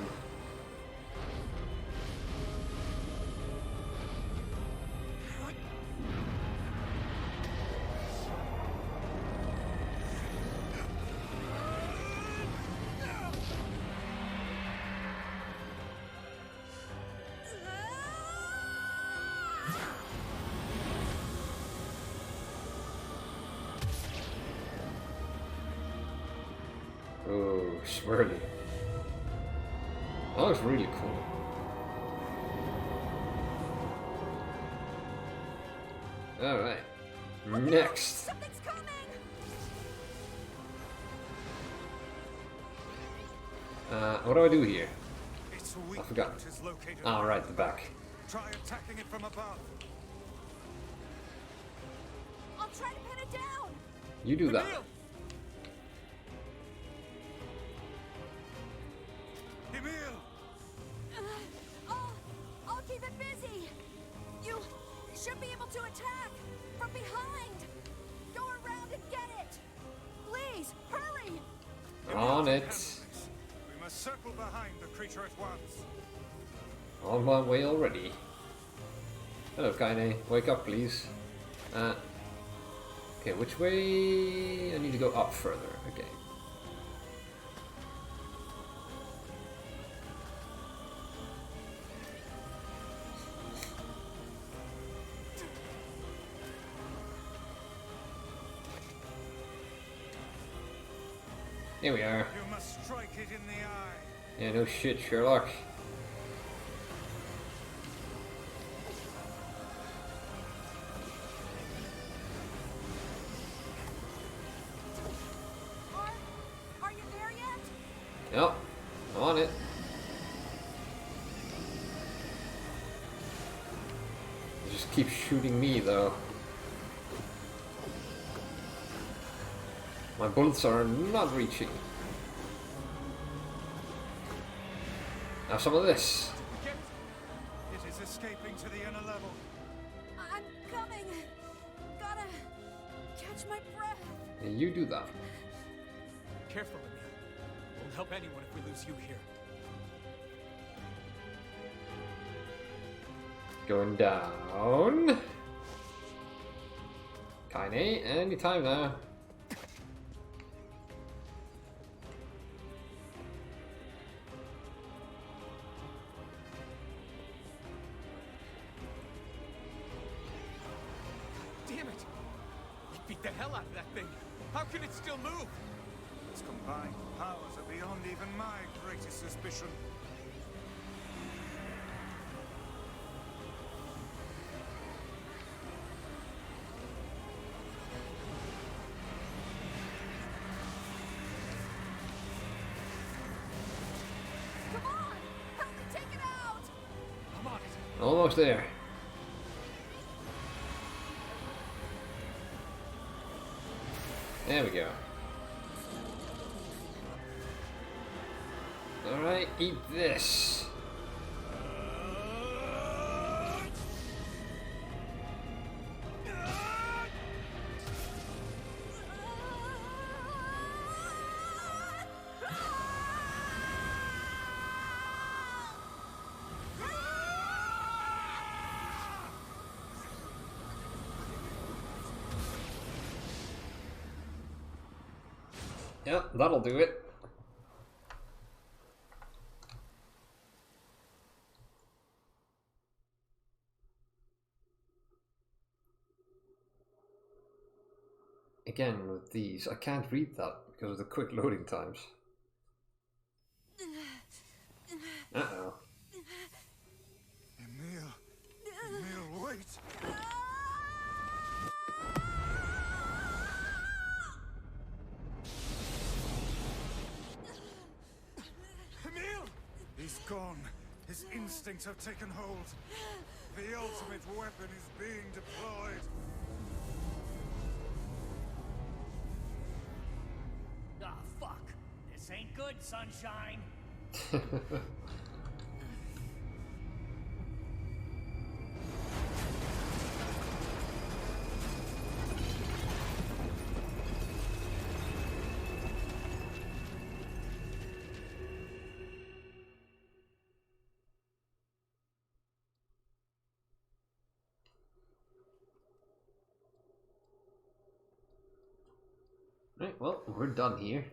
Oh, swirly. That looks really cool. Alright. Next. Something's coming! What do I do here? Its I weak forgot. point is located Ah, right, the back. Try attacking it from above. I'll try to pin it down! You do that. I'll keep it busy! You should be able to attack! From behind! Go around and get it! Please, hurry! On it. We must circle behind the creature at once. On my way already. Hello, Kaine. Wake up, please. Okay, which way? I need to go up further. Okay. Here we are. You must strike it in the eye. Yeah, no shit, Sherlock. Are you there yet? Yep, I'm on it. It just keeps shooting me though. My bullets are not reaching. Now some of this. escaping to the inner level. I'm coming. Gotta catch my breath. And you do that. Careful, Emil. Won't help anyone if we lose you here. Going down. Kaine, anytime now. Damn it! We beat the hell out of that thing. How can it still move? Its combined powers are beyond even my greatest suspicion. Come on! Help me take it out! I'm on it. Almost there. There we go. Alright, eat this. Yep, that'll do it. Again, with these, I can't read that because of the quick loading times. Uh-oh. Emil, wait! Emil! He's gone. His instincts have taken hold. The ultimate weapon is being deployed. Ah, fuck. This ain't good, sunshine. Right, well, we're done here.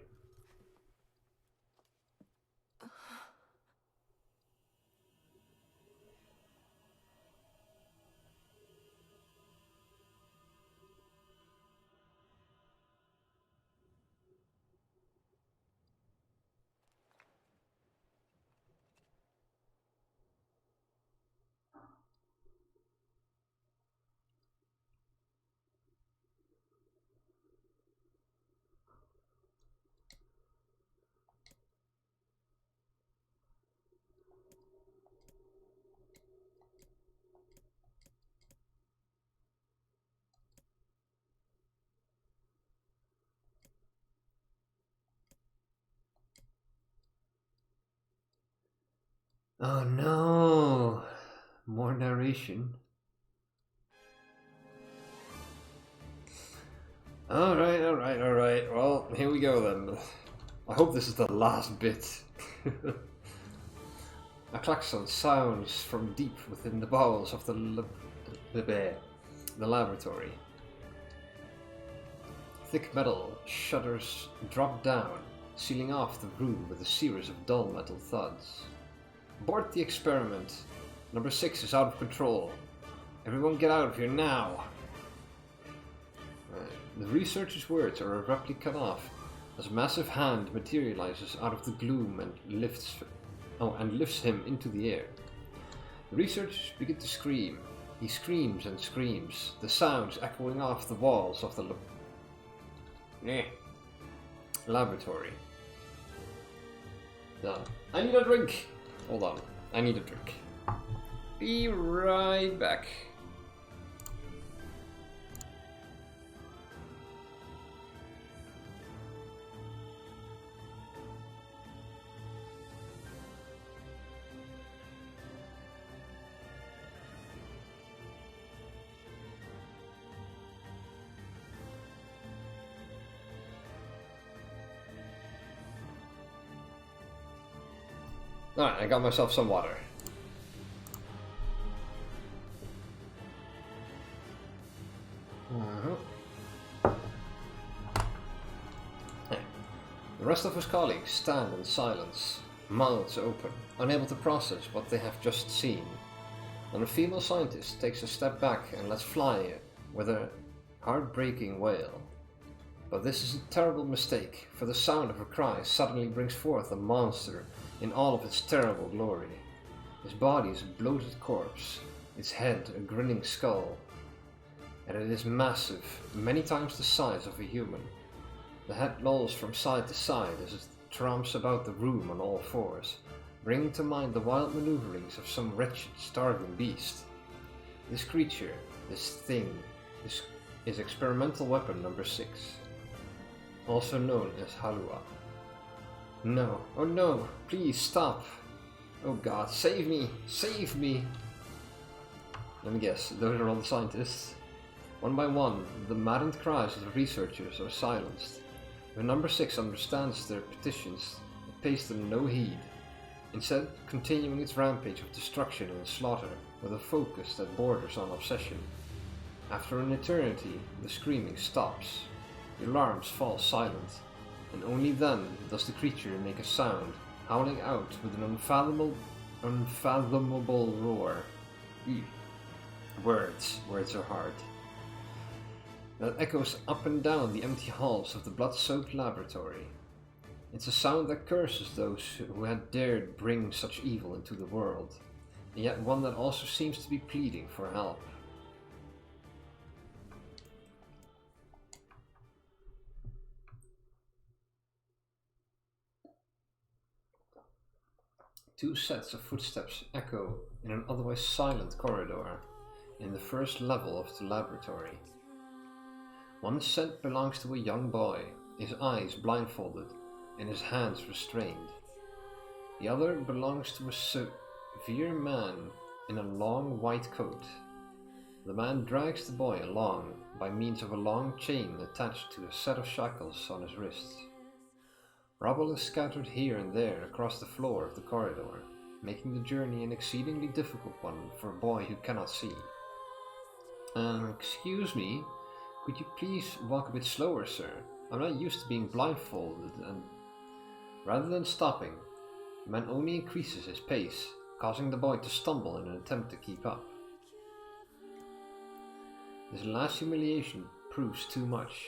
Oh no! More narration. Alright. Well, here we go then. I hope this is the last bit. A klaxon sounds from deep within the bowels of the laboratory. Thick metal shutters drop down, sealing off the room with a series of dull metal thuds. Abort the experiment. Number 6 is out of control. Everyone get out of here now. The researcher's words are abruptly cut off as a massive hand materializes out of the gloom and lifts him into the air. The researchers begin to scream. He screams and screams, the sounds echoing off the walls of the laboratory. Done. I need a drink! Hold on, I need a drink. Be right back. Alright, I got myself some water. The rest of his colleagues stand in silence, mouths open, unable to process what they have just seen. Then a female scientist takes a step back and lets fly with a heartbreaking wail. But this is a terrible mistake, for the sound of her cry suddenly brings forth a monster in all of its terrible glory. His body is a bloated corpse, its head a grinning skull, and it is massive, many times the size of a human. The head lolls from side to side as it tramps about the room on all fours, bringing to mind the wild maneuverings of some wretched, starving beast. This creature, this thing, is experimental weapon number 6, also known as Halua. No, oh no, please stop! Oh god, save me! Save me! Let me guess, those are all the scientists. One by one, the maddened cries of the researchers are silenced. When number 6 understands their petitions, it pays them no heed, instead continuing its rampage of destruction and slaughter with a focus that borders on obsession. After an eternity, the screaming stops, the alarms fall silent, and only then does the creature make a sound, howling out with an unfathomable roar. Words are hard. That echoes up and down the empty halls of the blood-soaked laboratory. It's a sound that curses those who had dared bring such evil into the world, and yet one that also seems to be pleading for help. Two sets of footsteps echo in an otherwise silent corridor in the first level of the laboratory. One set belongs to a young boy, his eyes blindfolded and his hands restrained. The other belongs to a severe man in a long white coat. The man drags the boy along by means of a long chain attached to a set of shackles on his wrists. Rubble is scattered here and there across the floor of the corridor, making the journey an exceedingly difficult one for a boy who cannot see. Excuse me, could you please walk a bit slower, sir? I'm not used to being blindfolded, and rather than stopping, the man only increases his pace, causing the boy to stumble in an attempt to keep up. This last humiliation proves too much,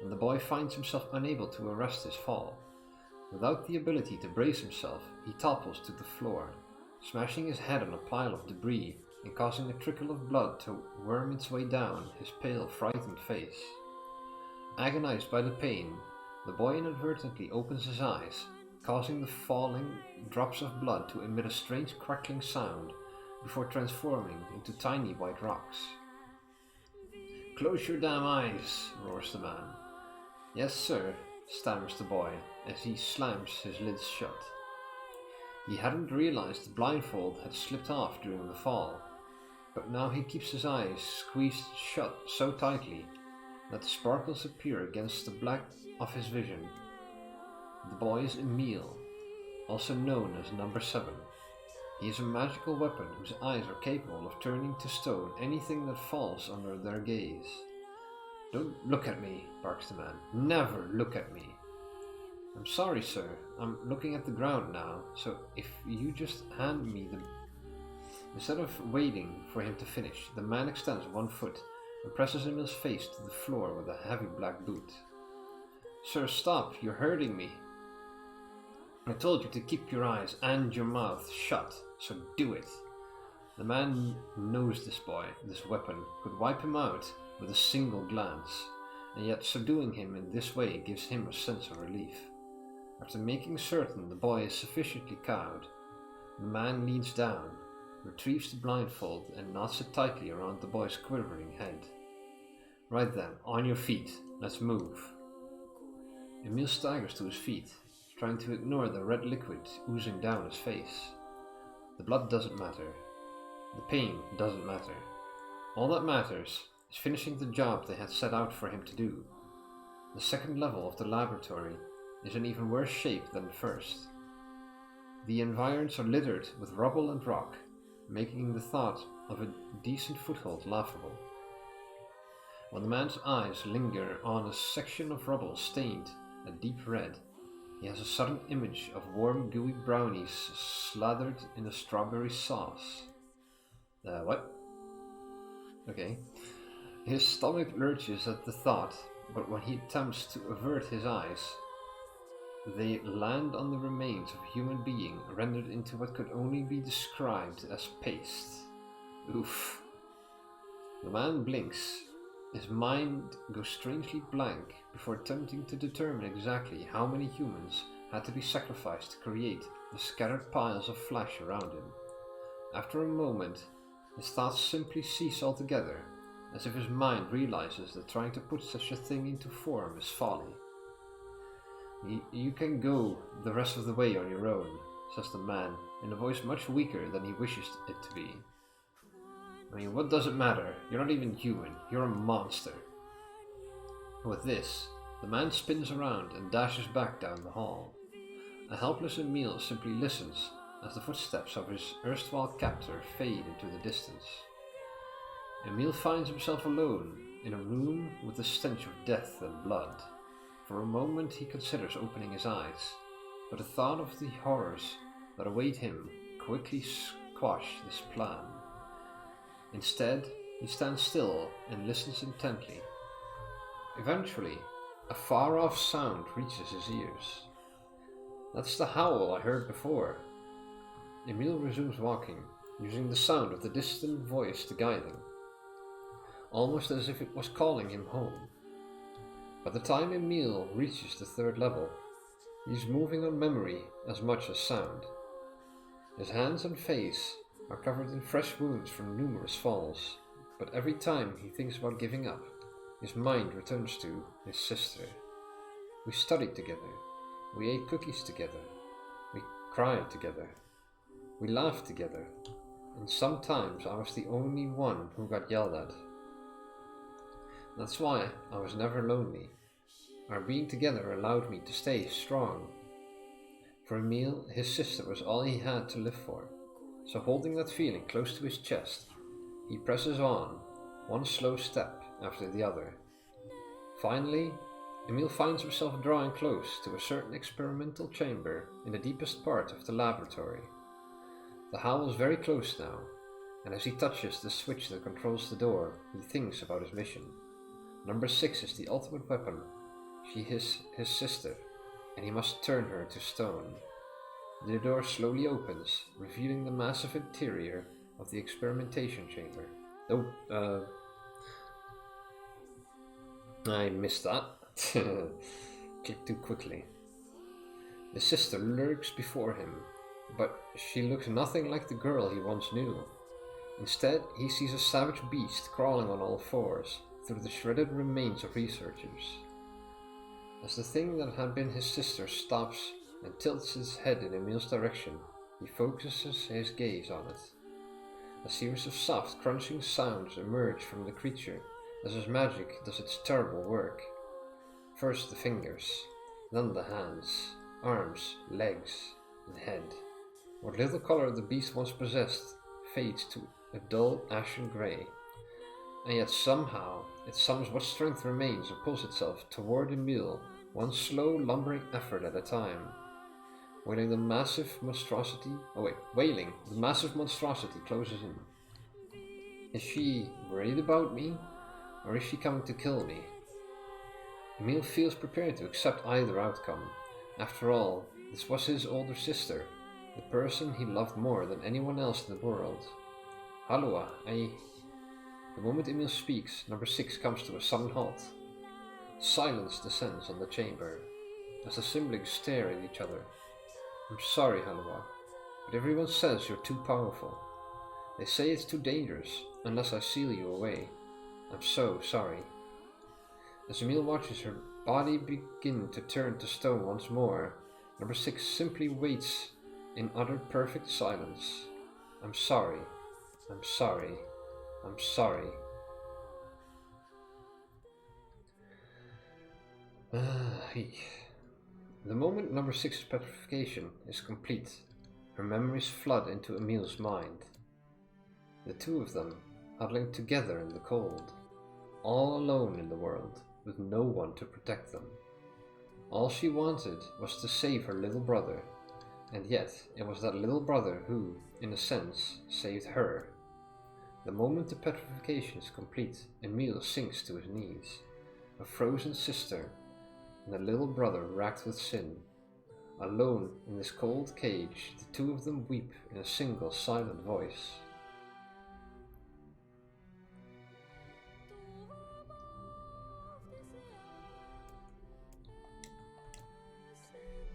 and the boy finds himself unable to arrest his fall. Without the ability to brace himself, he topples to the floor, smashing his head on a pile of debris and causing a trickle of blood to worm its way down his pale, frightened face. Agonized by the pain, the boy inadvertently opens his eyes, causing the falling drops of blood to emit a strange crackling sound before transforming into tiny white rocks. "Close your damn eyes," roars the man. "Yes, sir," stammers the boy as he slams his lids shut. He hadn't realized the blindfold had slipped off during the fall, but now he keeps his eyes squeezed shut so tightly that the sparkles appear against the black of his vision. The boy is Emil, also known as number 7. He is a magical weapon whose eyes are capable of turning to stone anything that falls under their gaze. "Don't look at me," barks the man. "Never look at me." "I'm sorry, sir. I'm looking at the ground now, so if you just hand me the..." Instead of waiting for him to finish, the man extends one foot and presses Emil's face to the floor with a heavy black boot. "Sir, stop. You're hurting me. I told you to keep your eyes and your mouth shut, so do it." The man knows this boy, this weapon, could wipe him out with a single glance, and yet subduing him in this way gives him a sense of relief. After making certain the boy is sufficiently cowed, the man leans down, retrieves the blindfold and knots it tightly around the boy's quivering head. "Right then, on your feet, let's move." Emil staggers to his feet, trying to ignore the red liquid oozing down his face. The blood doesn't matter. The pain doesn't matter. All that matters is finishing the job they had set out for him to do. The second level of the laboratory is in even worse shape than the first. The environs are littered with rubble and rock, making the thought of a decent foothold laughable. When the man's eyes linger on a section of rubble stained a deep red, he has a sudden image of warm, gooey brownies slathered in a strawberry sauce. What? Okay. His stomach lurches at the thought, but when he attempts to avert his eyes, they land on the remains of a human being rendered into what could only be described as paste. Oof. The man blinks. His mind goes strangely blank before attempting to determine exactly how many humans had to be sacrificed to create the scattered piles of flesh around him. After a moment, his thoughts simply cease altogether, as if his mind realizes that trying to put such a thing into form is folly. You can go the rest of the way on your own, says the man, in a voice much weaker than he wishes it to be. I mean, what does it matter? You're not even human, you're a monster. With this, the man spins around and dashes back down the hall. A helpless Emil simply listens as the footsteps of his erstwhile captor fade into the distance. Emil finds himself alone in a room with the stench of death and blood. For a moment he considers opening his eyes, but the thought of the horrors that await him quickly squash this plan. Instead, he stands still and listens intently. Eventually, a far-off sound reaches his ears. That's the howl I heard before. Emil resumes walking, using the sound of the distant voice to guide him, almost as if it was calling him home. By the time Emil reaches the third level, he is moving on memory as much as sound. His hands and face are covered in fresh wounds from numerous falls, but every time he thinks about giving up, his mind returns to his sister. We studied together, we ate cookies together, we cried together, we laughed together, and sometimes I was the only one who got yelled at. That's why I was never lonely. Our being together allowed me to stay strong. For Emil, his sister was all he had to live for, so holding that feeling close to his chest, he presses on, one slow step after the other. Finally, Emil finds himself drawing close to a certain experimental chamber in the deepest part of the laboratory. The howl is very close now, and as he touches the switch that controls the door, he thinks about his mission. Number 6 is the ultimate weapon. She is his sister, and he must turn her to stone. The door slowly opens, revealing the massive interior of the experimentation chamber. Oh, I missed that. Clicked too quickly. The sister lurks before him, but she looks nothing like the girl he once knew. Instead, he sees a savage beast crawling on all fours through the shredded remains of researchers. As the thing that had been his sister stops and tilts its head in Emil's direction, he focuses his gaze on it. A series of soft, crunching sounds emerge from the creature as his magic does its terrible work. First the fingers, then the hands, arms, legs, and head. What little color the beast once possessed fades to a dull ashen grey, and yet somehow it summons what strength remains and pulls itself toward Emil, one slow, lumbering effort at a time. Wailing, the massive monstrosity closes in. Is she worried about me, or is she coming to kill me? Emil feels prepared to accept either outcome. After all, this was his older sister, the person he loved more than anyone else in the world. Halloa, The moment Emil speaks, number 6 comes to a sudden halt. Silence descends on the chamber, as the siblings stare at each other. I'm sorry, Halloa, but everyone says you're too powerful. They say it's too dangerous, unless I seal you away. I'm so sorry. As Emil watches her body begin to turn to stone once more, number 6 simply waits in utter perfect silence. I'm sorry. I'm sorry. I'm sorry. The moment number 6's petrification is complete, Her memories flood into Emil's mind. The two of them, huddling together in the cold, all alone in the world, with no one to protect them. All she wanted was to save her little brother, and yet it was that little brother who, in a sense, saved her. The moment the petrification is complete, Emil sinks to his knees. A frozen sister and a little brother racked with sin. Alone in this cold cage, the two of them weep in a single silent voice.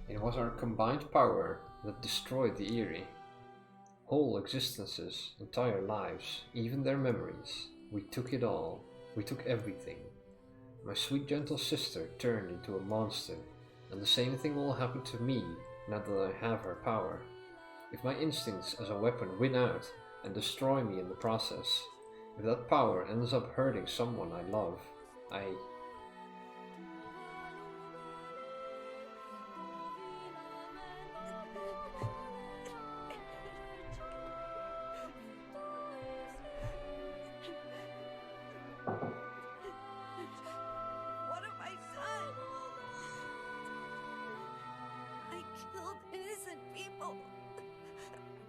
It was our combined power that destroyed the Eyrie. Whole existences, entire lives, even their memories. We took it all. We took everything. My sweet gentle sister turned into a monster, and the same thing will happen to me now that I have her power. If my instincts as a weapon win out and destroy me in the process, if that power ends up hurting someone I love, What have I done? I killed innocent people.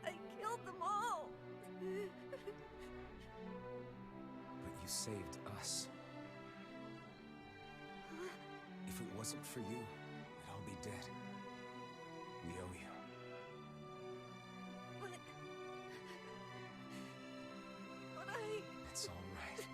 I killed them all. But you saved us. If it wasn't for you, we'd all be dead. We owe you. But It's all right.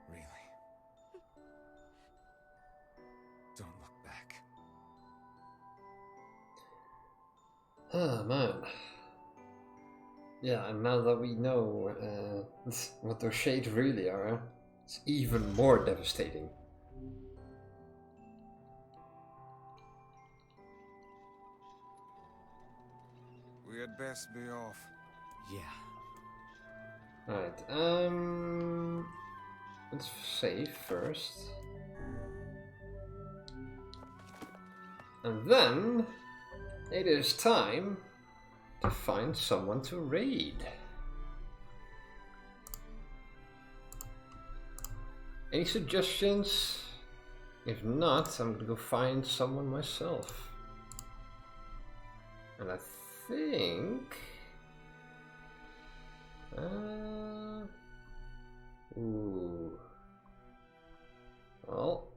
Really. Don't look back. Ah, man. Yeah, and now that we know what those shades really are, it's even more devastating. We had best be off. Yeah. Alright, let's save first. And then it is time to find someone to raid. Any suggestions? If not, I'm gonna go find someone myself. And I think... ooh. Well...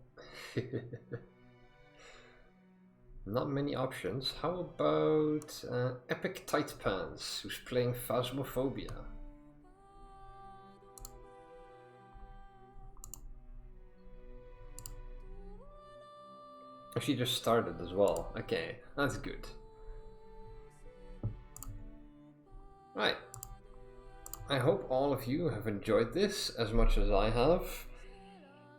not many options. How about Epic Tight Pants, who's playing Phasmophobia? Oh, she just started as well. Okay, that's good. Right. I hope all of you have enjoyed this as much as I have.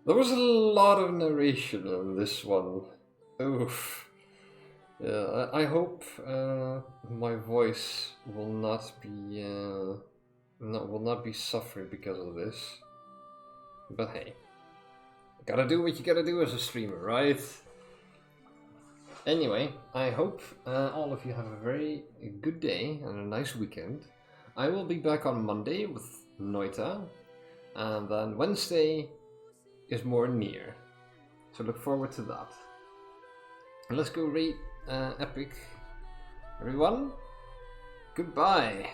There was a lot of narration on this one. Oof. Yeah, I hope my voice will not be suffering because of this. But hey, gotta do what you gotta do as a streamer, right? Anyway, I hope all of you have a very good day and a nice weekend. I will be back on Monday with Noita, and then Wednesday is more NieR. So look forward to that. And let's go rate Epic. Everyone, goodbye.